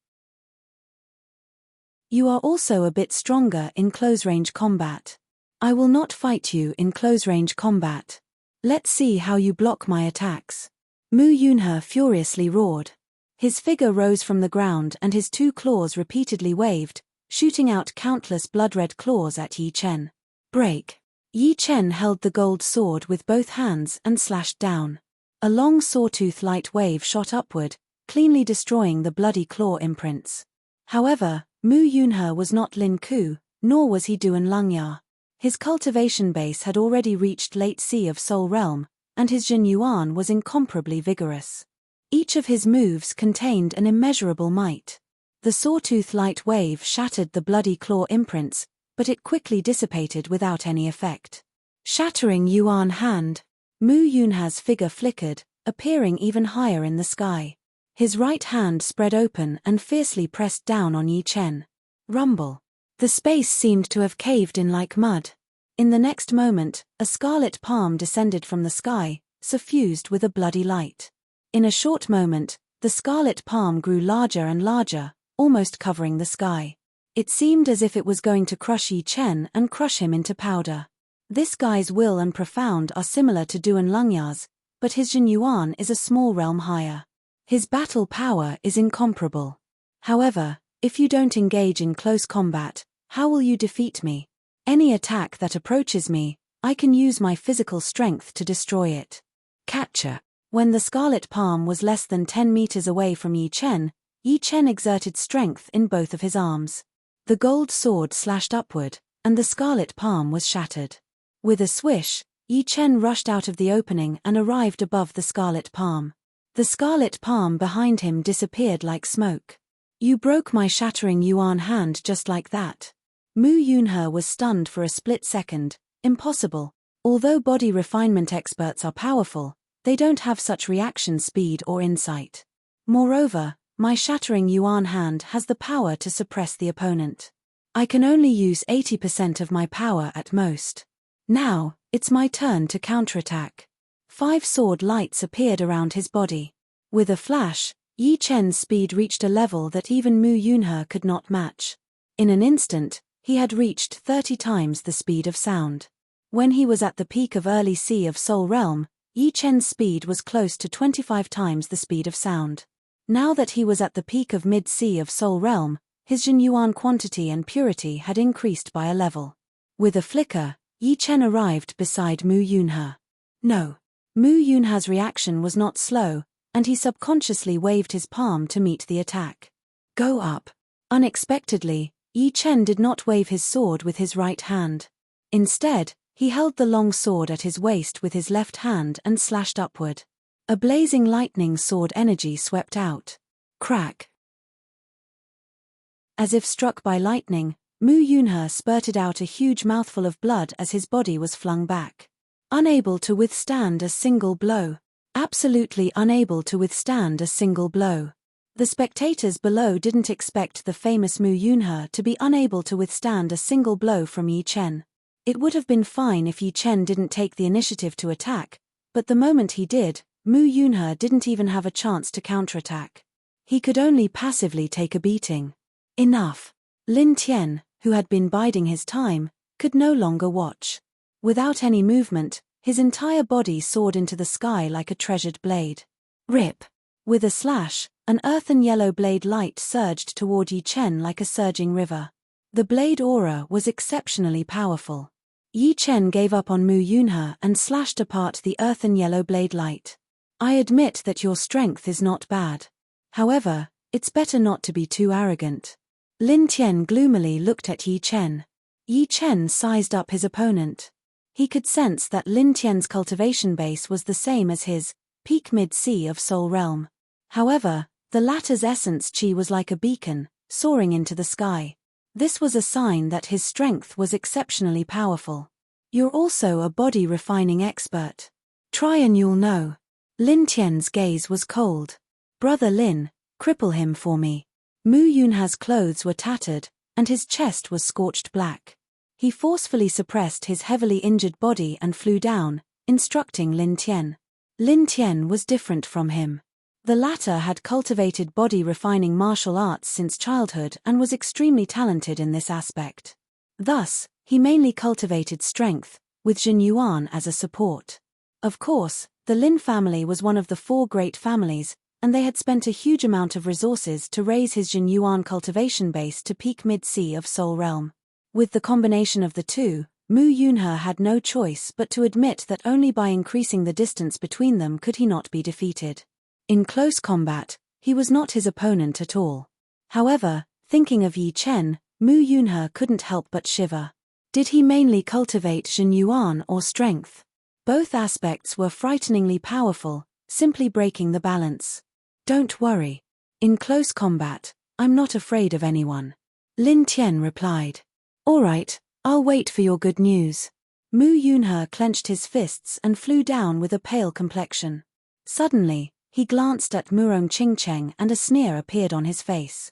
You are also a bit stronger in close-range combat. I will not fight you in close-range combat. Let's see how you block my attacks. Mu Yunhe furiously roared. His figure rose from the ground and his 2 claws repeatedly waved, shooting out countless blood-red claws at Yi Chen. Break. Yi Chen held the gold sword with both hands and slashed down. A long sawtooth light wave shot upward, cleanly destroying the bloody claw imprints. However, Mu Yunhe was not Lin Ku, nor was he Duan Lungya. His cultivation base had already reached late sea of Soul Realm, and his Jin Yuan was incomparably vigorous. Each of his moves contained an immeasurable might. The sawtooth light wave shattered the bloody claw imprints, but it quickly dissipated without any effect. Shattering Yuan hand, Mu Yunhe's figure flickered, appearing even higher in the sky. His right hand spread open and fiercely pressed down on Yi Chen. Rumble. The space seemed to have caved in like mud. In the next moment, a scarlet palm descended from the sky, suffused with a bloody light. In a short moment, the scarlet palm grew larger and larger, almost covering the sky. It seemed as if it was going to crush Yi Chen and crush him into powder. This guy's will and profound are similar to Duan Lungya's, but his Jin Yuan is a small realm higher. His battle power is incomparable. However, if you don't engage in close combat, how will you defeat me? Any attack that approaches me, I can use my physical strength to destroy it. Catcher. When the scarlet palm was less than 10 meters away from Yi Chen exerted strength in both of his arms. The gold sword slashed upward, and the scarlet palm was shattered. With a swish, Yi Chen rushed out of the opening and arrived above the scarlet palm. The scarlet palm behind him disappeared like smoke. You broke my shattering Yuan hand just like that. Mu Yunhe was stunned for a split second. Impossible. Although body refinement experts are powerful, they don't have such reaction speed or insight. Moreover, my shattering Yuan hand has the power to suppress the opponent. I can only use 80% of my power at most. Now, it's my turn to counterattack. 5 sword lights appeared around his body. With a flash, Yi Chen's speed reached a level that even Mu Yunhe could not match. In an instant, he had reached 30 times the speed of sound. When he was at the peak of early Sea of Soul Realm, Yi Chen's speed was close to 25 times the speed of sound. Now that he was at the peak of mid-Sea of Soul Realm, his Jinyuan quantity and purity had increased by a level. With a flicker, Yi Chen arrived beside Mu Yunhe. No. Mu Yunhe's reaction was not slow, and he subconsciously waved his palm to meet the attack. Go up. Unexpectedly, Yi Chen did not wave his sword with his right hand. Instead, he held the long sword at his waist with his left hand and slashed upward. A blazing lightning sword energy swept out. Crack. As if struck by lightning, Mu Yunhe spurted out a huge mouthful of blood as his body was flung back. Unable to withstand a single blow. Absolutely unable to withstand a single blow. The spectators below didn't expect the famous Mu Yunhe to be unable to withstand a single blow from Yi Chen. It would have been fine if Yi Chen didn't take the initiative to attack, but the moment he did, Mu Yunhe didn't even have a chance to counterattack. He could only passively take a beating. Enough. Lin Tian, who had been biding his time, could no longer watch. Without any movement, his entire body soared into the sky like a treasured blade. Rip! With a slash, an earthen yellow blade light surged toward Yi Chen like a surging river. The blade aura was exceptionally powerful. Yi Chen gave up on Mu Yunhe and slashed apart the earthen yellow blade light. I admit that your strength is not bad. However, it's better not to be too arrogant. Lin Tian gloomily looked at Yi Chen. Yi Chen sized up his opponent. He could sense that Lin Tian's cultivation base was the same as his, peak mid-Sea of Soul Realm. However, the latter's essence chi was like a beacon, soaring into the sky. This was a sign that his strength was exceptionally powerful. You're also a body-refining expert. Try and you'll know. Lin Tian's gaze was cold. Brother Lin, cripple him for me. Mu Yunhe's clothes were tattered, and his chest was scorched black. He forcefully suppressed his heavily injured body and flew down, instructing Lin Tian. Lin Tian was different from him. The latter had cultivated body-refining martial arts since childhood and was extremely talented in this aspect. Thus, he mainly cultivated strength, with Jinyuan as a support. Of course, the Lin family was one of the 4 great families, and they had spent a huge amount of resources to raise his Jinyuan cultivation base to peak mid-Sea of Soul Realm. With the combination of the two, Mu Yunhe had no choice but to admit that only by increasing the distance between them could he not be defeated. In close combat, he was not his opponent at all. However, thinking of Yi Chen, Mu Yunhe couldn't help but shiver. Did he mainly cultivate Jinyuan or strength? Both aspects were frighteningly powerful, simply breaking the balance. Don't worry. In close combat, I'm not afraid of anyone. Lin Tian replied. All right, I'll wait for your good news. Mu Yunhe clenched his fists and flew down with a pale complexion. Suddenly, he glanced at Murong Qingcheng and a sneer appeared on his face.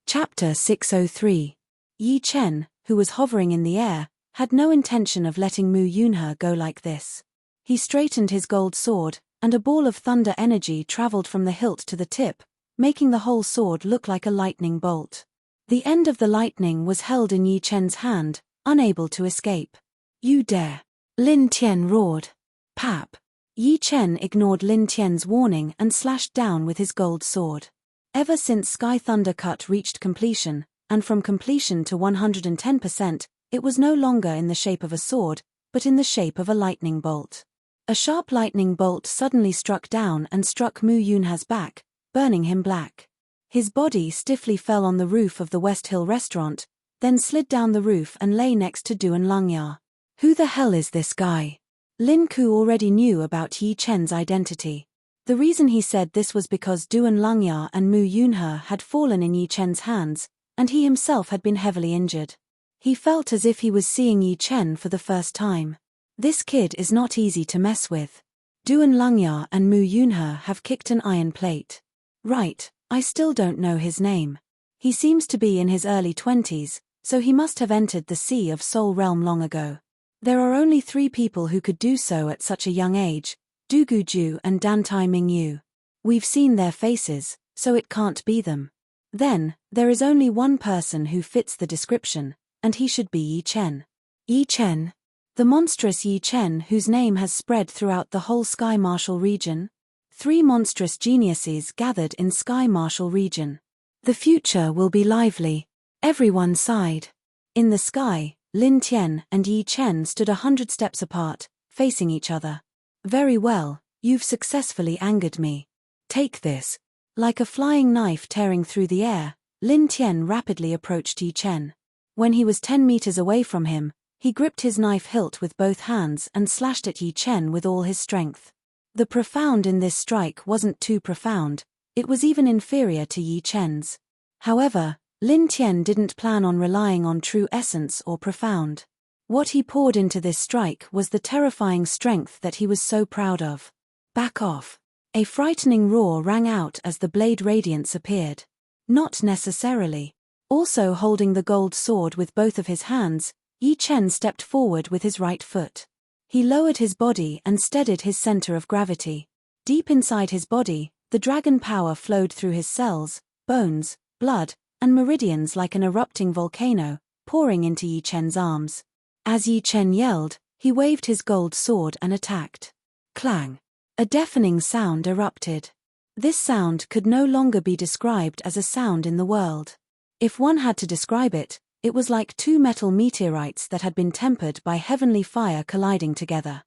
Chapter 603. Yi Chen, who was hovering in the air, had no intention of letting Mu Yunhe go like this. He straightened his gold sword, and a ball of thunder energy traveled from the hilt to the tip, making the whole sword look like a lightning bolt. The end of the lightning was held in Yi Chen's hand, unable to escape. You dare! Lin Tian roared. Pap! Yi Chen ignored Lin Tian's warning and slashed down with his gold sword. Ever since Sky Thunder Cut reached completion, and from completion to 110%, it was no longer in the shape of a sword, but in the shape of a lightning bolt. A sharp lightning bolt suddenly struck down and struck Mu Yunhe's back, burning him black. His body stiffly fell on the roof of the West Hill restaurant, then slid down the roof and lay next to Duan Langya. Who the hell is this guy? Lin Ku already knew about Yi Chen's identity. The reason he said this was because Duan Langya and Mu Yunhe had fallen in Yi Chen's hands, and he himself had been heavily injured. He felt as if he was seeing Yi Chen for the first time. This kid is not easy to mess with. Duan Langya and Mu Yunhe have kicked an iron plate. Right, I still don't know his name. He seems to be in his early 20s, so he must have entered the Sea of Soul realm long ago. There are only 3 people who could do so at such a young age, Du Guju and Dantai Mingyu. We've seen their faces, so it can't be them. Then, there is only one person who fits the description, and he should be Yi Chen. Yi Chen? The monstrous Yi Chen whose name has spread throughout the whole Sky Martial region? 3 monstrous geniuses gathered in Sky Martial region. The future will be lively. Everyone sighed. In the sky, Lin Tian and Yi Chen stood 100 steps apart, facing each other. Very well, you've successfully angered me. Take this. Like a flying knife tearing through the air, Lin Tian rapidly approached Yi Chen. When he was 10 meters away from him, he gripped his knife hilt with both hands and slashed at Yi Chen with all his strength. The profound in this strike wasn't too profound, it was even inferior to Yi Chen's. However, Lin Tian didn't plan on relying on true essence or profound. What he poured into this strike was the terrifying strength that he was so proud of. Back off. A frightening roar rang out as the blade radiance appeared. Not necessarily. Also holding the gold sword with both of his hands, Yi Chen stepped forward with his right foot. He lowered his body and steadied his center of gravity. Deep inside his body, the dragon power flowed through his cells, bones, blood, and meridians like an erupting volcano, pouring into Yi Chen's arms. As Yi Chen yelled, he waved his gold sword and attacked. Clang! A deafening sound erupted. This sound could no longer be described as a sound in the world. If one had to describe it, it was like 2 metal meteorites that had been tempered by heavenly fire colliding together.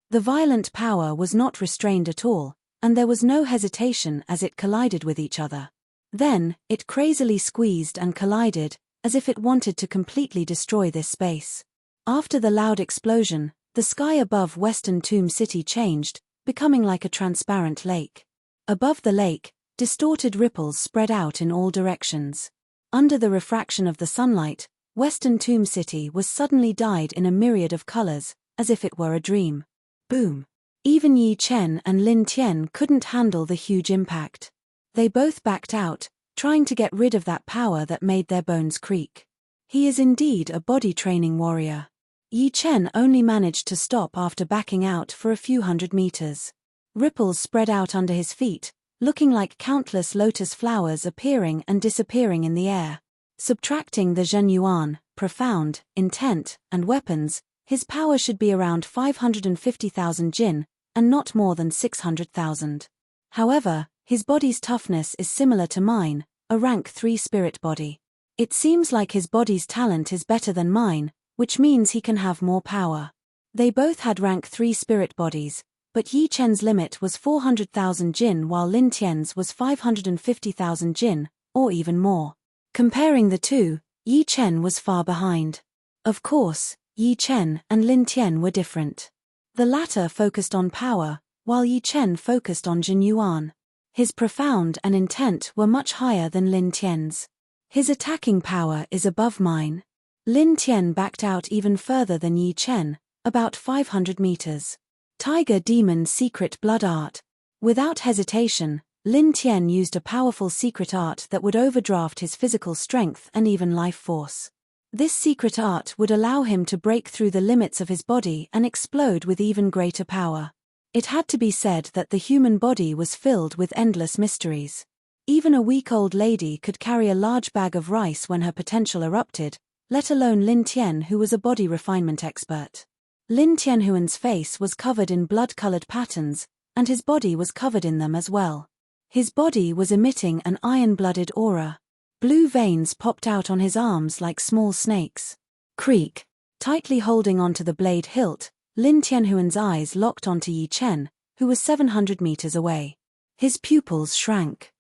The violent power was not restrained at all, and there was no hesitation as it collided with each other. Then, it crazily squeezed and collided, as if it wanted to completely destroy this space. After the loud explosion, the sky above Western Tomb City changed, becoming like a transparent lake. Above the lake, distorted ripples spread out in all directions. Under the refraction of the sunlight, Western Tomb City was suddenly dyed in a myriad of colors, as if it were a dream. Boom! Even Yi Chen and Lin Tian couldn't handle the huge impact. They both backed out, trying to get rid of that power that made their bones creak. He is indeed a body training warrior. Yi Chen only managed to stop after backing out for a few hundred meters. Ripples spread out under his feet, looking like countless lotus flowers appearing and disappearing in the air. Subtracting the Zhen Yuan, profound, intent, and weapons, his power should be around 550,000 jin, and not more than 600,000. However, his body's toughness is similar to mine, a rank 3 spirit body. It seems like his body's talent is better than mine, which means he can have more power. They both had rank 3 spirit bodies, but Yi Chen's limit was 400,000 jin while Lin Tian's was 550,000 jin, or even more. Comparing the two, Yi Chen was far behind. Of course, Yi Chen and Lin Tian were different. The latter focused on power, while Yi Chen focused on Jin Yuan. His profound and intent were much higher than Lin Tian's. His attacking power is above mine. Lin Tian backed out even further than Yi Chen, about 500 meters. Tiger Demon's secret blood art. Without hesitation, Lin Tian used a powerful secret art that would overdraft his physical strength and even life force. This secret art would allow him to break through the limits of his body and explode with even greater power. It had to be said that the human body was filled with endless mysteries. Even a weak old lady could carry a large bag of rice when her potential erupted, let alone Lin Tian, who was a body refinement expert. Lin Tianhuan's face was covered in blood-colored patterns, and his body was covered in them as well. His body was emitting an iron-blooded aura. Blue veins popped out on his arms like small snakes. Creak. Tightly holding onto the blade hilt, Lin Tianhuan's eyes locked onto Yi Chen, who was 700 meters away. His pupils shrank.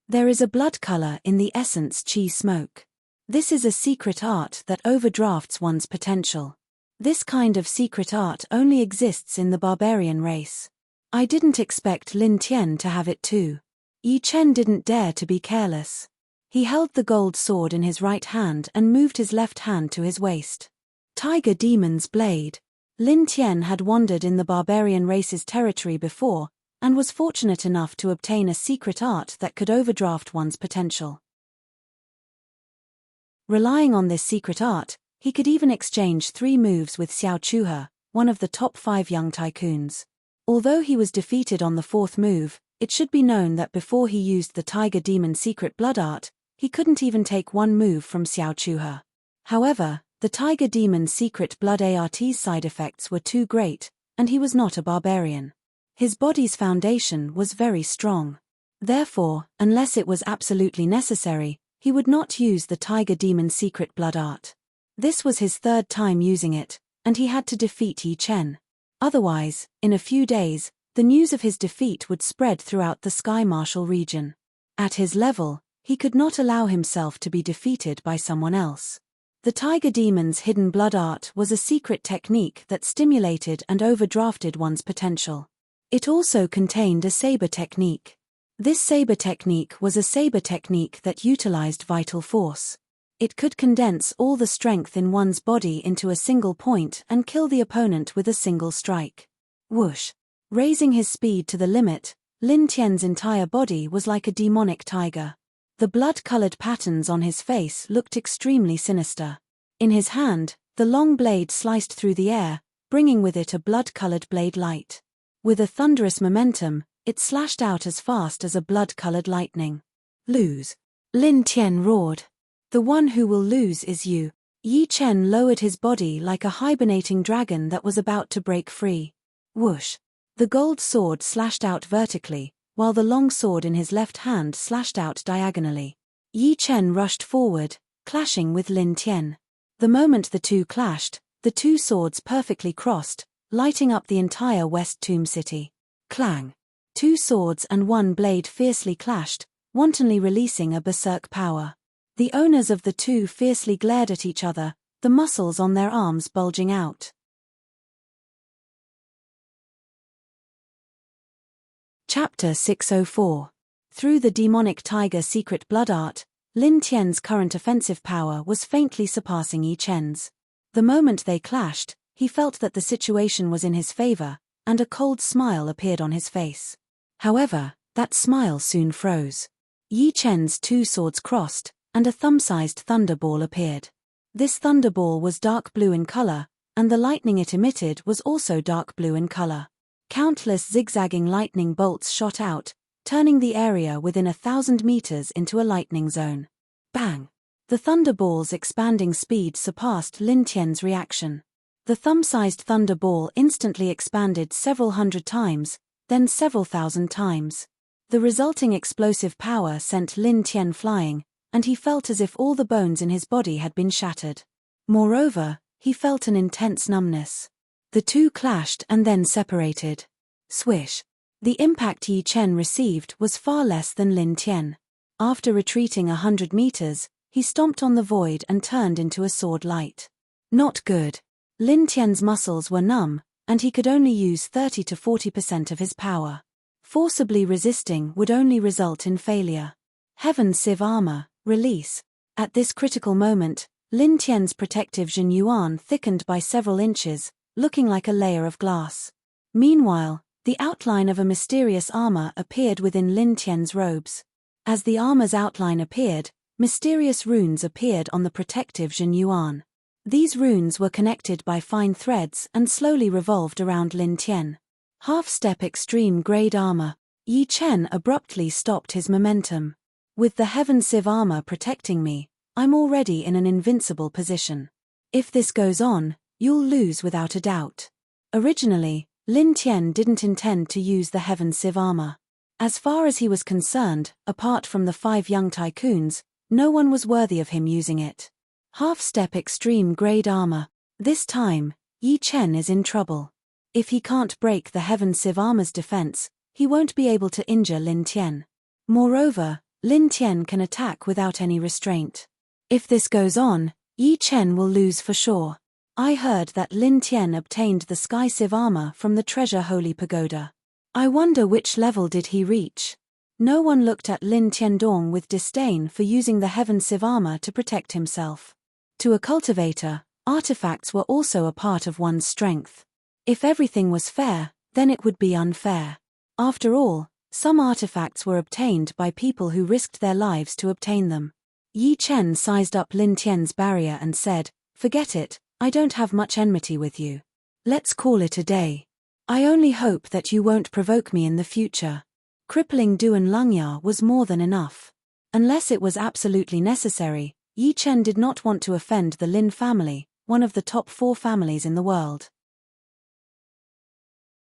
There is a blood color in the essence qi smoke. This is a secret art that overdrafts one's potential. This kind of secret art only exists in the barbarian race. I didn't expect Lin Tian to have it too. Yi Chen didn't dare to be careless. He held the gold sword in his right hand and moved his left hand to his waist. Tiger Demon's blade. Lin Tian had wandered in the barbarian race's territory before, and was fortunate enough to obtain a secret art that could overdraft one's potential. Relying on this secret art, he could even exchange 3 moves with Xiao Chuhe, one of the top 5 young tycoons. Although he was defeated on the 4th move, it should be known that before he used the Tiger Demon secret blood art, he couldn't even take 1 move from Xiao Chuhe. However, the Tiger Demon's secret blood art's side effects were too great, and he was not a barbarian. His body's foundation was very strong. Therefore, unless it was absolutely necessary, he would not use the Tiger Demon's secret blood art. This was his 3rd time using it, and he had to defeat Yi Chen. Otherwise, in a few days, the news of his defeat would spread throughout the Sky Marshal region. At his level, he could not allow himself to be defeated by someone else. The Tiger Demon's hidden blood art was a secret technique that stimulated and overdrafted one's potential. It also contained a saber technique. This saber technique was a saber technique that utilized vital force. It could condense all the strength in one's body into a single point and kill the opponent with a single strike. Whoosh! Raising his speed to the limit, Lin Tian's entire body was like a demonic tiger. The blood-colored patterns on his face looked extremely sinister. In his hand, the long blade sliced through the air, bringing with it a blood-colored blade light. With a thunderous momentum, it slashed out as fast as a blood-colored lightning. Lose! Lin Tian roared. The one who will lose is you. Yi Chen lowered his body like a hibernating dragon that was about to break free. Whoosh! The gold sword slashed out vertically, while the long sword in his left hand slashed out diagonally. Yi Chen rushed forward, clashing with Lin Tian. The moment the two clashed, the 2 swords perfectly crossed, lighting up the entire West Tomb City. Clang! 2 swords and 1 blade fiercely clashed, wantonly releasing a berserk power. The owners of the 2 fiercely glared at each other, the muscles on their arms bulging out. Chapter 604. Through the demonic tiger secret blood art, Lin Tian's current offensive power was faintly surpassing Yi Chen's. The moment they clashed, he felt that the situation was in his favor, and a cold smile appeared on his face. However, that smile soon froze. Yi Chen's 2 swords crossed, and a thumb-sized thunderball appeared. This thunderball was dark blue in color, and the lightning it emitted was also dark blue in color. Countless zigzagging lightning bolts shot out, turning the area within 1,000 meters into a lightning zone. Bang! The thunderball's expanding speed surpassed Lin Tian's reaction. The thumb-sized thunderball instantly expanded several hundred times, then several thousand times. The resulting explosive power sent Lin Tian flying, and he felt as if all the bones in his body had been shattered. Moreover, he felt an intense numbness. The 2 clashed and then separated. Swish! The impact Yi Chen received was far less than Lin Tian. After retreating 100 meters, he stomped on the void and turned into a sword light. Not good. Lin Tian's muscles were numb, and he could only use 30 to 40% of his power. Forcibly resisting would only result in failure. Heaven Sieve Armor, release. At this critical moment, Lin Tian's protective Jin Yuan thickened by several inches, looking like a layer of glass. Meanwhile, the outline of a mysterious armor appeared within Lin Tian's robes. As the armor's outline appeared, mysterious runes appeared on the protective Jin Yuan. These runes were connected by fine threads and slowly revolved around Lin Tian. Half-step extreme grade armor. Yi Chen abruptly stopped his momentum. With the Heaven Sieve armor protecting me, I'm already in an invincible position. If this goes on, you'll lose without a doubt. Originally, Lin Tian didn't intend to use the Heaven Sieve armor. As far as he was concerned, apart from the 5 young tycoons, no one was worthy of him using it. Half-step extreme grade armor. This time, Yi Chen is in trouble. If he can't break the Heaven Sieve armor's defense, he won't be able to injure Lin Tian. Moreover, Lin Tian can attack without any restraint. If this goes on, Yi Chen will lose for sure. I heard that Lin Tian obtained the Sky Sieve armor from the Treasure Holy Pagoda. I wonder which level did he reach? No one looked at Lin Tiandong with disdain for using the Heaven Sieve armor to protect himself. To a cultivator, artifacts were also a part of one's strength. If everything was fair, then it would be unfair. After all, some artifacts were obtained by people who risked their lives to obtain them. Yi Chen sized up Lin Tian's barrier and said, "Forget it, I don't have much enmity with you. Let's call it a day. I only hope that you won't provoke me in the future." Crippling Duan Lungya was more than enough. Unless it was absolutely necessary, Yi Chen did not want to offend the Lin family, one of the top 4 families in the world.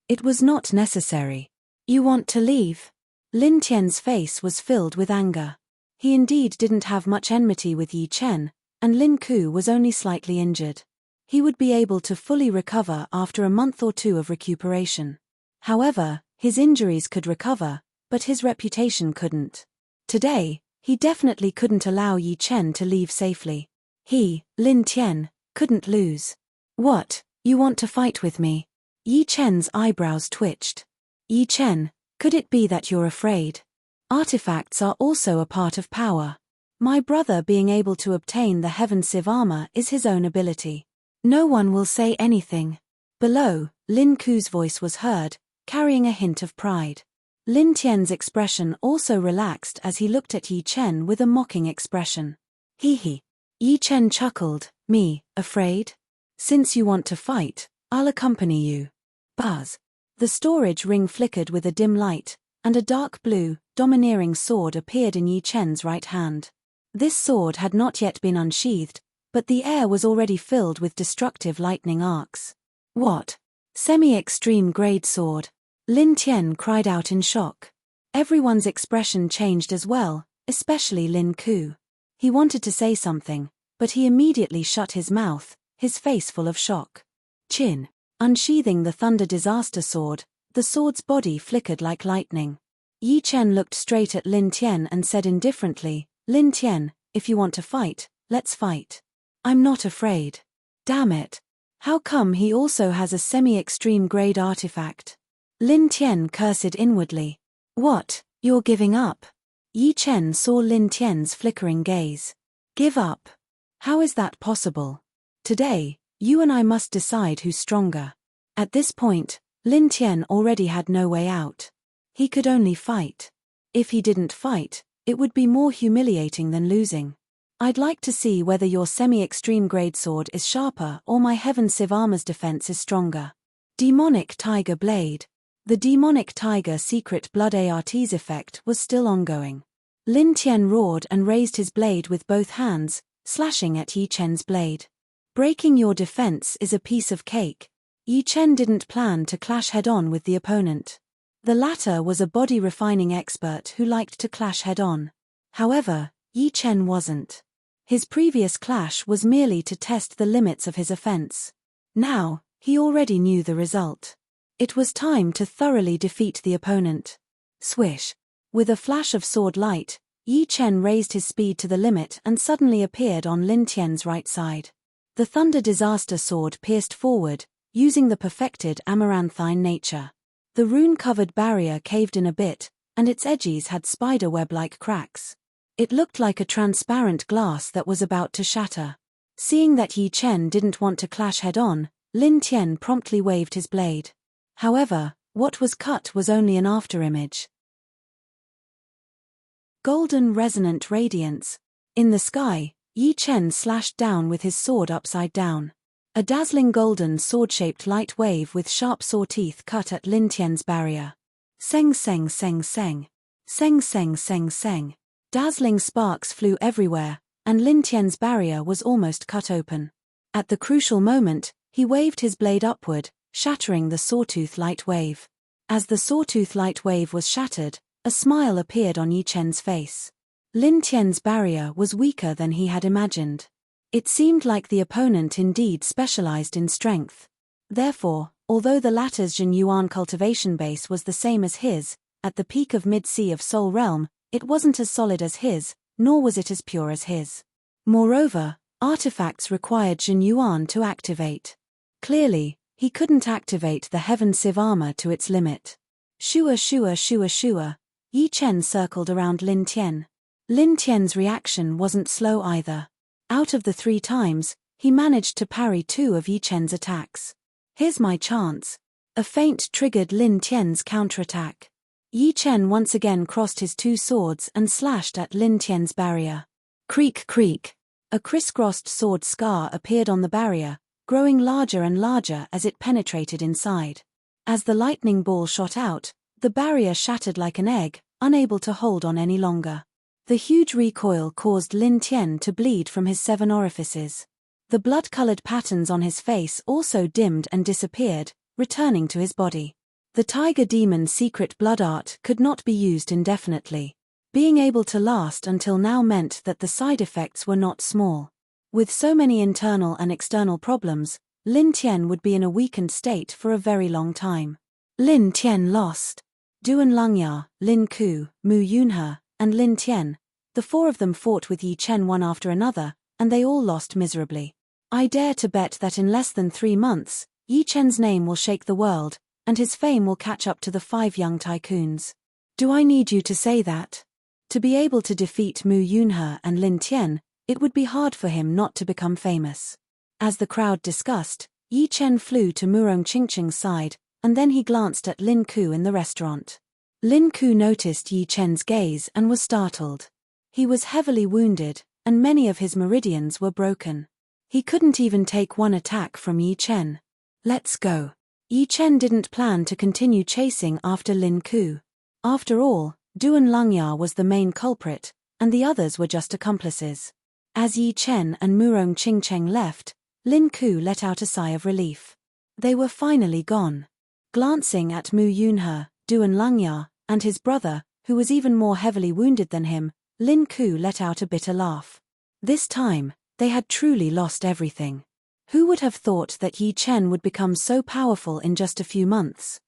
It was not necessary. "You want to leave?" Lin Tian's face was filled with anger. He indeed didn't have much enmity with Yi Chen, and Lin Ku was only slightly injured. He would be able to fully recover after a month or 2 of recuperation. However, his injuries could recover, but his reputation couldn't. Today, he definitely couldn't allow Yi Chen to leave safely. He, Lin Tian, couldn't lose. "What, you want to fight with me?" Yi Chen's eyebrows twitched. "Yi Chen, could it be that you're afraid? Artifacts are also a part of power. My brother being able to obtain the Heaven Sieve armor is his own ability. No one will say anything." Below, Lin Ku's voice was heard, carrying a hint of pride. Lin Tian's expression also relaxed as he looked at Yi Chen with a mocking expression. Hee. Yi Chen chuckled, "Me, afraid? Since you want to fight, I'll accompany you." Buzz. The storage ring flickered with a dim light, and a dark blue, domineering sword appeared in Yi Chen's right hand. This sword had not yet been unsheathed, but the air was already filled with destructive lightning arcs. "What? Semi-extreme grade sword?" Lin Tian cried out in shock. Everyone's expression changed as well, especially Lin Ku. He wanted to say something, but he immediately shut his mouth, his face full of shock. Chin. Unsheathing the Thunder Disaster Sword, the sword's body flickered like lightning. Yi Chen looked straight at Lin Tian and said indifferently, "Lin Tian, if you want to fight, let's fight. I'm not afraid." Damn it. How come he also has a semi-extreme grade artifact? Lin Tian cursed inwardly. "What, you're giving up?" Yi Chen saw Lin Tian's flickering gaze. "Give up? How is that possible? Today, you and I must decide who's stronger." At this point, Lin Tian already had no way out. He could only fight. If he didn't fight, it would be more humiliating than losing. "I'd like to see whether your semi-extreme grade sword is sharper or my Heaven Sieve armor's defense is stronger." Demonic Tiger Blade. The Demonic Tiger secret blood ART's effect was still ongoing. Lin Tian roared and raised his blade with both hands, slashing at Yi Chen's blade. Breaking your defense is a piece of cake. Yi Chen didn't plan to clash head-on with the opponent. The latter was a body-refining expert who liked to clash head-on. However, Yi Chen wasn't. His previous clash was merely to test the limits of his offense. Now, he already knew the result. It was time to thoroughly defeat the opponent. Swish. With a flash of sword light, Yi Chen raised his speed to the limit and suddenly appeared on Lin Tian's right side. The Thunder Disaster Sword pierced forward, using the perfected amaranthine nature. The rune-covered barrier caved in a bit, and its edges had spider-web-like cracks. It looked like a transparent glass that was about to shatter. Seeing that Yi Chen didn't want to clash head-on, Lin Tian promptly waved his blade. However, what was cut was only an afterimage. Golden Resonant Radiance. In the sky, Yi Chen slashed down with his sword upside down. A dazzling golden sword-shaped light wave with sharp saw teeth cut at Lin Tian's barrier. Seng seng seng seng. Seng seng seng seng. Dazzling sparks flew everywhere, and Lin Tian's barrier was almost cut open. At the crucial moment, he waved his blade upward, shattering the sawtooth light wave. As the sawtooth light wave was shattered, a smile appeared on Yi Chen's face. Lin Tian's barrier was weaker than he had imagined. It seemed like the opponent indeed specialized in strength. Therefore, although the latter's Jin Yuan cultivation base was the same as his, at the peak of mid-sea of Soul Realm, it wasn't as solid as his, nor was it as pure as his. Moreover, artifacts required Jin Yuan to activate. Clearly, he couldn't activate the Heaven Sieve armor to its limit. Shua shua shua shua. Yi Chen circled around Lin Tian. Lin Tian's reaction wasn't slow either. Out of the 3 times, he managed to parry 2 of Yi Chen's attacks. Here's my chance. A feint triggered Lin Tian's counterattack. Yi Chen once again crossed his 2 swords and slashed at Lin Tian's barrier. Creak, creak. A crisscrossed sword scar appeared on the barrier, growing larger and larger as it penetrated inside. As the lightning ball shot out, the barrier shattered like an egg, unable to hold on any longer. The huge recoil caused Lin Tian to bleed from his 7 orifices. The blood-colored patterns on his face also dimmed and disappeared, returning to his body. The tiger demon's secret blood art could not be used indefinitely. Being able to last until now meant that the side effects were not small. With so many internal and external problems, Lin Tian would be in a weakened state for a very long time. Lin Tian lost. Duan Longya, Lin Ku, Mu Yunhe, and Lin Tian, the 4 of them fought with Yi Chen one after another, and they all lost miserably. I dare to bet that in less than 3 months, Yi Chen's name will shake the world, and his fame will catch up to the 5 young tycoons. Do I need you to say that? To be able to defeat Mu Yunhe and Lin Tian, it would be hard for him not to become famous. As the crowd discussed, Yi Chen flew to Murong Qingqing's side, and then he glanced at Lin Ku in the restaurant. Lin Ku noticed Yi Chen's gaze and was startled. He was heavily wounded, and many of his meridians were broken. He couldn't even take one attack from Yi Chen. Let's go. Yi Chen didn't plan to continue chasing after Lin Ku. After all, Duan Longya was the main culprit, and the others were just accomplices. As Yi Chen and Murong Qingqing left, Lin Ku let out a sigh of relief. They were finally gone. Glancing at Mu Yunhe, Duan Longya, and his brother, who was even more heavily wounded than him, Lin Ku let out a bitter laugh. This time, they had truly lost everything. Who would have thought that Yi Chen would become so powerful in just a few months?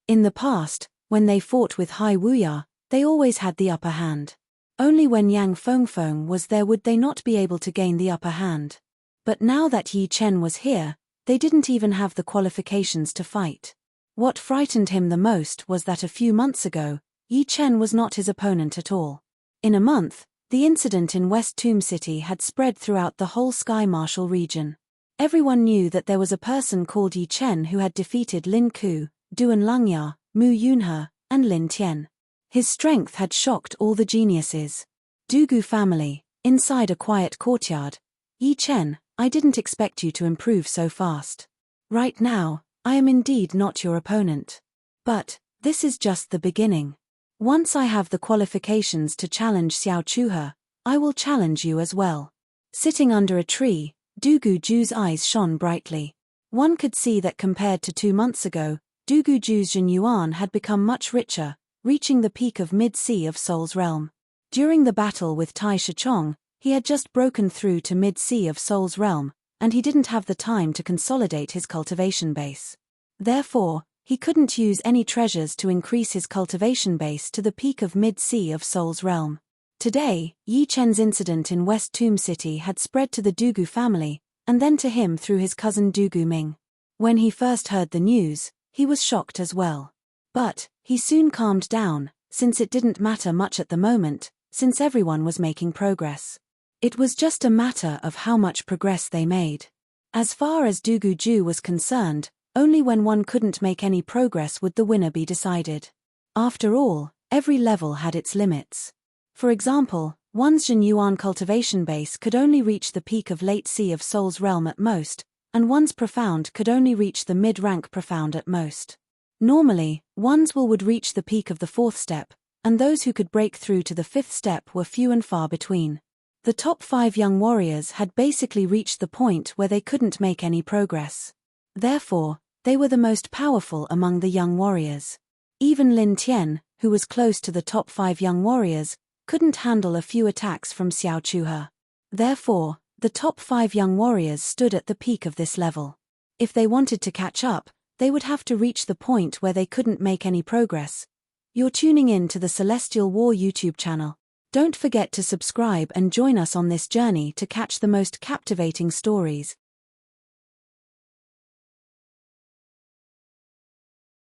In the past, when they fought with Hai Wuya, they always had the upper hand. Only when Yang Fengfeng was there would they not be able to gain the upper hand. But now that Yi Chen was here, they didn't even have the qualifications to fight. What frightened him the most was that a few months ago, Yi Chen was not his opponent at all. In a month, the incident in West Tomb City had spread throughout the whole Sky Marshal region. Everyone knew that there was a person called Yi Chen who had defeated Lin Ku, Duan Longya, Mu Yunhe, and Lin Tian. His strength had shocked all the geniuses. Dugu family, inside a quiet courtyard. Yi Chen, I didn't expect you to improve so fast. Right now, I am indeed not your opponent. But, this is just the beginning. Once I have the qualifications to challenge Xiao Chuhe, I will challenge you as well. Sitting under a tree, Dugu Ju's eyes shone brightly. One could see that compared to 2 months ago, Dugu Ju's Jin Yuan had become much richer, reaching the peak of mid-sea of Soul's realm. During the battle with Tai Shichong, he had just broken through to mid-sea of Soul's realm, and he didn't have the time to consolidate his cultivation base. Therefore, he couldn't use any treasures to increase his cultivation base to the peak of mid-sea of Soul's realm. Today, Yi Chen's incident in West Tomb City had spread to the Dugu family, and then to him through his cousin Dugu Ming. When he first heard the news, he was shocked as well. But, he soon calmed down, since it didn't matter much at the moment, since everyone was making progress. It was just a matter of how much progress they made. As far as Dugu Ju was concerned, only when one couldn't make any progress would the winner be decided. After all, every level had its limits. For example, one's Jin Yuan cultivation base could only reach the peak of late sea of Soul's realm at most, and one's profound could only reach the mid-rank profound at most. Normally, one's will would reach the peak of the 4th step, and those who could break through to the 5th step were few and far between. The top 5 young warriors had basically reached the point where they couldn't make any progress. Therefore, they were the most powerful among the young warriors. Even Lin Tian, who was close to the top 5 young warriors, couldn't handle a few attacks from Xiao Chuhe. Therefore, the top 5 young warriors stood at the peak of this level. If they wanted to catch up, they would have to reach the point where they couldn't make any progress. You're tuning in to the Celestial War YouTube channel. Don't forget to subscribe and join us on this journey to catch the most captivating stories.